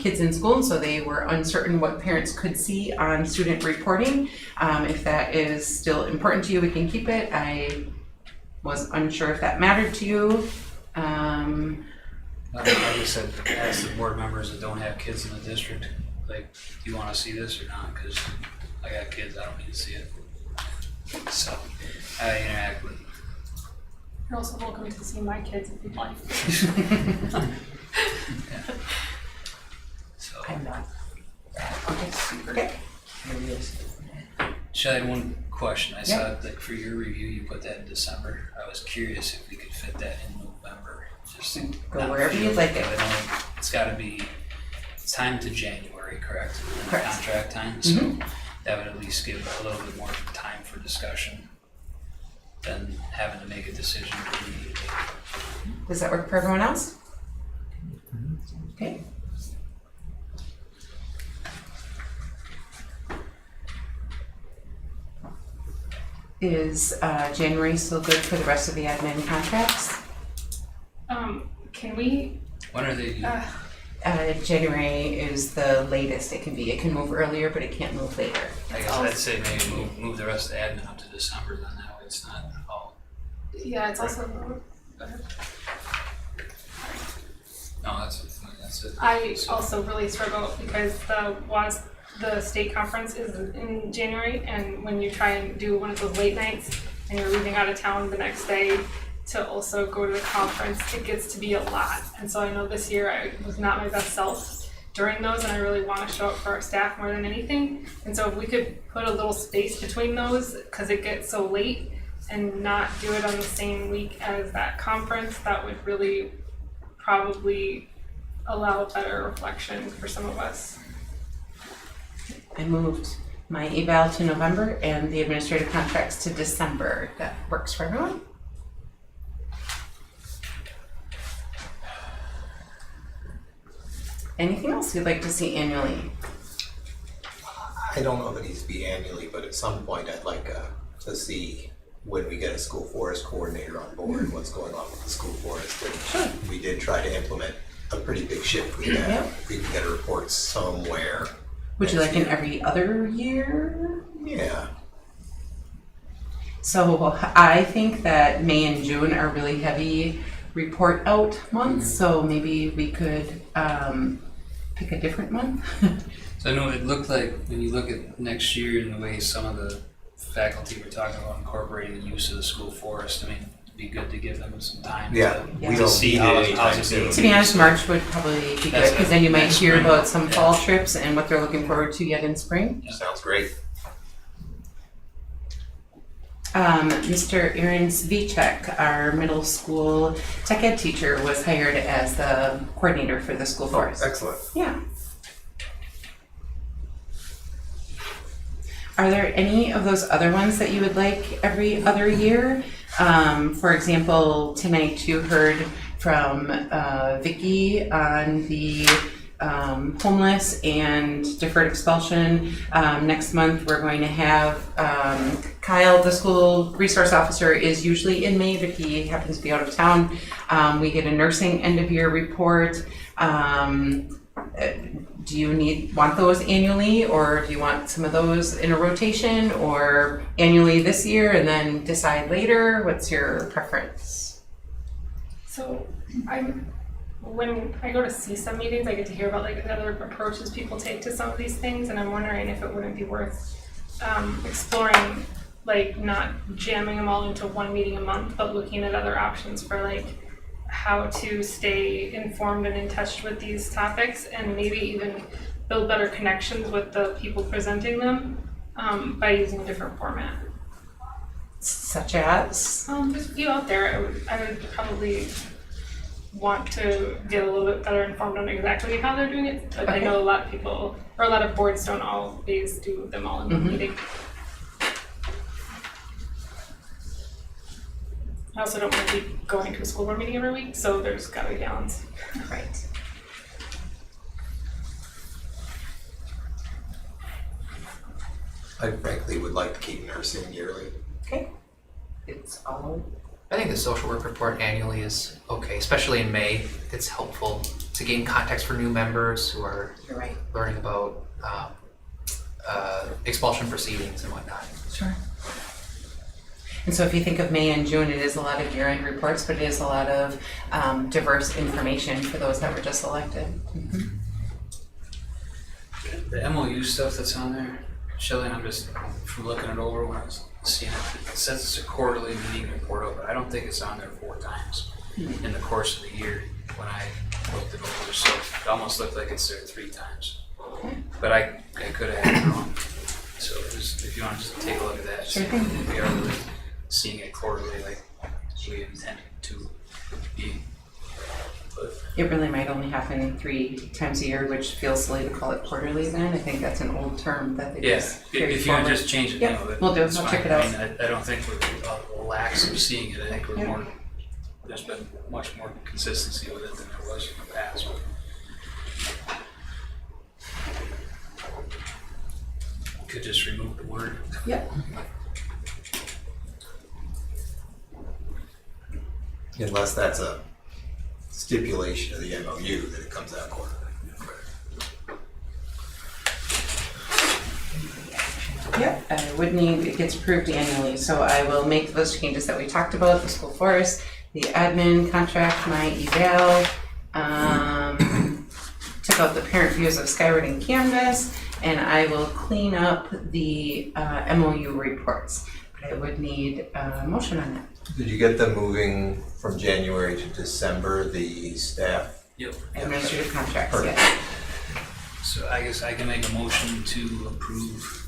kids in school, and so they were uncertain what parents could see on student reporting. If that is still important to you, we can keep it. I was unsure if that mattered to you. I just said, ask the board members that don't have kids in the district, like, do you want to see this or not? Because I got kids, I don't need to see it. So I interact with. You're also welcome to see my kids if you'd like. So I'm not. Okay. Shall I have one question? I saw like for your review, you put that in December. I was curious if we could fit that in November. Just to Go wherever you'd like it. It's got to be time to January, correct? Correct. Contract time. So that would at least give a little bit more time for discussion than having to make a decision immediately. Does that work for everyone else? Okay. Is January still good for the rest of the admin contracts? Can we? When are they due? January is the latest it can be. It can move earlier, but it can't move later. I guess I'd say maybe move the rest of the admin up to December, then that way it's not all. Yeah, it's also. No, that's it. I also really struggle because the state conference is in January, and when you try and do one of those late nights and you're leaving out of town the next day to also go to the conference, it gets to be a lot. And so I know this year I was not my best self during those, and I really want to show up for our staff more than anything. And so if we could put a little space between those, because it gets so late, and not do it on the same week as that conference, that would really probably allow a better reflection for some of us. I moved my eval to November and the administrative contracts to December. That works for everyone? Anything else you'd like to see annually? I don't know if it needs to be annually, but at some point I'd like to see when we get a school forest coordinator on board, what's going on with the school forest. And we did try to implement a pretty big shift with that. Yep. If we can get a report somewhere. Would you like an every other year? Yeah. So I think that May and June are really heavy report out months, so maybe we could pick a different month. So I know it looked like when you look at next year and the way some of the faculty were talking about incorporating the use of the school forest, I mean, it'd be good to give them some time to see how it's being. To be honest, March would probably be good, because then you might hear about some fall trips and what they're looking forward to yet in spring. Sounds great. Mr. Aaron Svichek, our middle school tech ed teacher, was hired as the coordinator for the school forest. Excellent. Yeah. Are there any of those other ones that you would like every other year? For example, tonight you heard from Vicki on the homeless and deferred expulsion. Next month we're going to have Kyle, the school resource officer, is usually in May, but he happens to be out of town. We get a nursing end of year report. Do you want those annually, or do you want some of those in a rotation, or annually this year and then decide later? What's your preference? So when I go to CSUM meetings, I get to hear about like the other approaches people take to some of these things, and I'm wondering if it wouldn't be worth exploring, like not jamming them all into one meeting a month, but looking at other options for like how to stay informed and in touch with these topics, and maybe even build better connections with the people presenting them by using a different format. Such as? There's a few out there. I would probably want to get a little bit better informed on exactly how they're doing it. But I Okay. know a lot of people, or a lot of boards don't always do them all in one meeting. I also don't want to be going to a school board meeting every week, so there's gotta be balance. Right. I frankly would like to keep nursing yearly. Okay. It's all. I think the social work report annually is okay, especially in May. It's helpful to gain context for new members who are You're right. learning about expulsion proceedings and whatnot. Sure. And so if you think of May and June, it is a lot of year-end reports, but it is a lot of diverse information for those that were just elected. Mm-hmm. The MOU stuff that's on there, Shelley, I'm just, from looking it over when I was seeing it, it says it's a quarterly meeting report, but I don't think it's on there 4 times in the course of the year when I looked it over, so it almost looked like it's there 3 times. But I could have had it wrong. So just, if you want to just take a look at that, see if we are really seeing it quarterly like we intended to be. But It really might only happen 3 times a year, which feels silly to call it quarterly then. I think that's an old term that they yeah, just carry if you want forward. to just change it, Yep, you know, we'll do. that's I'll fine. check it out. I mean, I don't think we're lax of seeing it. I think we're Yep. more, there's been much more consistency with it than there was in the past. Could just remove the word. Yep. Unless that's a stipulation of the MOU that it comes out quarterly. Yep, I would need, it gets approved annually, so I will make those changes that we talked about, the school forest, the admin contract, my eval, took out the parent views of Skyward and Canvas, and I will clean up the MOU reports. But I would need a motion on that. Did you get them moving from January to December, the staff? Yep. Administrative contracts, Perfect. yes. So I guess I can make a motion to approve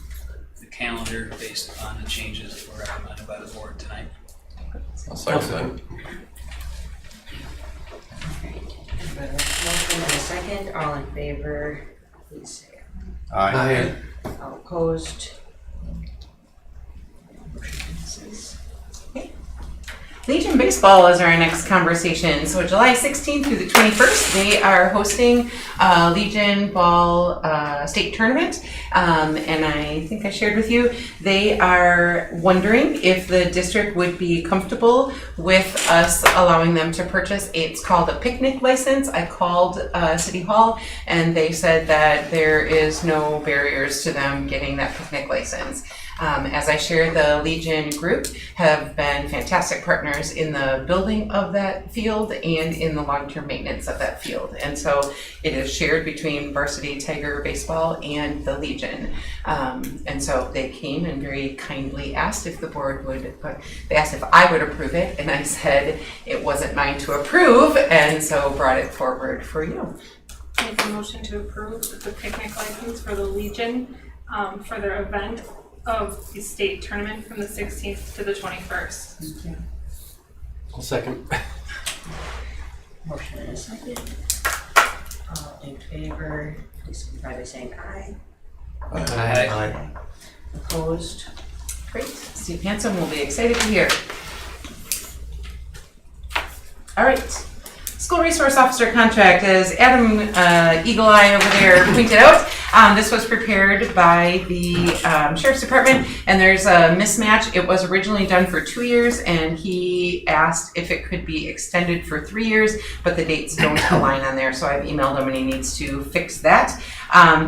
the calendar based upon the changes that were recommended by the board tonight. I'll second that. Motion and a second, all in favor, please say Aye. all opposed. Motion passes. Legion Baseball is our next conversation. So July 16th through the 21st, they are hosting a Legion Ball state tournament. And I think I shared with you, they are wondering if the district would be comfortable with us allowing them to purchase, it's called a picnic license. I called City Hall and they said that there is no barriers to them getting that picnic license. As I shared, the Legion group have been fantastic partners in the building of that field and in the long-term maintenance of that field. And so it is shared between Varsity Tiger Baseball and the Legion. And so they came and very kindly asked if the board would, they asked if I would approve it, and I said it wasn't mine to approve, and so brought it forward for you. Make a motion to approve the picnic license for the Legion for their event of the state tournament from the 16th to the 21st. I'll second. Motion and a second. All in favor, please signify by saying aye. Aye. Opposed? Great. Steve Hansen will be excited to hear. All right. School Resource Officer contract, as Adam Eagle Eye over there pointed out, this was prepared by the Sheriff's Department, and there's a mismatch. It was originally done for 2 years, and he asked if it could be extended for 3 years, but the dates don't align on there, so I've emailed him and he needs to fix that.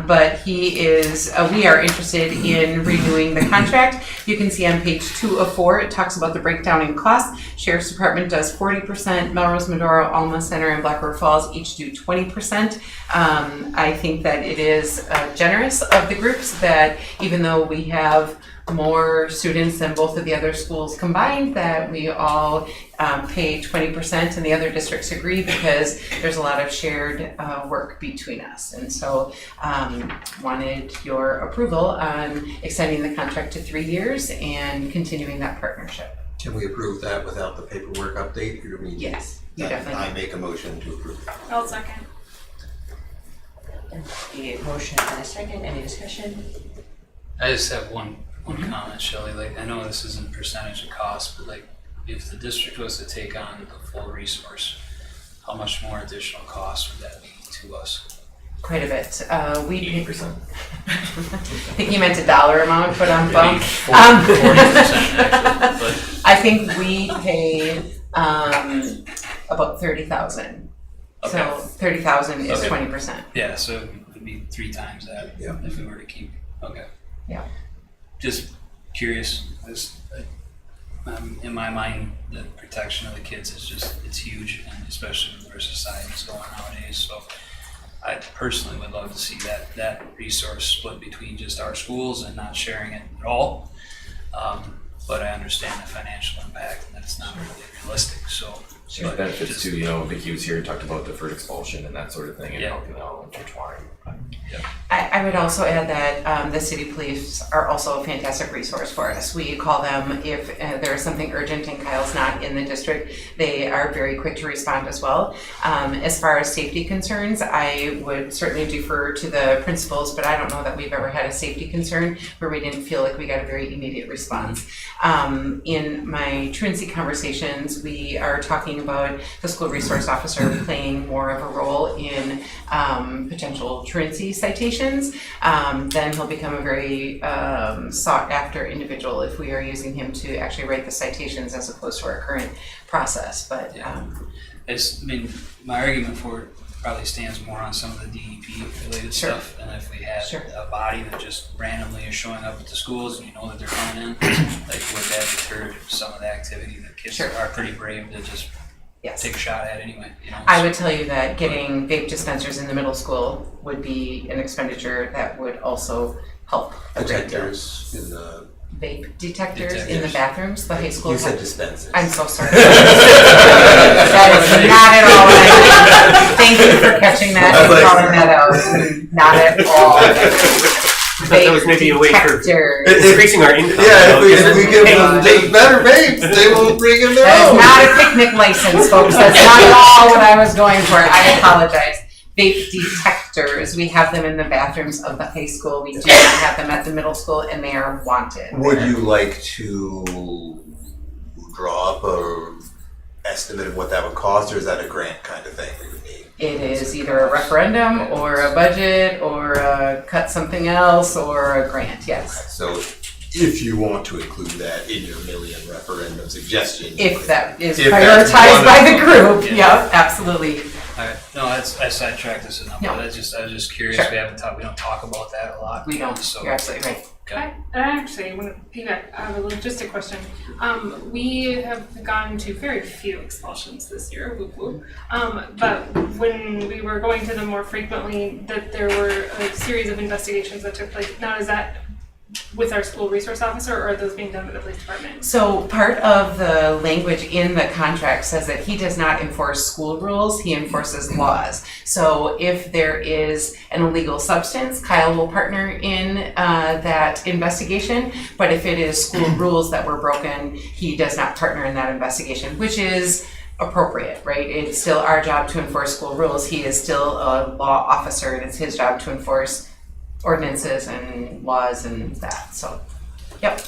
But he is, we are interested in renewing the contract. You can see on page 2 of 4, it talks about the breakdown in cost. Sheriff's Department does 40%, Melrose, Medora, Alma Center, and Black River Falls each do 20%. I think that it is generous of the groups that even though we have more students than both of the other schools combined, that we all pay 20%, and the other districts agree because there's a lot of shared work between us. And so wanted your approval on extending the contract to 3 years and continuing that partnership. Can we approve that without the paperwork update? Or do we need- Yes. You then definitely I make a motion to approve. I'll second. A motion and a second, any discussion? I just have one comment, Shelley. Like, I know this isn't percentage of cost, but like, if the district was to take on the full resource, how much more additional cost would that be to us? quite a bit. We pay 80%. I think you meant a dollar amount, but I'm bummed. 40% actually, but I think we pay about 30,000. So Okay. 30,000 is Okay. 20%. yeah, so it'd be 3 times that if we were to keep. Okay. Yeah. Just curious. In my mind, the protection of the kids is it's huge, and especially with where society is going nowadays. So I personally would love to see that resource split between just our schools and not sharing it at all. But I understand the financial impact, and that it's not really realistic. So There's benefits too, you know, Vicky was here and talked about deferred expulsion and that sort of thing, and Yeah. helping out intertwine. I would also add that the city police are also a fantastic resource for us. We call them if there's something urgent and Kyle's not in the district. They are very quick to respond as well. As far as safety concerns, I would certainly defer to the principals, but I don't know that we've ever had a safety concern where we didn't feel like we got a very immediate response. In my truancy conversations, we are talking about the school resource officer playing more of a role in potential truancy citations. Then he'll become a very sought after individual if we are using him to actually write the citations as opposed to our current process. But my argument for it probably stands more on some of the DEP related stuff, and if we had a body that just randomly is showing up at the schools and you know that they're coming in, like would that deter some of the activity that kids are pretty brave to just take a shot at anyway, you know? I would tell you that getting vape dispensers in the middle school would be an expenditure that would also help a great deal. Detectors in the. Vape detectors in the bathrooms, the high school. You said dispensers. I'm so sorry. That is not at all what I meant. Thank you for catching that and calling that out. Not at all. I thought that was maybe a way for Detectors. increasing our income. Yeah, if we give them just better vapes, they will bring in their That own. is not a picnic license, folks. That's not at all what I was going for. I apologize. Vape detectors, we have them in the bathrooms of the high school. We do not have them at the middle school, and they are wanted. Would you like to draw up a estimate of what that would cost, or is that a grant kind of thing we would need? It is either a referendum or a budget or a cut something else or a grant, yes. So if you want to include that in your million referendum suggestion. If that is If that's prioritized one by of the them. group, yep, absolutely. Alright, no, I sidetracked this enough, No. but I was just curious, Sure. we don't talk about that a lot. We don't. So, You're absolutely right. okay. I actually want to piggyback. I have a logistic question. We have gone to very few expulsions this year, whoop whoop. But when we were going to them more frequently, that there were a series of investigations that took place. Now, is that with our school resource officer, or are those being done by the police department? So part of the language in the contract says that he does not enforce school rules, he enforces laws. So if there is an illegal substance, Kyle will partner in that investigation. But if it is school rules that were broken, he does not partner in that investigation, which is appropriate, right? It's still our job to enforce school rules. He is still a law officer, and it's his job to enforce ordinances and laws and that. So, yep.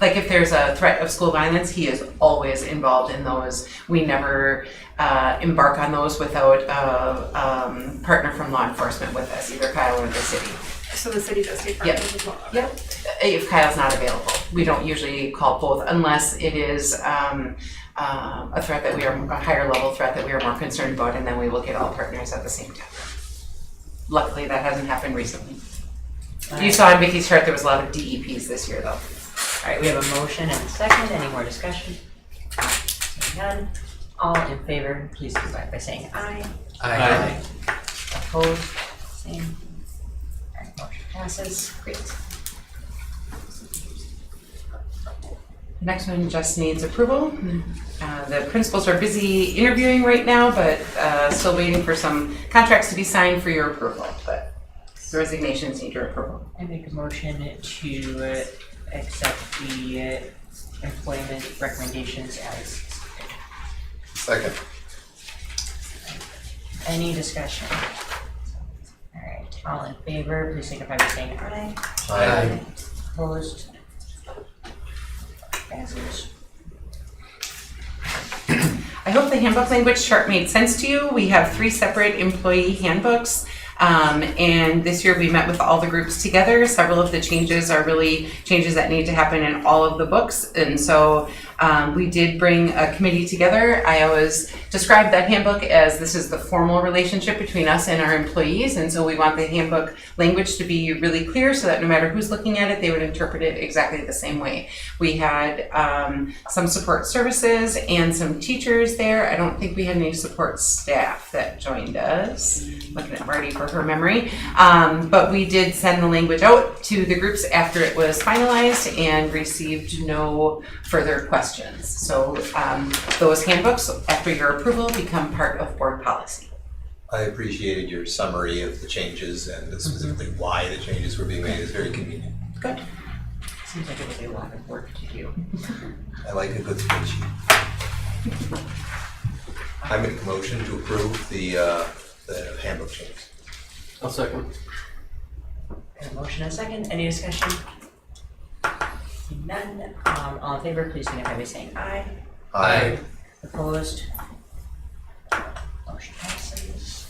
Like if there's a threat of school violence, he is always involved in those. We never embark on those without a partner from law enforcement with us, either Kyle or the city. So the city does take part in those as well? Yep. If Kyle's not available. We don't usually call both unless it is a threat that we are, a higher level threat that we are more concerned about, and then we will get all partners at the same time. Luckily, that hasn't happened recently. You saw in Vicky's chart there was a lot of DEPs this year, though. All right, we have a motion and a second. Any more discussion? Seeing none. All in favor, please signify by saying aye. Aye. Opposed? Same. All right, motion passes. Great. The next one just needs approval. The principals are busy interviewing right now, but still waiting for some contracts to be signed for your approval. But the resignations need your approval. I make a motion to accept the employment recommendations as. Second. Any discussion? All right, all in favor, please signify by saying aye. Aye. Opposed? Passes. I hope the handbook language chart made sense to you. We have 3 separate employee handbooks. And this year we met with all the groups together. Several of the changes are really changes that need to happen in all of the books. And so we did bring a committee together. I always describe that handbook as this is the formal relationship between us and our employees. And so we want the handbook language to be really clear so that no matter who's looking at it, they would interpret it exactly the same way. We had some support services and some teachers there. I don't think we had any support staff that joined us. Looking at Marty for her memory. But we did send the language out to the groups after it was finalized and received no further questions. So those handbooks, after your approval, become part of board policy. I appreciated your summary of the changes and specifically why the changes were being made. It's very convenient. Good. Seems like it would be a lot of work to do. I like a good spreadsheet. I make a motion to approve the handbook changes. I'll second. A motion and a second, any discussion? Seeing none, all in favor, please signify by saying aye. Aye. Opposed? Motion passes.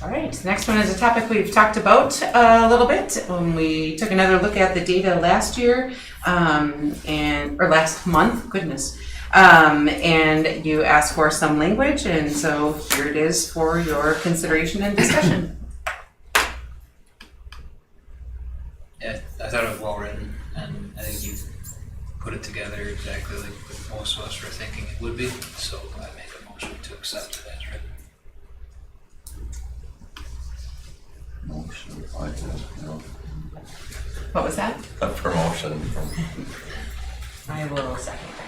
All right, the next one is a topic we've talked about a little bit. When we took another look at the data last year, or last month, goodness. And you asked for some language, and so here it is for your consideration and discussion. Yeah, I thought it was well written, and I think you put it together exactly like most of us were thinking it would be, so I make a motion to accept it as written. Motion, I guess, no. What was that? A promotion from. I will second that.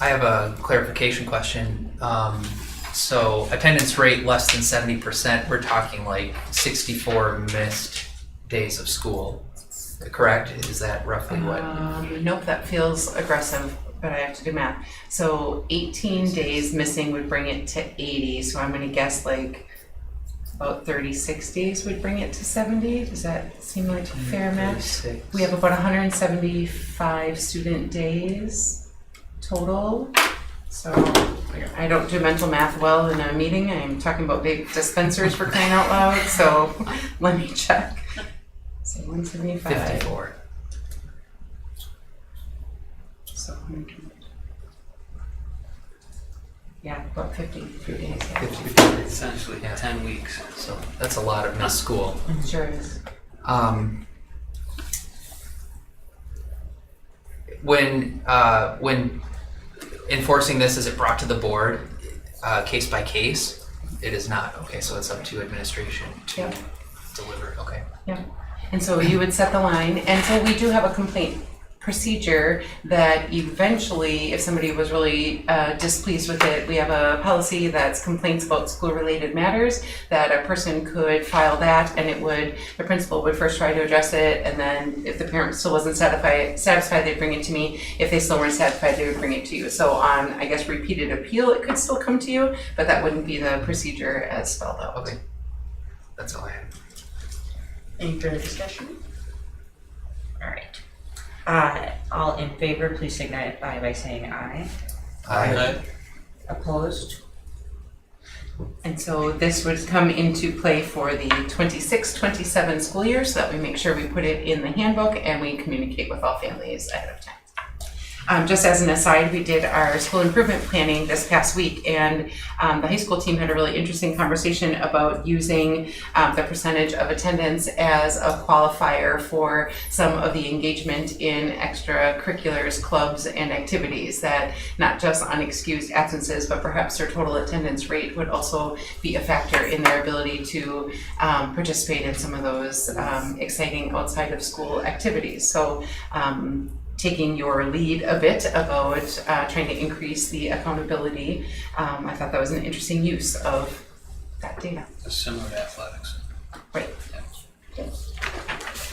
I have a clarification question. So attendance rate less than 70%, we're talking like 64 missed days of school, correct? Is that roughly what? Nope, that feels aggressive, but I have to do math. So 18 days missing would bring it to 80, so I'm gonna guess like about 36 days would bring it to 70. Does that seem like fair math? 36. We have about 175 student days total. So I don't do mental math well in a meeting. I'm talking about big dispensers for crying out loud. So let me check. So 175. 54. So 100. Yeah, about 53 days. Yeah. Essentially, 10 weeks. So that's a lot of missed school. Sure is. When enforcing this, is it brought to the board case by case? It is not. Okay, so it's up to administration to Yep. deliver. Okay. Yeah. And so you would set the line. And so we do have a complaint procedure that eventually, if somebody was really displeased with it, we have a policy that's complaints about school-related matters, that a person could file that, and the principal would first try to address it, and then if the parent still wasn't satisfied, they'd bring it to me. If they still weren't satisfied, they would bring it to you. So on, I guess, repeated appeal, it could still come to you, but that wouldn't be the procedure as spelled out. Okay. That's all I have. Any further discussion? All right. All in favor, please signify by saying aye. Aye. Opposed? And so this would come into play for the 26-27 school year, so that we make sure we put it in the handbook and we communicate with all families ahead of time. Just as an aside, we did our school improvement planning this past week, and the high school team had a really interesting conversation about using the percentage of attendance as a qualifier for some of the engagement in extracurriculars, clubs, and activities, that not just unexcused absences, but perhaps their total attendance rate would also be a factor in their ability to participate in some of those exciting outside of school activities. So taking your lead a bit about trying to increase the accountability, I thought that was an interesting use of that data. It's similar to athletics. Right. Yeah.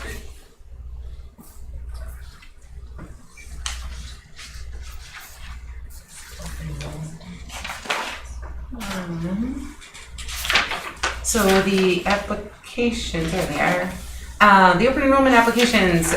Great. So the applications, there they are. The open enrollment applications,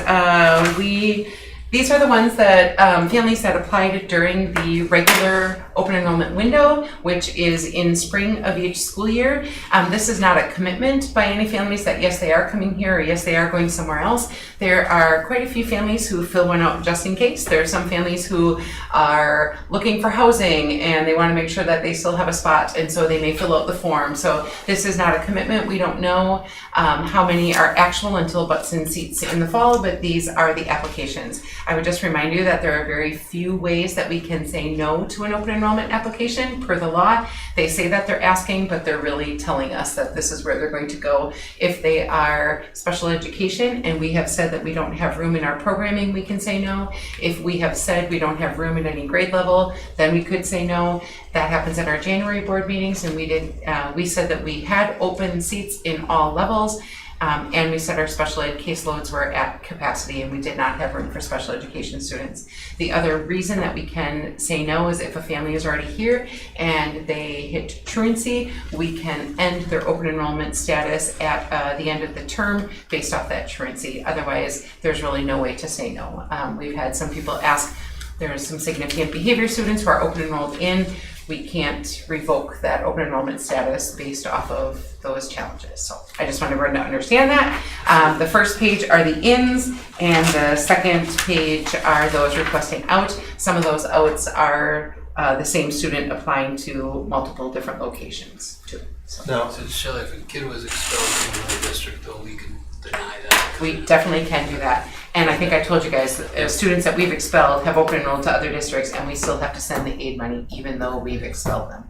these are the ones that families that applied during the regular open enrollment window, which is in spring of each school year. This is not a commitment by any families that yes, they are coming here or yes, they are going somewhere else. There are quite a few families who fill one out just in case. There are some families who are looking for housing and they want to make sure that they still have a spot, and so they may fill out the form. So this is not a commitment. We don't know how many are actual until butts in seats in the fall, but these are the applications. I would just remind you that there are very few ways that we can say no to an open enrollment application per the law. They say that they're asking, but they're really telling us that this is where they're going to go. If they are special education and we have said that we don't have room in our programming, we can say no. If we have said we don't have room at any grade level, then we could say no. That happens at our January board meetings, and we said that we had open seats in all levels. And we said our special ed caseloads were at capacity and we did not have room for special education students. The other reason that we can say no is if a family is already here and they hit truancy, we can end their open enrollment status at the end of the term based off that truancy. Otherwise, there's really no way to say no. We've had some people ask, there's some significant behavior students who are open enrolled in. We can't revoke that open enrollment status based off of those challenges. So I just wanted everyone to understand that. The first page are the ins, and the second page are those requesting out. Some of those outs are the same student applying to multiple different locations too. So Shelley, if a kid was expelled from another district, though, we can deny that. We definitely can do that. And I think I told you guys, students that we've expelled have open enrolled to other districts, and we still have to send the aid money even though we've expelled them.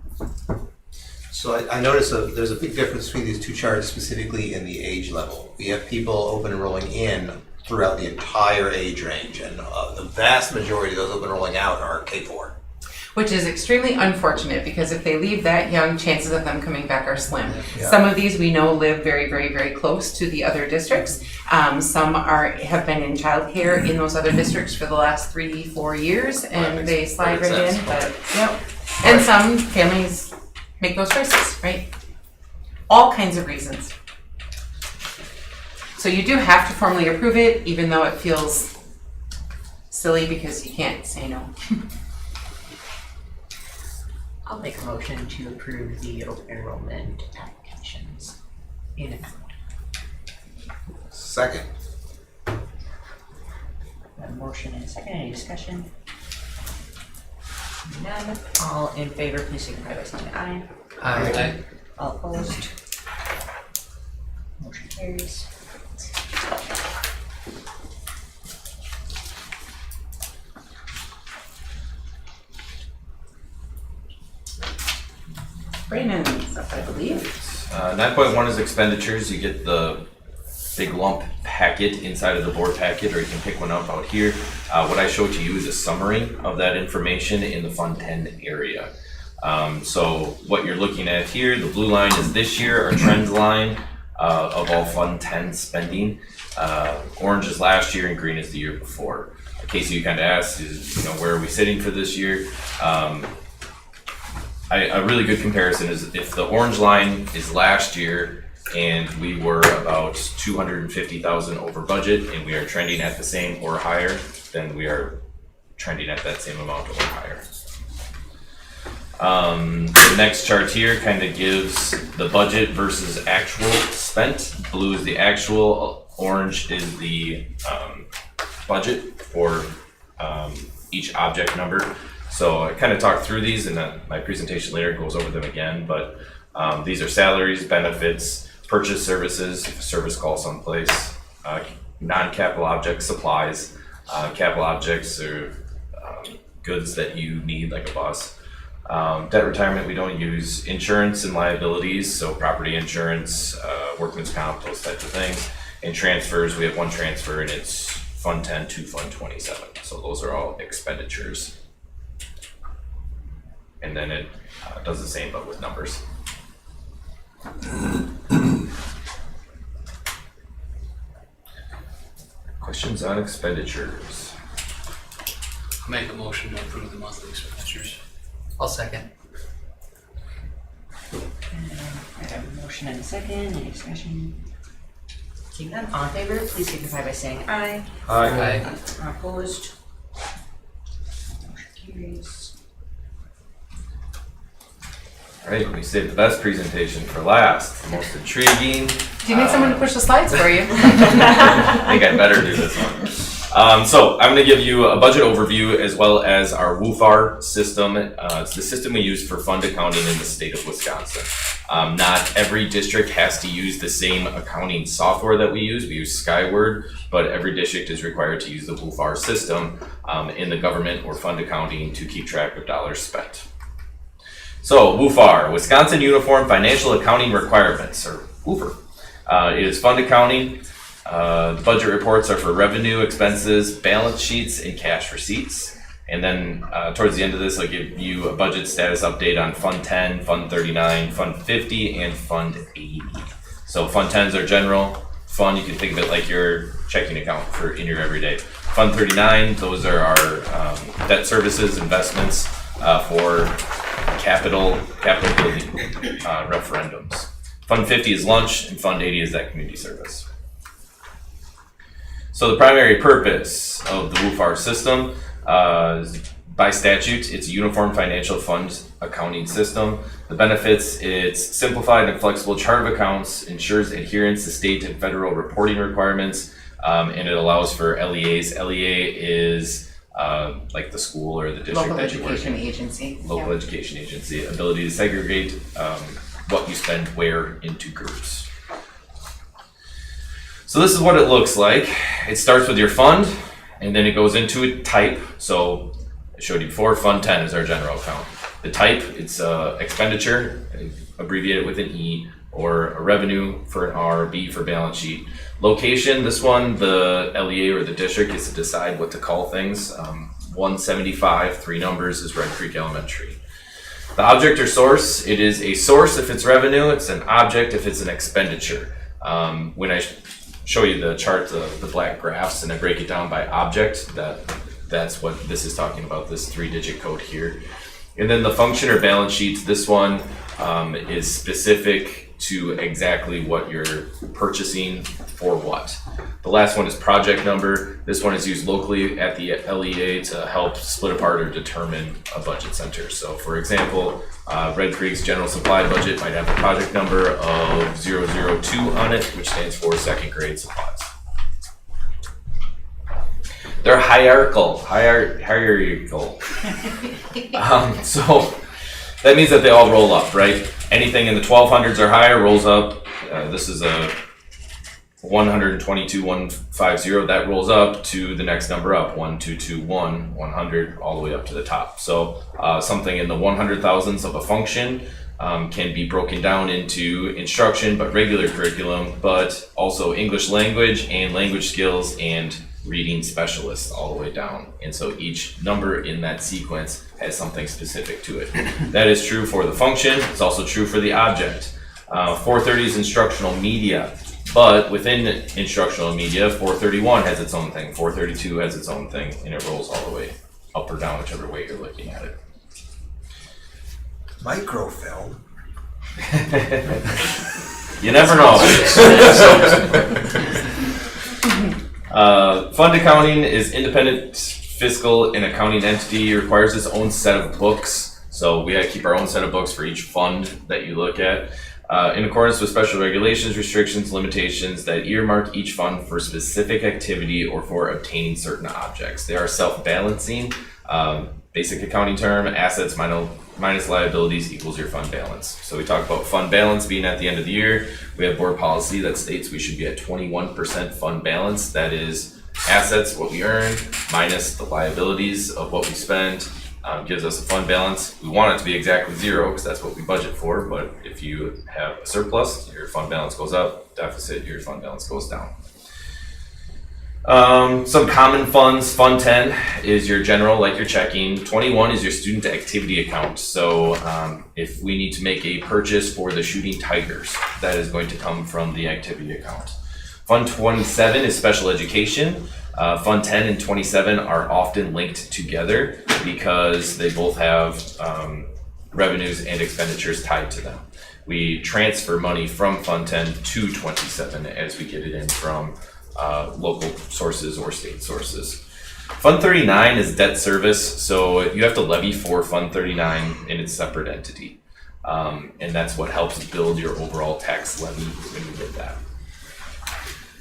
So I noticed there's a big difference between these two charts, specifically in the age level. We have people open enrolling in throughout the entire age range, and the vast majority of those open enrolling out are K-4. Which is extremely unfortunate, because if they leave that young, chances of them coming back are slim. Yeah. Some of these we know live very, very, very close to the other districts. Some have been in childcare in those other districts for the last 3-4 years, and they slide right in. But yep. And some families make those choices, right? All kinds of reasons. So you do have to formally approve it, even though it feels silly because you can't say no. I'll make a motion to approve the open enrollment applications in amount. Second. A motion and a second, any discussion? None, all in favor, please signify by saying aye. Aye. All opposed? Motion carries. Brandon's up, I believe. 9.1 is expenditures. You get the big lump packet inside of the board packet, or you can pick one up out here. What I showed to you is a summary of that information in the Fund 10 area. So what you're looking at here, the blue line is this year, our trends line of all Fund 10 spending. Orange is last year and green is the year before. Casey, you kind of asked, is where are we sitting for this year? A really good comparison is if the orange line is last year and we were about 250,000 over budget and we are trending at the same or higher, then we are trending at that same amount or higher. The next chart here kind of gives the budget versus actual spent. Blue is the actual, orange is the budget for each object number. So I kind of talked through these, and my presentation later goes over them again, but these are salaries, benefits, purchase services, if a service call someplace, non-capital objects, supplies, capital objects are goods that you need, like a bus. Debt retirement we don't use, insurance and liabilities, so property insurance, workman's comp, those types of things. And transfers, we have one transfer and it's Fund 10 to Fund 27, so those are all expenditures. And then it does the same but with numbers. Questions on expenditures? I'll make a motion to approve the monthly expenditures. I'll second. Motion and a second, any discussion? Seeing none, all in favor, please signify by saying aye. Aye. Opposed? Motion carries. All right, we saved the best presentation for last, the most intriguing. Do you need someone to push the slides for you? I think I'd better do this one. So I'm going to give you a budget overview as well as our WUFAR system. It's the system we use for fund accounting in the state of Wisconsin. Not every district has to use the same accounting software that we use. We use Skyward, but every district is required to use the WUFAR system in the government or fund accounting to keep track of dollars spent. So WUFAR, Wisconsin Uniform Financial Accounting Requirements, or WUFAR. It is fund accounting. The budget reports are for revenue, expenses, balance sheets, and cash receipts. And then towards the end of this, I'll give you a budget status update on Fund 10, Fund 39, Fund 50, and Fund 80. So Fund 10s are general fund. You can think of it like your checking account for in your everyday. Fund 39, those are our debt services, investments for capital building referendums. Fund 50 is lunch, and Fund 80 is that community service. So the primary purpose of the WUFAR system, by statute, it's a uniform financial fund accounting system. The benefits, it's simplified and flexible chart of accounts, ensures adherence to state and federal reporting requirements, and it allows for LEAs. LEA is like the school or the district Local that you work in. education agency. Local education agency, ability to segregate what you spend where into groups. So this is what it looks like. It starts with your fund, and then it goes into a type. So I showed you before, Fund 10 is our general account. The type, it's expenditure, abbreviated with an E, or a revenue for an R, B for balance sheet. Location, this one, the LEA or the district gets to decide what to call things. 175, 3 numbers, is Red Creek Elementary. The object or source, it is a source if it's revenue, it's an object if it's an expenditure. When I show you the chart, the black graphs, and I break it down by object, that's what this is talking about, this 3-digit code here. And then the function or balance sheets, this one is specific to exactly what you're purchasing for what. The last one is project number. This one is used locally at the LEA to help split apart or determine a budget center. So for example, Red Creek's general supply budget might have a project number of 002 on it, which stands for second grade supplies. They're hierarchical. So that means that they all roll up, right? Anything in the 1200s or higher rolls up. This is a 122,150. That rolls up to the next number up, 1221, 100, all the way up to the top. So something in the 100,000s of a function can be broken down into instruction, but regular curriculum, but also English language and language skills and reading specialists all the way down. And so each number in that sequence has something specific to it. That is true for the function. It's also true for the object. 430 is instructional media, but within instructional media, 431 has its own thing, 432 has its own thing, and it rolls all the way up or down, whichever way you're looking at it. Microfilm. You never know. Fund accounting is independent fiscal and accounting entity. It requires its own set of books. So we gotta keep our own set of books for each fund that you look at. In accordance with special regulations, restrictions, limitations that earmark each fund for specific activity or for obtaining certain objects. They are self-balancing. Basic accounting term, assets minus liabilities equals your fund balance. So we talk about fund balance being at the end of the year. We have board policy that states we should be at 21% fund balance. That is assets, what we earn, minus the liabilities of what we spend, gives us a fund balance. We want it to be exactly 0 because that's what we budget for, but if you have a surplus, your fund balance goes up, deficit, your fund balance goes down. Some common funds, Fund 10 is your general, like your checking. 21 is your student activity account. So if we need to make a purchase for the Shooting Tigers, that is going to come from the activity account. Fund 27 is special education. Fund 10 and 27 are often linked together because they both have revenues and expenditures tied to them. We transfer money from Fund 10 to 27 as we get it in from local sources or state sources. Fund 39 is debt service, so you have to levy for Fund 39 in its separate entity. And that's what helps build your overall tax levy when you get that.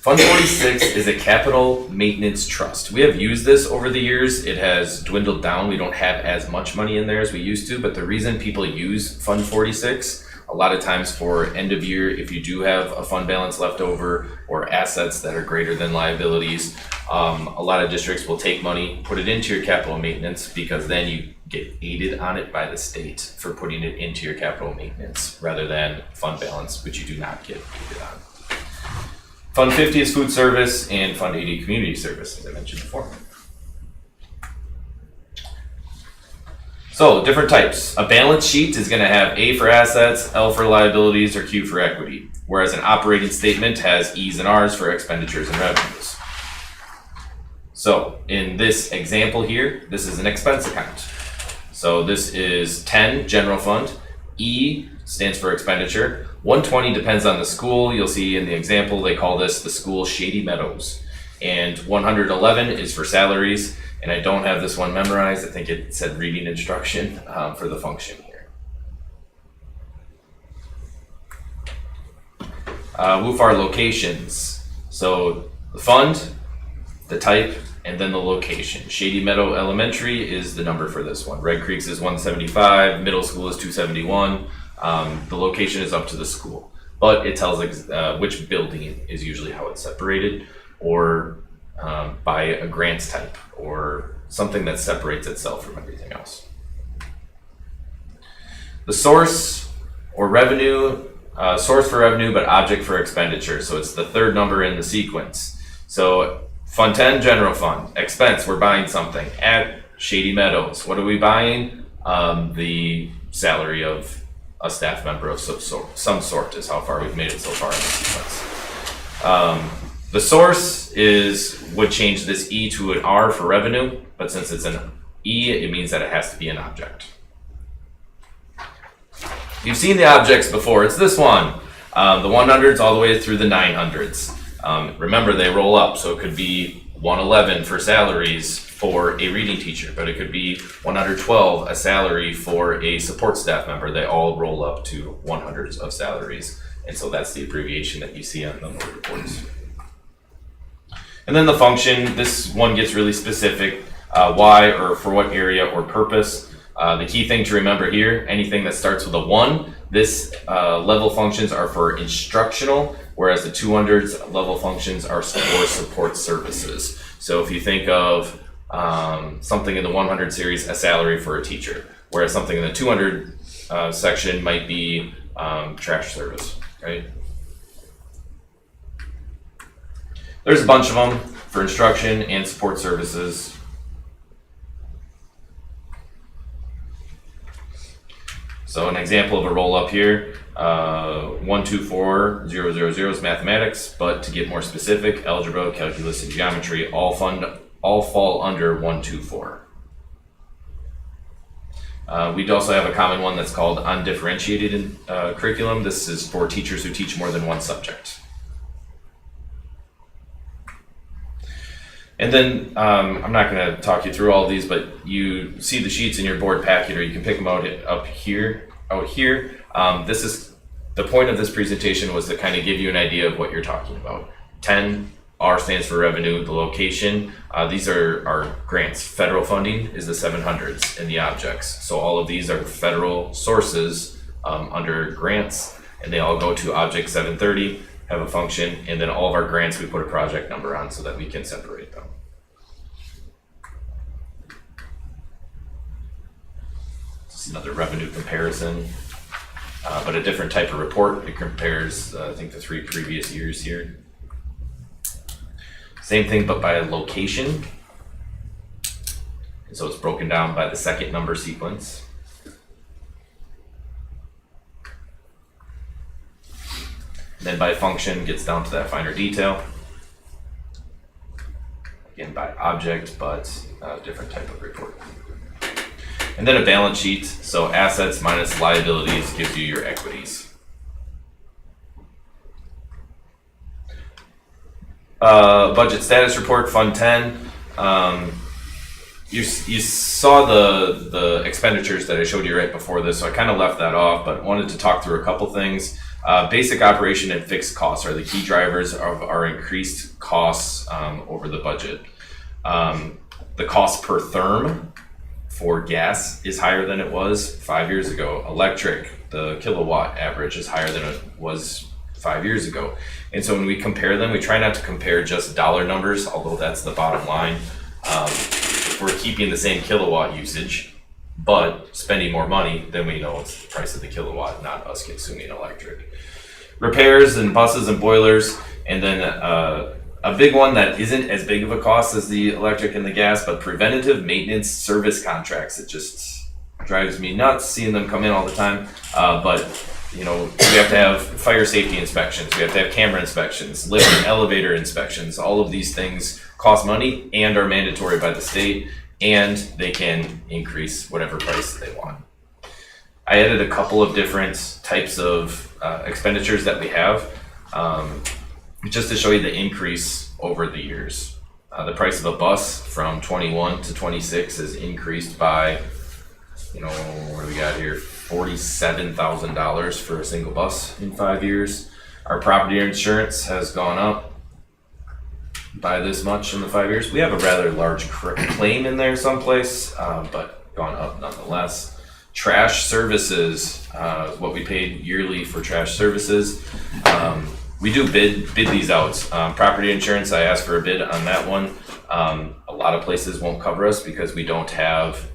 Fund 46 is a capital maintenance trust. We have used this over the years. It has dwindled down. We don't have as much money in there as we used to, but the reason people use Fund 46, a lot of times for end of year, if you do have a fund balance left over or assets that are greater than liabilities, a lot of districts will take money, put it into your capital maintenance, because then you get aided on it by the state for putting it into your capital maintenance rather than fund balance, which you do not get aided on. Fund 50 is food service, and Fund 80 community service, as I mentioned before. So, different types. A balance sheet is going to have A for assets, L for liabilities, or Q for equity, whereas an operating statement has E's and R's for expenditures and revenues. So, in this example here, this is an expense account. So this is 10, general fund. E stands for expenditure. 120 depends on the school. You'll see in the example, they call this the school Shady Meadows. And 111 is for salaries. And I don't have this one memorized. I think it said reading instruction for the function here. WUFAR locations. So the fund, the type, and then the location. Shady Meadow Elementary is the number for this one. Red Creek's is 175, middle school is 271. The location is up to the school, but it tells which building is usually how it's separated, or by a grant type, or something that separates itself from everything else. The source or revenue, source for revenue, but object for expenditure. So it's the third number in the sequence. So Fund 10, general fund. Expense, we're buying something. At Shady Meadows, what are we buying? The salary of a staff member of some sort is how far we've made it so far in the sequence. The source would change this E to an R for revenue, but since it's an E, it means that it has to be an object. You've seen the objects before. It's this one. The 100s all the way through the 900s. Remember, they roll up, so it could be 111 for salaries for a reading teacher, but it could be 112, a salary for a support staff member. They all roll up to 100s of salaries, and so that's the abbreviation that you see on the board reports. And then the function, this one gets really specific, why or for what area or purpose. The key thing to remember here, anything that starts with a 1, this level functions are for instructional, whereas the 200s level functions are for support services. So if you think of something in the 100 series, a salary for a teacher, whereas something in the 200 section might be trash service, right? There's a bunch of them for instruction and support services. So an example of a roll up here, 124000 is mathematics, but to get more specific, algebra, calculus, and geometry all fall under 124. We'd also have a common one that's called undifferentiated curriculum. This is for teachers who teach more than one subject. And then I'm not going to talk you through all of these, but you see the sheets in your board packet, or you can pick them out here. This is the point of this presentation, was to kind of give you an idea of what you're talking about. 10, R stands for revenue. The location, these are our grants. Federal funding is the 700s and the objects. So all of these are federal sources under grants, and they all go to object 730. Have a function, and then all of our grants we put a project number on so that we can separate them. This is another revenue comparison, but a different type of report. It compares, I think, the 3 previous years here. Same thing, but by location. And so it's broken down by the second number sequence. Then by function gets down to that finer detail. Again, by object, but a different type of report. And then a balance sheet, so assets minus liabilities gives you your equities. Budget status report, Fund 10. You saw the expenditures that I showed you right before this, so I kind of left that off, but wanted to talk through a couple things. Basic operation and fixed costs are the key drivers of our increased costs over the budget. The cost per therm for gas is higher than it was 5 years ago. Electric, the kilowatt average is higher than it was 5 years ago. And so when we compare them, we try not to compare just dollar numbers, although that's the bottom line. If we're keeping the same kilowatt usage, but spending more money, then we know it's the price of the kilowatt, not us consuming electric. Repairs and buses and boilers, and then a big one that isn't as big of a cost as the electric and the gas, but preventative maintenance service contracts. It just drives me nuts seeing them come in all the time. But you know, we have to have fire safety inspections, we have to have camera inspections, lift and elevator inspections. All of these things cost money and are mandatory by the state, and they can increase whatever price they want. I added a couple of different types of expenditures that we have, just to show you the increase over the years. The price of a bus from 21 to 26 has increased by, you know, what do we got here? $47,000 for a single bus in 5 years. Our property insurance has gone up by this much in the 5 years. We have a rather large claim in there someplace, but gone up nonetheless. Trash services, what we paid yearly for trash services. We do bid these out. Property insurance, I asked for a bid on that one. A lot of places won't cover us because we don't have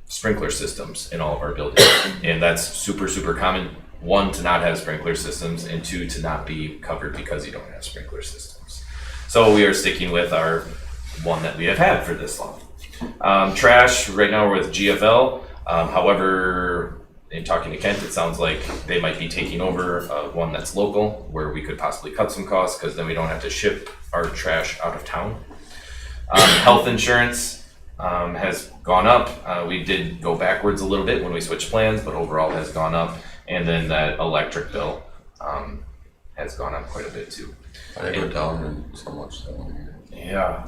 sprinkler systems in all of our buildings. And that's super, super common. One, to not have sprinkler systems, and two, to not be covered because you don't have sprinkler systems. So we are sticking with our one that we have had for this long. Trash, right now we're with GFL. However, in talking to Kent, it sounds like they might be taking over one that's local, where we could possibly cut some costs because then we don't have to ship our trash out of town. Health insurance has gone up. We did go backwards a little bit when we switched plans, but overall has gone up. And then that electric bill has gone up quite a bit too. I go down in so much that 1 year. Yeah.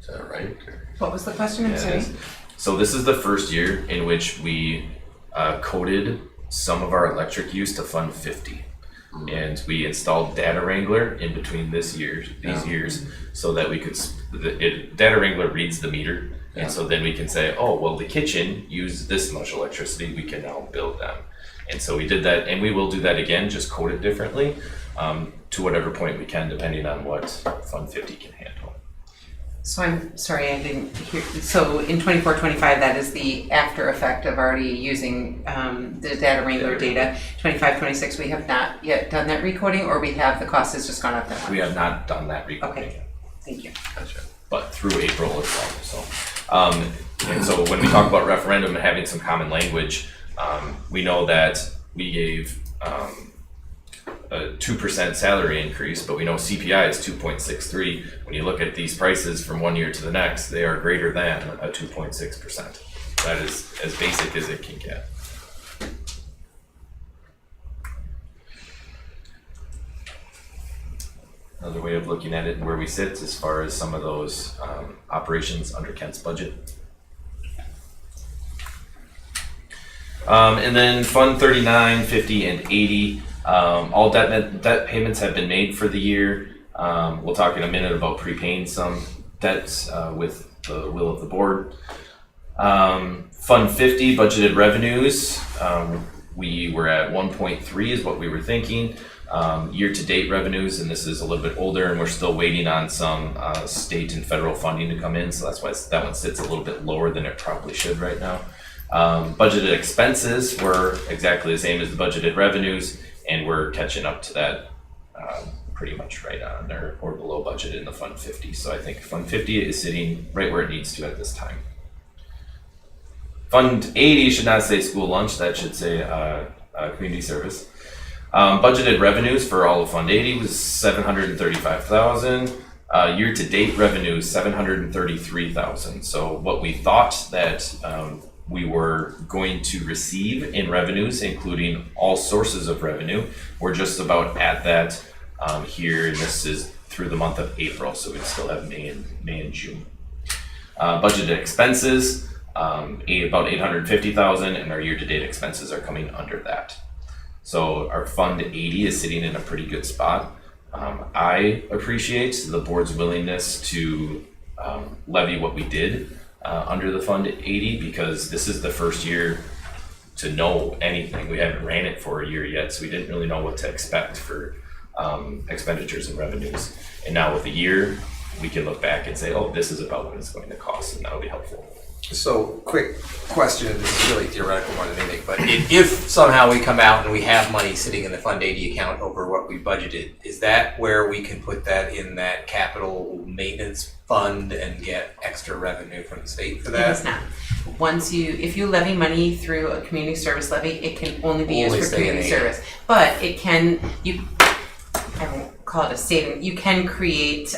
Is that right? What was the question? I'm sorry. So this is the first year in which we coded some of our electric use to Fund 50. And we installed Data Wrangler in between these years, so that we could, Data Wrangler reads the meter, and so then we can say, oh, well, the kitchen used this much electricity, we can now bill them. And so we did that, and we will do that again, just code it differently, to whatever point we can, depending on what Fund 50 can handle. So I'm sorry, I didn't hear. So in 24-25, that is the after effect of already using the Data Wrangler data. 25-26, we have not yet done that recoding, or we have, the cost has just gone up that much? We have not done that recoding. Okay, thank you. Gotcha. But through April itself, so. And so when we talk about referendum and having some common language, we know that we gave a 2% salary increase, but we know CPI is 2.63. When you look at these prices from 1 year to the next, they are greater than a 2.6%. That is as basic as it can get. Another way of looking at it and where we sit as far as some of those operations under Kent's budget. And then Fund 39, 50, and 80. All debt payments have been made for the year. We'll talk in a minute about prepaying some debts with the will of the board. Fund 50, budgeted revenues. We were at 1.3 is what we were thinking. Year-to-date revenues, and this is a little bit older, and we're still waiting on some state and federal funding to come in, so that's why that one sits a little bit lower than it probably should right now. Budgeted expenses were exactly the same as the budgeted revenues, and we're catching up to that pretty much right on there or below budget in the Fund 50. So I think Fund 50 is sitting right where it needs to at this time. Fund 80 should not say school lunch, that should say community service. Budgeted revenues for all of Fund 80 was $735,000. Year-to-date revenue, 733,000. So what we thought that we were going to receive in revenues, including all sources of revenue, we're just about at that here. And this is through the month of April, so we still have May and June. Budgeted expenses, about 850,000, and our year-to-date expenses are coming under that. So our Fund 80 is sitting in a pretty good spot. I appreciate the board's willingness to levy what we did under the Fund 80, because this is the first year to know anything. We haven't ran it for a year yet, so we didn't really know what to expect for expenditures and revenues. And now with a year, we can look back and say, oh, this is about what it's going to cost, and that'll be helpful. So, quick question, this is really theoretical more than anything, but if somehow we come out and we have money sitting in the Fund 80 account over what we budgeted, is that where we can put that in that capital maintenance fund and get extra revenue from the state for that? It is not. If you levy money through a community service levy, it can only be used for community service. But it can, I won't call it a saving, you can create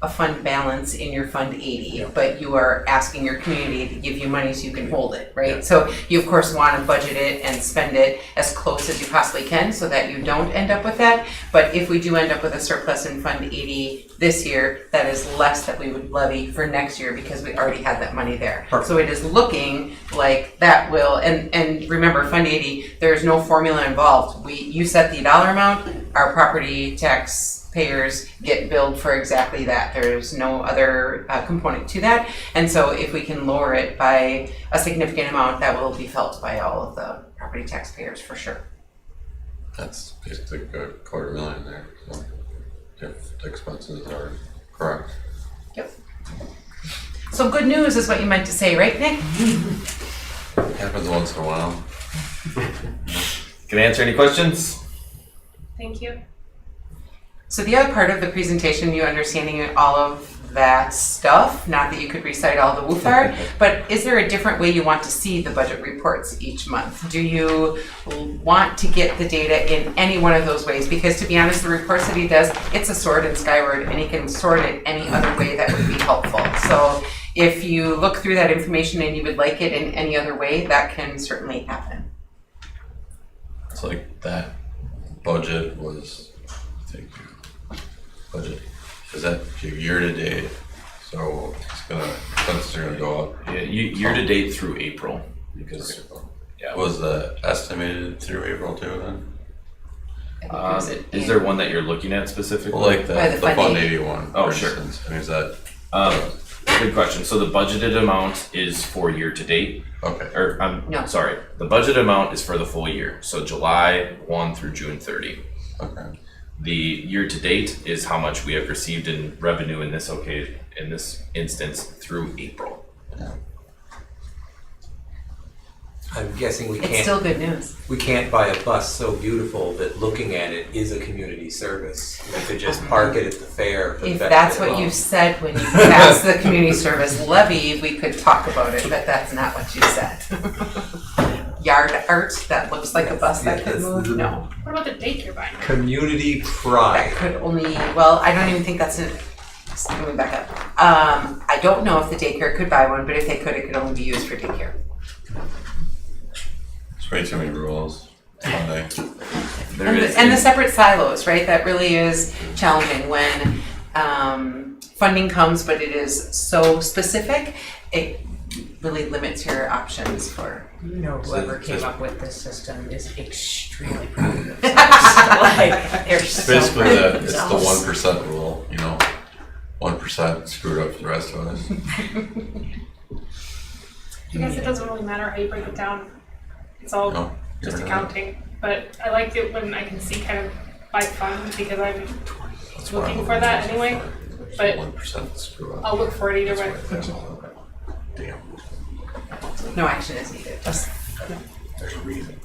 a fund balance in your Fund 80, but you are asking your community to give you money so you can hold it, right? Yeah. So you of course want to budget it and spend it as close as you possibly can so that you don't end up with that. But if we do end up with a surplus in Fund 80 this year, that is less that we would levy for next year because we already had that money there. Perfect. So it is looking like that will, and remember Fund 80, there's no formula involved. You set the dollar amount, our property tax payers get billed for exactly that. There's no other component to that. And so if we can lower it by a significant amount, that will be felt by all of the property taxpayers for sure. That's basically a $250,000 there, so if the expenses are correct. Yep. So good news is what you meant to say, right, Nick? Happens once in a while. Can I answer any questions? Thank you. So the other part of the presentation, you understanding all of that stuff, not that you could recite all the WUFAR, but is there a different way you want to see the budget reports each month? Do you want to get the data in any one of those ways? Because to be honest, the reports that he does, it's a sort in Skyward, and he can sort it any other way that would be helpful. So if you look through that information and you would like it in any other way, that can certainly happen. It's like that budget was, I think, budget, is that year to date? So expenses are gonna go up. Yeah, year to date through April, because yeah. Was the estimated through April too then? Is there one that you're looking at specifically? Well, like the Fund 81. Oh, for sure. instance. I mean, is that? Good question. So the budgeted amount is for year to date. Okay. Or No. Sorry, the budget amount is for the full year. So July 1 through June 30. Okay. The year to date is how much we have received in revenue in this instance through April. Yeah. I'm guessing we It's can't. still good news. We can't buy a bus so beautiful that looking at it is a community service. We could just park it at the fair. For the If benefit that's of what you all. said when you passed the community service levy, we could talk about it, but that's not what you said. Yard art that looks like a bus that could move? No. What about the daycare buying? Community pride. That could only, well, I don't even think that's let me back up. I don't know if the daycare could buy one, but if they could, it could only be used for daycare. It's way too many rules. Monday. And the separate silos, right? That really is challenging when funding comes, but it is so specific, it really limits your options for. You know, whoever came up with this system is extremely proud of themselves. Like, they're so Basically, proud of it's the themselves. 1% rule. 1% screwed up for the rest of us. I guess it doesn't really matter how you break it down. It's all No, just you're right. accounting. But I like it when I can see kind of by fund because I'm That's looking why for that anyway. But 1% screw up. I'll look for it either way. Damn. No action is needed. Just There's a reason.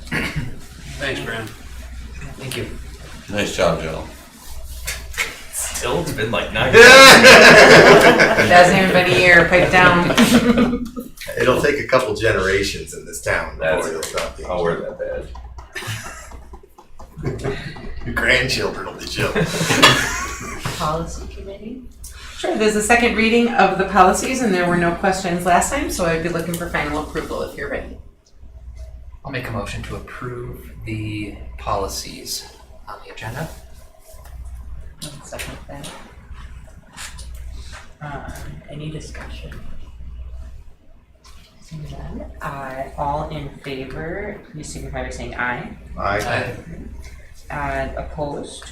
Thanks, Brandon. Thank you. Nice job, Jill. Still, it's been like 9 Doesn't everybody here pipe down? It'll take a couple generations in this town That's before you'll stop the I'll wear that badge. Your grandchildren will be chill. Policy committee? Sure, there's a second reading of the policies and there were no questions last time, so I'd be looking for final approval if you're ready. I'll make a motion to approve the policies on the agenda. I'll second that. Any discussion? Seeing none, all in favor, please signify by saying aye. Aye. Opposed?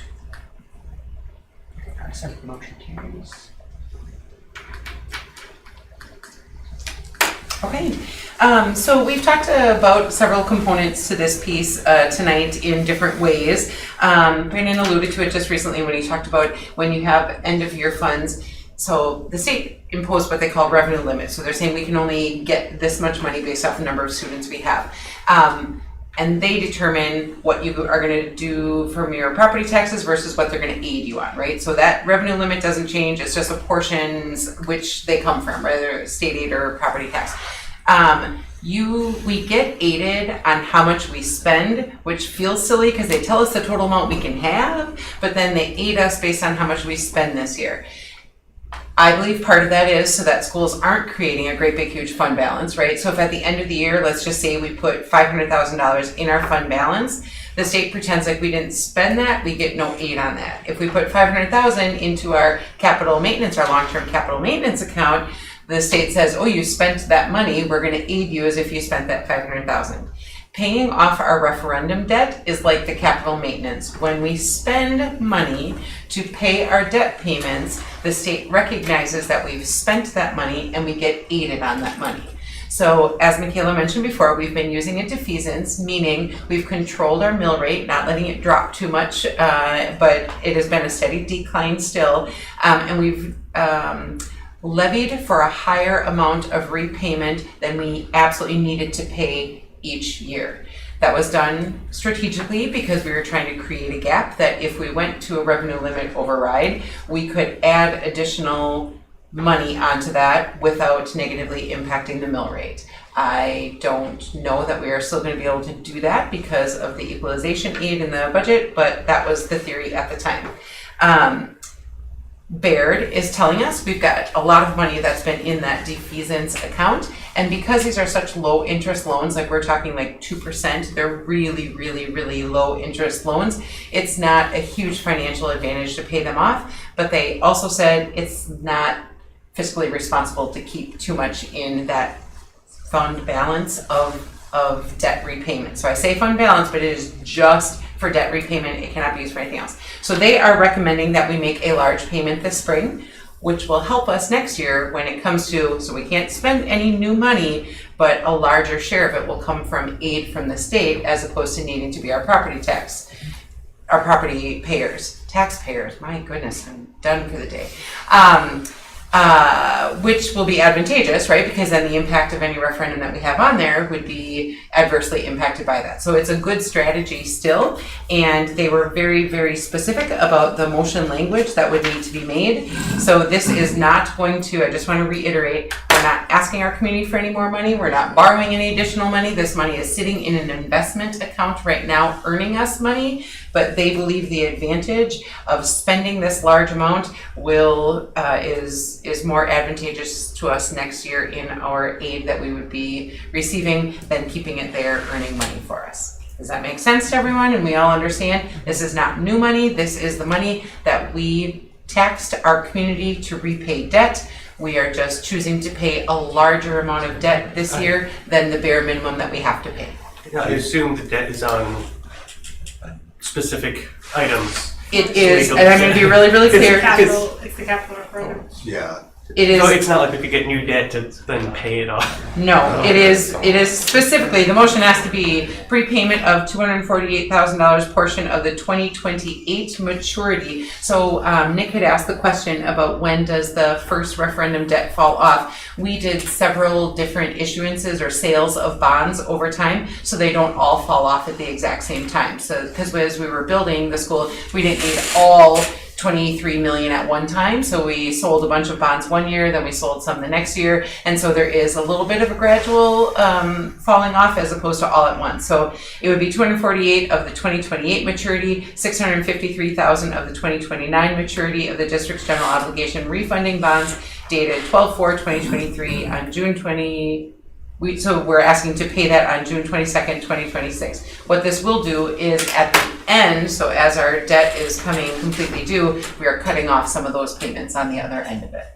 So motion carries. Okay, so we've talked about several components to this piece tonight in different ways. Brandon alluded to it just recently when he talked about when you have end of year funds. So the state imposed what they call revenue limits. So they're saying we can only get this much money based off the number of students we have. And they determine what you are going to do from your property taxes versus what they're going to aid you on, right? So that revenue limit doesn't change. It's just the portions which they come from, whether state aid or property tax. We get aided on how much we spend, which feels silly because they tell us the total amount we can have, but then they aid us based on how much we spend this year. I believe part of that is so that schools aren't creating a great big huge fund balance, right? So if at the end of the year, let's just say we put $500,000 in our fund balance, the state pretends like we didn't spend that, we get no aid on that. If we put $500,000 into our capital maintenance, our long-term capital maintenance account, the state says, oh, you spent that money, we're gonna aid you as if you spent that $500,000. Paying off our referendum debt is like the capital maintenance. When we spend money to pay our debt payments, the state recognizes that we've spent that money and we get aided on that money. So as Michaela mentioned before, we've been using a defeasance, meaning we've controlled our mill rate, not letting it drop too much, but it has been a steady decline still. And we've levied for a higher amount of repayment than we absolutely needed to pay each year. That was done strategically because we were trying to create a gap that if we went to a revenue limit override, we could add additional money onto that without negatively impacting the mill rate. I don't know that we are still going to be able to do that because of the equalization aid in the budget, but that was the theory at the time. Baird is telling us we've got a lot of money that's been in that defeasance account, and because these are such low interest loans, like we're talking like 2%, they're really, really, really low interest loans. It's not a huge financial advantage to pay them off, but they also said it's not fiscally responsible to keep too much in that fund balance of debt repayment. So I say fund balance, but it is just for debt repayment. It cannot be used for anything else. So they are recommending that we make a large payment this spring, which will help us next year when it comes to, so we can't spend any new money, but a larger share of it will come from aid from the state as opposed to needing to be our property payers, taxpayers. My goodness, I'm done for the day. Which will be advantageous, right? Because then the impact of any referendum that we have on there would be adversely impacted by that. So it's a good strategy still, and they were very, very specific about the motion language that would need to be made. So this is not going to, I just want to reiterate, we're not asking our community for any more money. We're not borrowing any additional money. This money is sitting in an investment account right now, earning us money, but they believe the advantage of spending this large amount will is more advantageous to us next year in our aid that we would be receiving than keeping it there earning money for us. Does that make sense to everyone? And we all understand this is not new money. This is the money that we taxed our community to repay debt. We are just choosing to pay a larger amount of debt this year than the bare minimum that we have to pay. I assume the debt is on specific items. It is, and I'm going to be really, really clear. It's the capital program. Yeah. It is. So it's not like we could get new debt to then pay it off. No, it is specifically, the motion has to be prepayment of $248,000 portion of the 2028 maturity. So Nick had asked the question about when does the first referendum debt fall off. We did several different issuances or sales of bonds over time, so they don't all fall off at the exact same time. So because as we were building the school, we didn't need all 23 million at one time. So we sold a bunch of bonds one year, then we sold some the next year. And so there is a little bit of a gradual falling off as opposed to all at once. So it would be 248 of the 2028 maturity, 653,000 of the 2029 maturity of the district's general obligation refunding bonds dated 12/4/2023 on June 20. So we're asking to pay that on June 22nd, 2026. What this will do is at the end, so as our debt is coming completely due, we are cutting off some of those payments on the other end of it.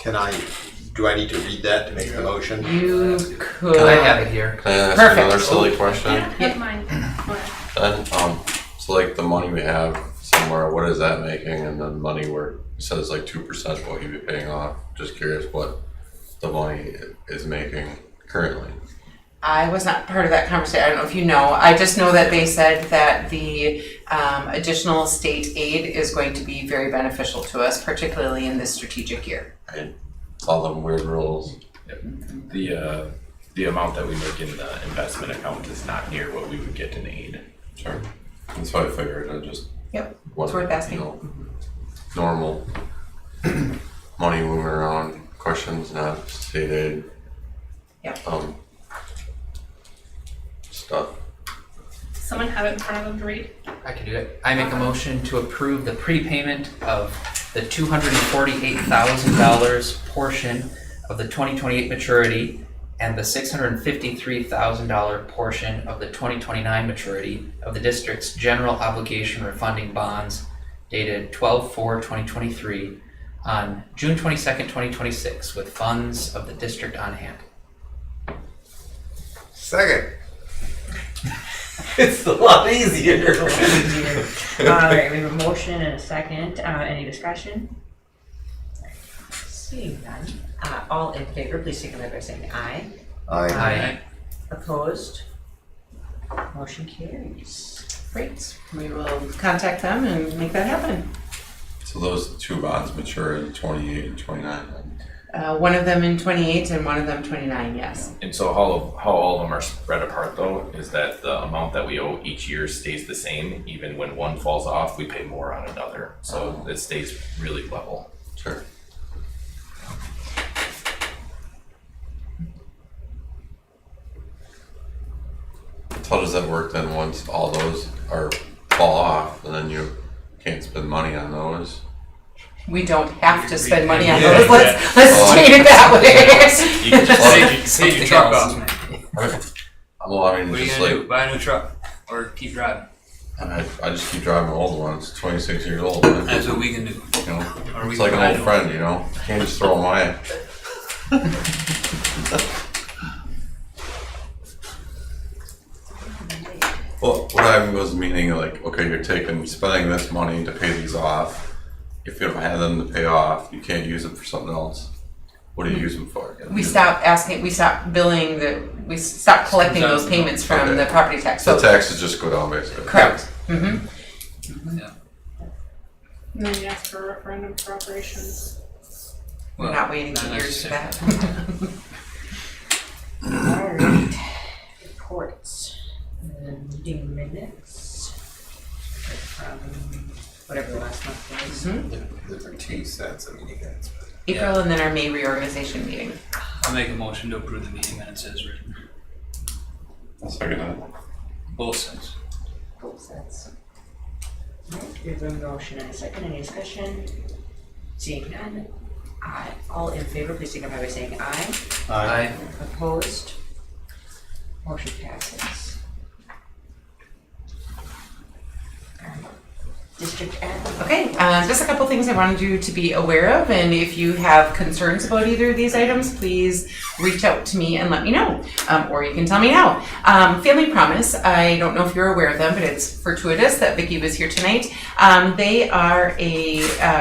Do I need to read that to make the motion? You could. I have it here. Can I ask Perfect. another silly question? Yeah, mine. Go ahead. Then, so like the money we have somewhere, what is that making? And then money where it says like 2% what you'd be paying off. Just curious what the money is making currently. I was not part of that conversation. I don't know if you know. I just know that they said that the additional state aid is going to be very beneficial to us, particularly in this strategic year. I saw them weird rules. The amount that we make in the investment account is not near what we would get in aid. Sure. That's what I figured. I just Yep. It's worth asking. Normal money moving around, questions not stated. Yep. Stuff. Someone have it in front of them to read. I can do it. I make a motion to approve the prepayment of the $248,000 portion of the 2028 maturity and the $653,000 portion of the 2029 maturity of the district's general obligation refunding bonds dated 12/4/2023 on June 22nd, 2026 with funds of the district on hand. Second. It's a lot easier. Alright, we have a motion and a second, any discussion? Seeing none, all in favor, please signify by saying aye. Aye. Opposed? Motion carries. Great. We will contact them and make that happen. So those two bonds mature in 28 and 29. One of them in 28 and one of them 29, yes. And so how all of them are spread apart though is that the amount that we owe each year stays the same. Even when one falls off, we pay more on another. So it stays really level. Sure. How does that work then once all those are fall off and then you can't spend money on those? We don't have to spend money on Yeah. those. Let's state it that way. You can just save your truck off, man. Well, I mean, What are you just gonna like, do? Buy a new truck or keep driving? I just keep driving my old one. It's 26 years old. Man. That's what we can do. You know, Or we it's can like buy an a old new friend, you know? Can't just throw them away. Well, what I was meaning, like, okay, you're spending this money to pay these off. If you don't have them to pay off, you can't use them for something else. What do you use them for? We stopped billing we stopped collecting those payments from the property tax. So taxes just go down basically. Correct. Mm-hmm. Yeah. And then you ask for a referendum for operations. We're not waiting years for that. Alright, reports, meeting minutes. From whatever the last month was. There are two sets of meeting minutes. April and then our May reorganization meeting. I'll make a motion to approve the meeting minutes as written. I'll second that. Both sets. Both sets. Alright, we have a motion and a second, any discussion? Seeing none, all in favor, please signify by saying aye. Aye. Opposed? Motion passes. District admin. Okay, just a couple things I wanted you to be aware of, and if you have concerns about either of these items, please reach out to me and let me know, or you can tell me now. Family Promise, I don't know if you're aware of them, but it's fortuitous that Vicki was here tonight. They are a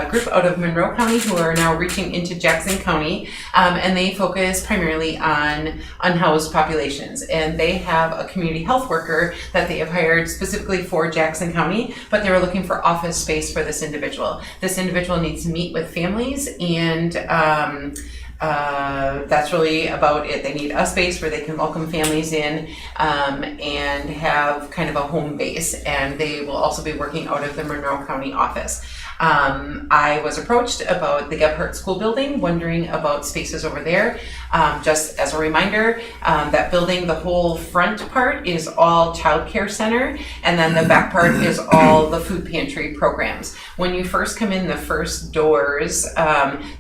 group out of Monroe County who are now reaching into Jackson County, and they focus primarily on unhoused populations, and they have a community health worker that they have hired specifically for Jackson County, but they were looking for office space for this individual. This individual needs to meet with families and that's really about it. They need a space where they can welcome families in and have kind of a home base, and they will also be working out of the Monroe County office. I was approached about the Gebhardt School Building, wondering about spaces over there. Just as a reminder, that building, the whole front part is all child care center, and then the back part is all the food pantry programs. When you first come in the first doors,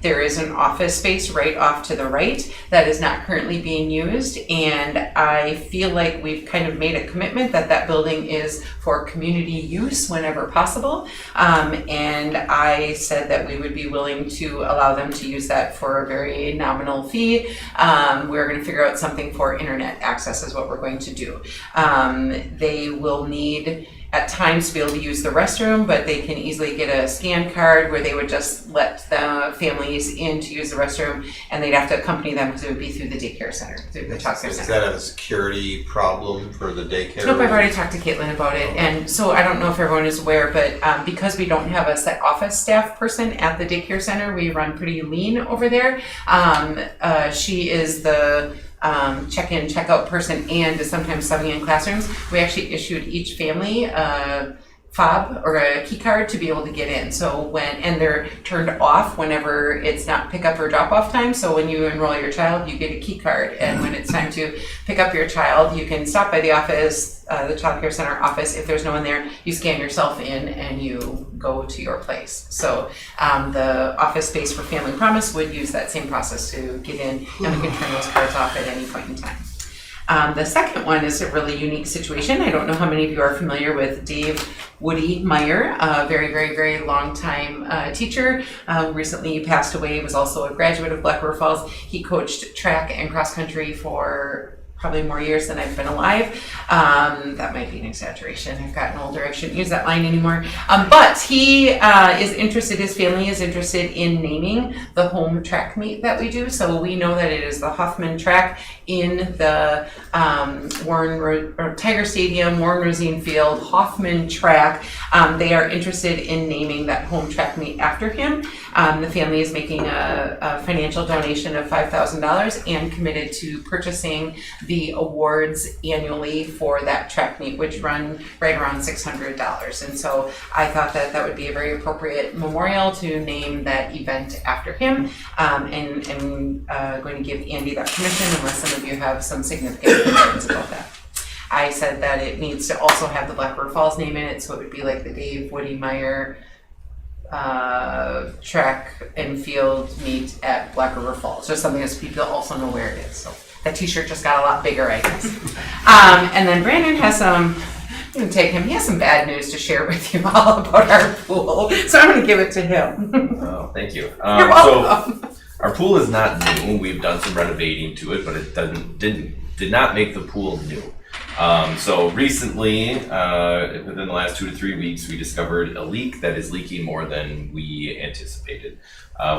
there is an office space right off to the right that is not currently being used, and I feel like we've kind of made a commitment that that building is for community use whenever possible, and I said that we would be willing to allow them to use that for a very nominal fee. We're going to figure out something for internet access is what we're going to do. They will need at times to be able to use the restroom, but they can easily get a scan card where they would just let the families in to use the restroom, and they'd have to accompany them because it would be through the daycare center, through the child care Is center. that a security problem for the daycare? Nope, I've already talked to Caitlin about it, and so I don't know if everyone is aware, but because we don't have a set office staff person at the daycare center, we run pretty lean over there. She is the check-in, check-out person and is sometimes subbing in classrooms. We actually issued each family a fob or a key card to be able to get in. So and they're turned off whenever it's not pick up or drop off time. So when you enroll your child, you get a key card. And when it's time to pick up your child, you can stop by the office, the child care center office. If there's no one there, you scan yourself in and you go to your place. So the office space for Family Promise would use that same process to get in, and we can turn those cards off at any point in time. The second one is a really unique situation. I don't know how many of you are familiar with Dave Woody Meyer, a very, very, very long time teacher. Recently passed away, was also a graduate of Black River Falls. He coached track and cross country for probably more years than I've been alive. That might be an exaggeration. I've gotten older. I shouldn't use that line anymore. But he is interested, his family is interested in naming the home track meet that we do. So we know that it is the Hoffman track in the Tiger Stadium, Warren Rosine Field, Hoffman track. They are interested in naming that home track meet after him. The family is making a financial donation of $5,000 and committed to purchasing the awards annually for that track meet, which run right around $600. And so I thought that that would be a very appropriate memorial to name that event after him. And I'm going to give Andy that permission unless some of you have some significant concerns about that. I said that it needs to also have the Black River Falls name in it, so it would be like the Dave Woody Meyer track and field meet at Black River Falls. Just something that people also know where it is. So that t-shirt just got a lot bigger, I guess. And then Brandon has I'm gonna take him. He has some bad news to share with you all about our pool. So I'm gonna give it to him. Oh, thank you. You're welcome. So our pool is not new. We've done some renovating to it, but it did not make the pool new. So recently, within the last 2 to 3 weeks, we discovered a leak that is leaking more than we anticipated.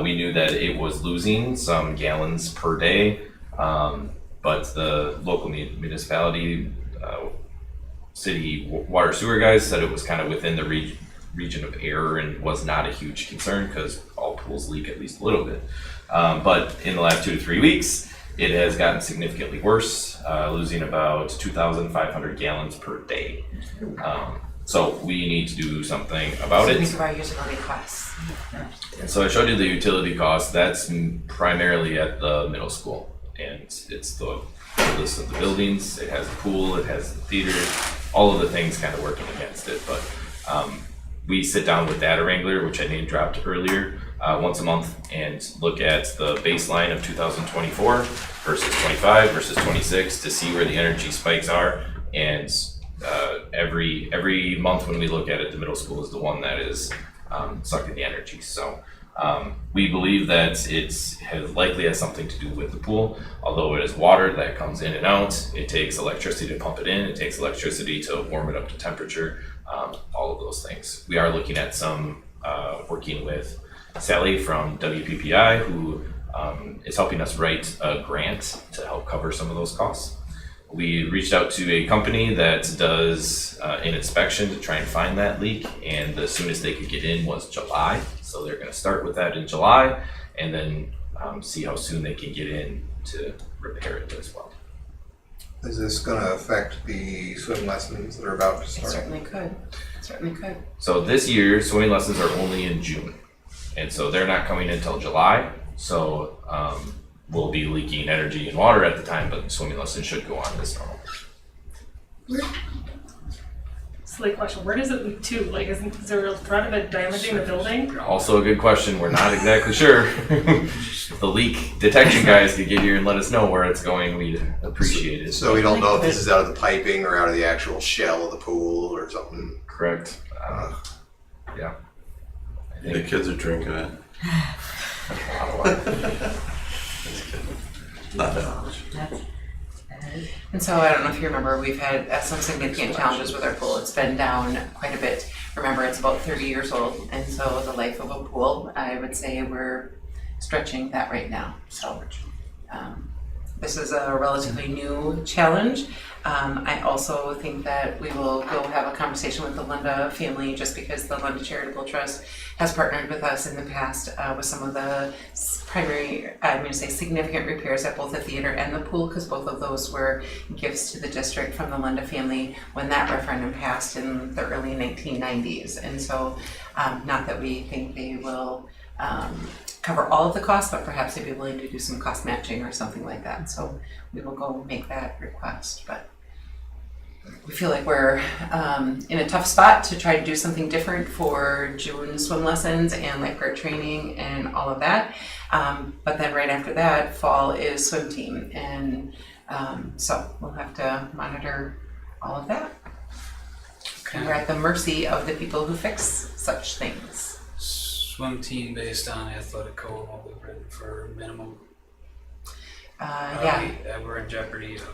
We knew that it was losing some gallons per day, but the local municipality, city water sewer guys said it was kind of within the region of error and was not a huge concern because all pools leak at least a little bit. But in the last 2 to 3 weeks, it has gotten significantly worse, losing about 2,500 gallons per day. So we need to do something about it. Think of our utility costs. And so I showed you the utility cost. That's primarily at the middle school. And it's the list of the buildings. It has a pool, it has the theater, all of the things kind of working against it. But we sit down with Data Wrangler, which I name dropped earlier, once a month and look at the baseline of 2024 versus 25 versus 26 to see where the energy spikes are. And every month when we look at it, the middle school is the one that is sucking the energy. So we believe that it likely has something to do with the pool. Although it is water that comes in and out, it takes electricity to pump it in, it takes electricity to warm it up to temperature, all of those things. We are looking at some working with Sally from WPPI, who is helping us write a grant to help cover some of those costs. We reached out to a company that does an inspection to try and find that leak, and the soonest they could get in was July. So they're going to start with that in July, and then see how soon they can get in to repair it as well. Is this gonna affect the swim lessons that are about to It start? certainly could, certainly could. So this year, swimming lessons are only in June, and so they're not coming until July. So we'll be leaking energy and water at the time, but swimming lessons should go on as normal. Silly question, where does it leak to? Like, is there a threat of it damaging the building? Also a good question. We're not exactly sure. If the leak detection guys could get here and let us know where it's going, we'd appreciate it. So we don't know if this is out of the piping or out of the actual shell of the pool or something? Correct. Yeah. The kids are drinking it. Not that much. And so I don't know if you remember, we've had some significant challenges with our pool. It's been down quite a bit. Remember, it's about 30 years old, and so the life of a pool, I would say we're stretching that right now. So this is a relatively new challenge. I also think that we will go have a conversation with the Lunda family, just because the Lunda Charitable Trust has partnered with us in the past with some of the primary, I'm going to say significant repairs at both the theater and the pool, because both of those were gifts to the district from the Lunda family when that referendum passed in the early 1990s. And so not that we think they will cover all of the costs, but perhaps they'd be willing to do some cost matching or something like that. So we will go make that request. But we feel like we're in a tough spot to try to do something different for June swim lessons and lifeguard training and all of that. But then right after that, fall is swim team. And so we'll have to monitor all of that. And we're at the mercy of the people who fix such things. Swim team based on athletic code, what we've written for minimum. Yeah. We're in jeopardy of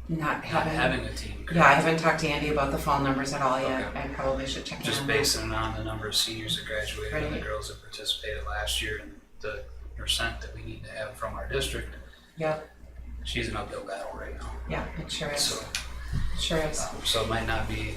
Not having a team. Yeah, I haven't talked to Andy about the fall numbers at all yet. Okay. I probably should check in Just on basing it on the number of seniors that graduated and the Right. girls that participated last year and the percent that we need to have from our district. Yeah. She's an uphill battle right now. Yeah, it sure is. So, Sure is. so it might not be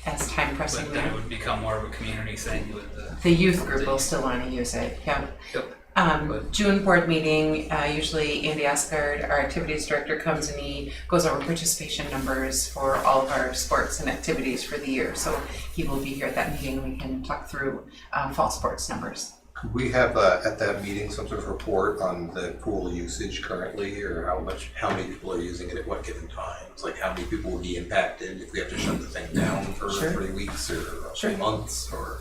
As time pressing but then there. it would become more of a community thing with the. The youth group will still want to use it, yeah. Yep. June board meeting, usually Andy Asgard, our activities director, comes and he goes over participation numbers for all of our sports and activities for the year. So he will be here at that meeting. We can talk through fall sports numbers. Could we have at that meeting some sort of report on the pool usage currently, or how many people are using it at what given times? Like how many people will be impacted if we have to shut the thing down for Sure. 3 weeks or Sure. 3 months, or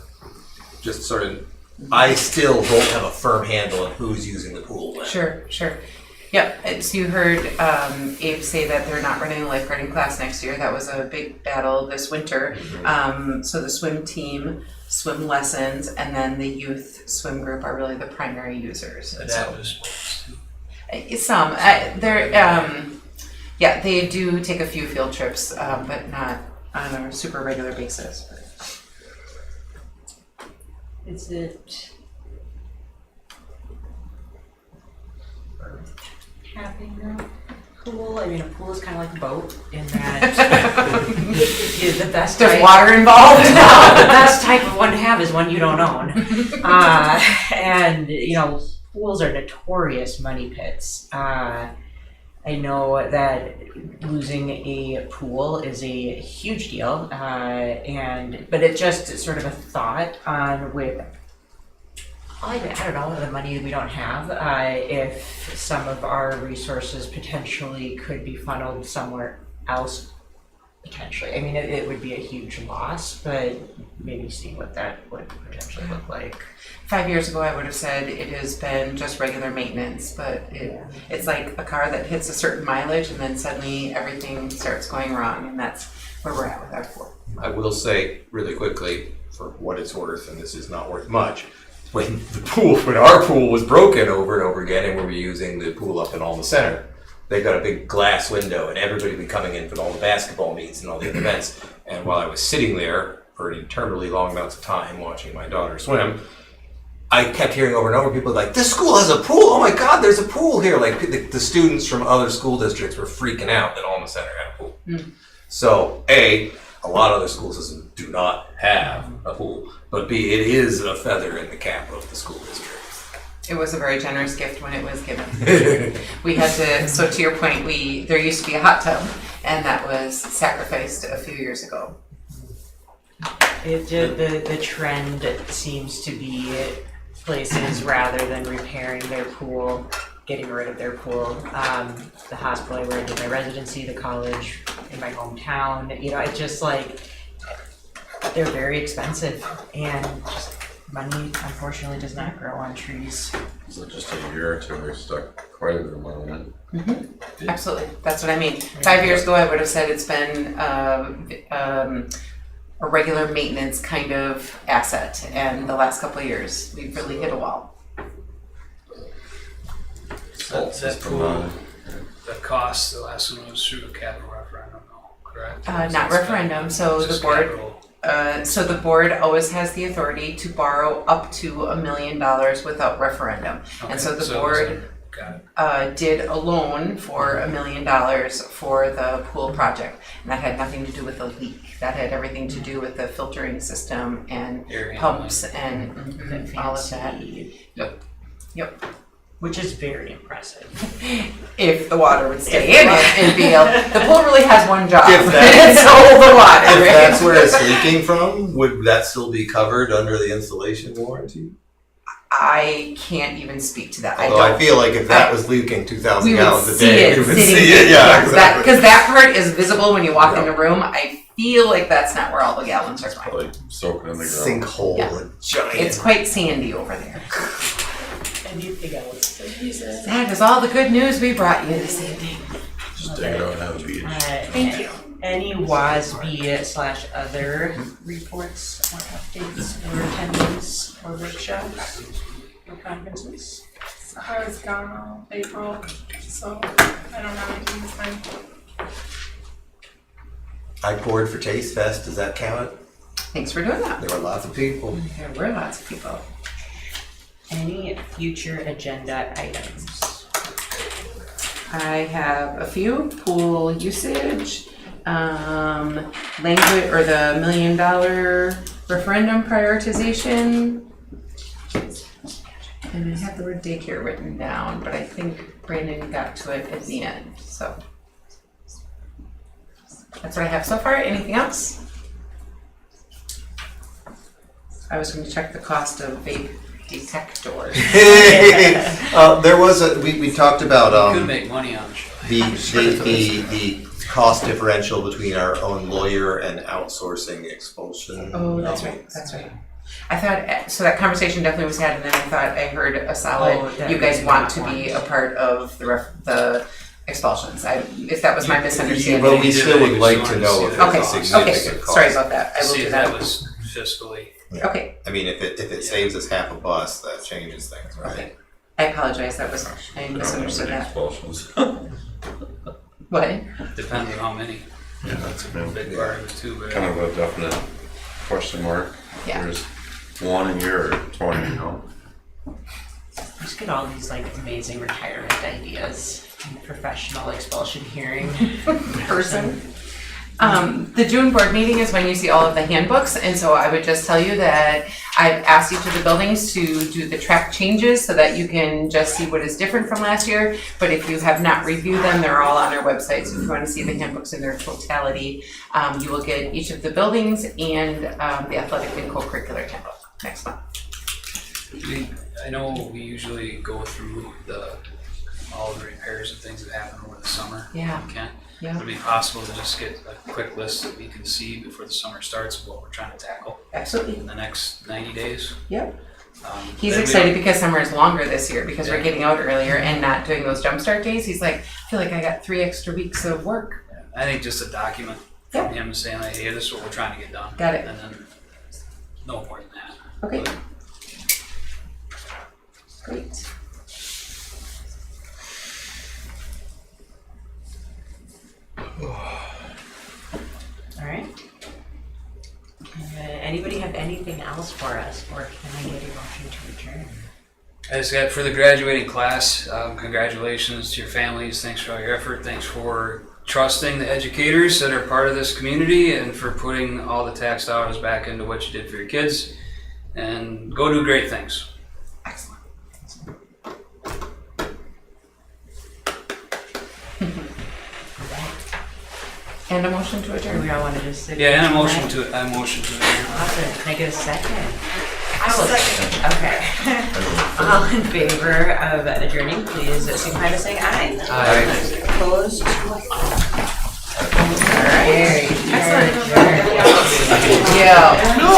just sort of. I still don't have a firm handle on who's using the pool when. Sure. Yep, so you heard Abe say that they're not running a lifeguarding class next year. That was a big battle this winter. So the swim team, swim lessons, and then the youth swim group are really the primary users. And so, some, they do take a few field trips, but not on a super regular basis. Is it having a pool? I mean, a pool is kind of like a boat in that is the best. There's water involved. The best type of one to have is one you don't own. And pools are notorious money pits. I know that losing a pool is a huge deal, but it's just sort of a thought on with, I don't know, the money we don't have, if some of our resources potentially could be funneled somewhere else, potentially. I mean, it would be a huge loss, but maybe see what that would potentially look like. 5 years ago, I would have said it has been just regular maintenance, but it's like a car that hits a certain mileage and then suddenly everything starts going wrong, and that's where we're at with our pool. I will say really quickly, for what it's worth, and this is not worth much, when our pool was broken over and over again, and we were using the pool up in Alma Center, they got a big glass window, and everybody would be coming in for all the basketball meets and all the events. And while I was sitting there for interminably long amounts of time watching my daughter swim, I kept hearing over and over people like, "This school has a pool! Oh my God, there's a pool here!" Like the students from other school districts were freaking out that Alma Center had a pool. So A lot of other school systems do not have a pool, but B, it is a feather in the cap of the school district. It was a very generous gift when it was given. We had to, so to your point, there used to be a hot tub, and that was sacrificed a few years ago. The trend seems to be places rather than repairing their pool, getting rid of their pool. The hospital where I did my residency, the college in my hometown, it's just like, they're very expensive and just money unfortunately does not grow on trees. So just a year or two, we stuck quite a bit of money in. Mm-hmm. Absolutely, that's what I mean. 5 years ago, I would have said it's been a regular maintenance kind of asset, and the last couple of years, we've really hit a wall. That pool, the cost, the last one was through a capital referendum, correct? Not referendum, so the board, the board always has the authority to borrow up to $1 million without referendum. And so the board did a loan for $1 million for the pool project. And that had nothing to do with the leak. That had everything to do with the filtering system and pumps and all of that. Yep. Which is very impressive. If the water would stay in it and be able, the pool really has one job. If It's hold the water. If that's where it's leaking from, would that still be covered under the installation warranty? I can't even speak to that. Although I feel like if that was leaking 2,000 gallons a day, we would sitting see it. Yeah, exactly. Because that part is visible when you walk in the room. I feel like that's not where all the gallons are going. Like soaking in the ground. Sinkhole, Yeah. giant. It's quite sandy over there. Anything else? That is all the good news we brought you this evening. Just dig it out and have a beach. Thank you. Any WASB/other reports or updates or attendance or workshops or conferences? I was gone all April, so I don't have anything this time. I poured for Taste Fest. Does that count? Thanks for doing that. There were lots of people. There were lots of people. Any future agenda items? I have a few. Pool usage, language, or the $1 million referendum prioritization. And I have the word daycare written down, but I think Brandon got to it at the end, so. That's what I have so far. Anything else? I was going to check the cost of vape detectors. There was we talked about You could make money on the show. the cost differential between our own lawyer and outsourcing expulsion. Oh, that's right. That's right. I thought so. That conversation definitely was had, and then I thought I heard a solid. You guys want to be a part of the expulsions. If that was my misunderstanding. But we still would like to know if it's a significant cost. Sorry about that. I will See do if that. that was fiscally. Yeah. Okay. I mean, if it saves us half a bus, that changes things, right? Okay. I apologize. I misunderstood that. Expulsions. What? Depends on how many. Yeah, that's a big part of it too. But kind of a definite question mark. Yeah. There's one a year or 20, you know. Just get all these like amazing retirement ideas. Professional expulsion hearing person. The June board meeting is when you see all of the handbooks, and so I would just tell you that I've asked each of the buildings to do the track changes so that you can just see what is different from last year. But if you have not reviewed them, they're all on our website. So if you want to see the handbooks in their totality, you will get each of the buildings and the athletic and co-curricular handbook next month. I know we usually go through all the repairs and things that happen over the summer. Yeah. We can. Yeah. Would it be possible to just get a quick list that we can see before the summer starts of what we're trying to tackle? Absolutely. In the next 90 days? Yep. He's then we excited don't- because summer is longer this year because we're Yeah. getting out earlier and not doing those jumpstart days. He's like, I feel like I got 3 extra weeks of work. I think just a document from him saying, like, hey, this is what we're trying to get done. Got it. And then no more than that. Okay. Great. All right. Anybody have anything else for us, or can I get a motion to adjourn? I just got for the graduating class, congratulations to your families. Thanks for all your effort. Thanks for trusting the educators that are part of this community and for putting all the tax dollars back into what you did for your kids. And go do great things. Excellent. And a motion to Do adjourn. we all want to just sit? Yeah, and here a motion tonight? to, I motion to adjourn. Awesome. Can I get a second? I will second. Okay. All in favor of adjourning, please signify by saying aye. Aye. Opposed? Alright. Yeah. No.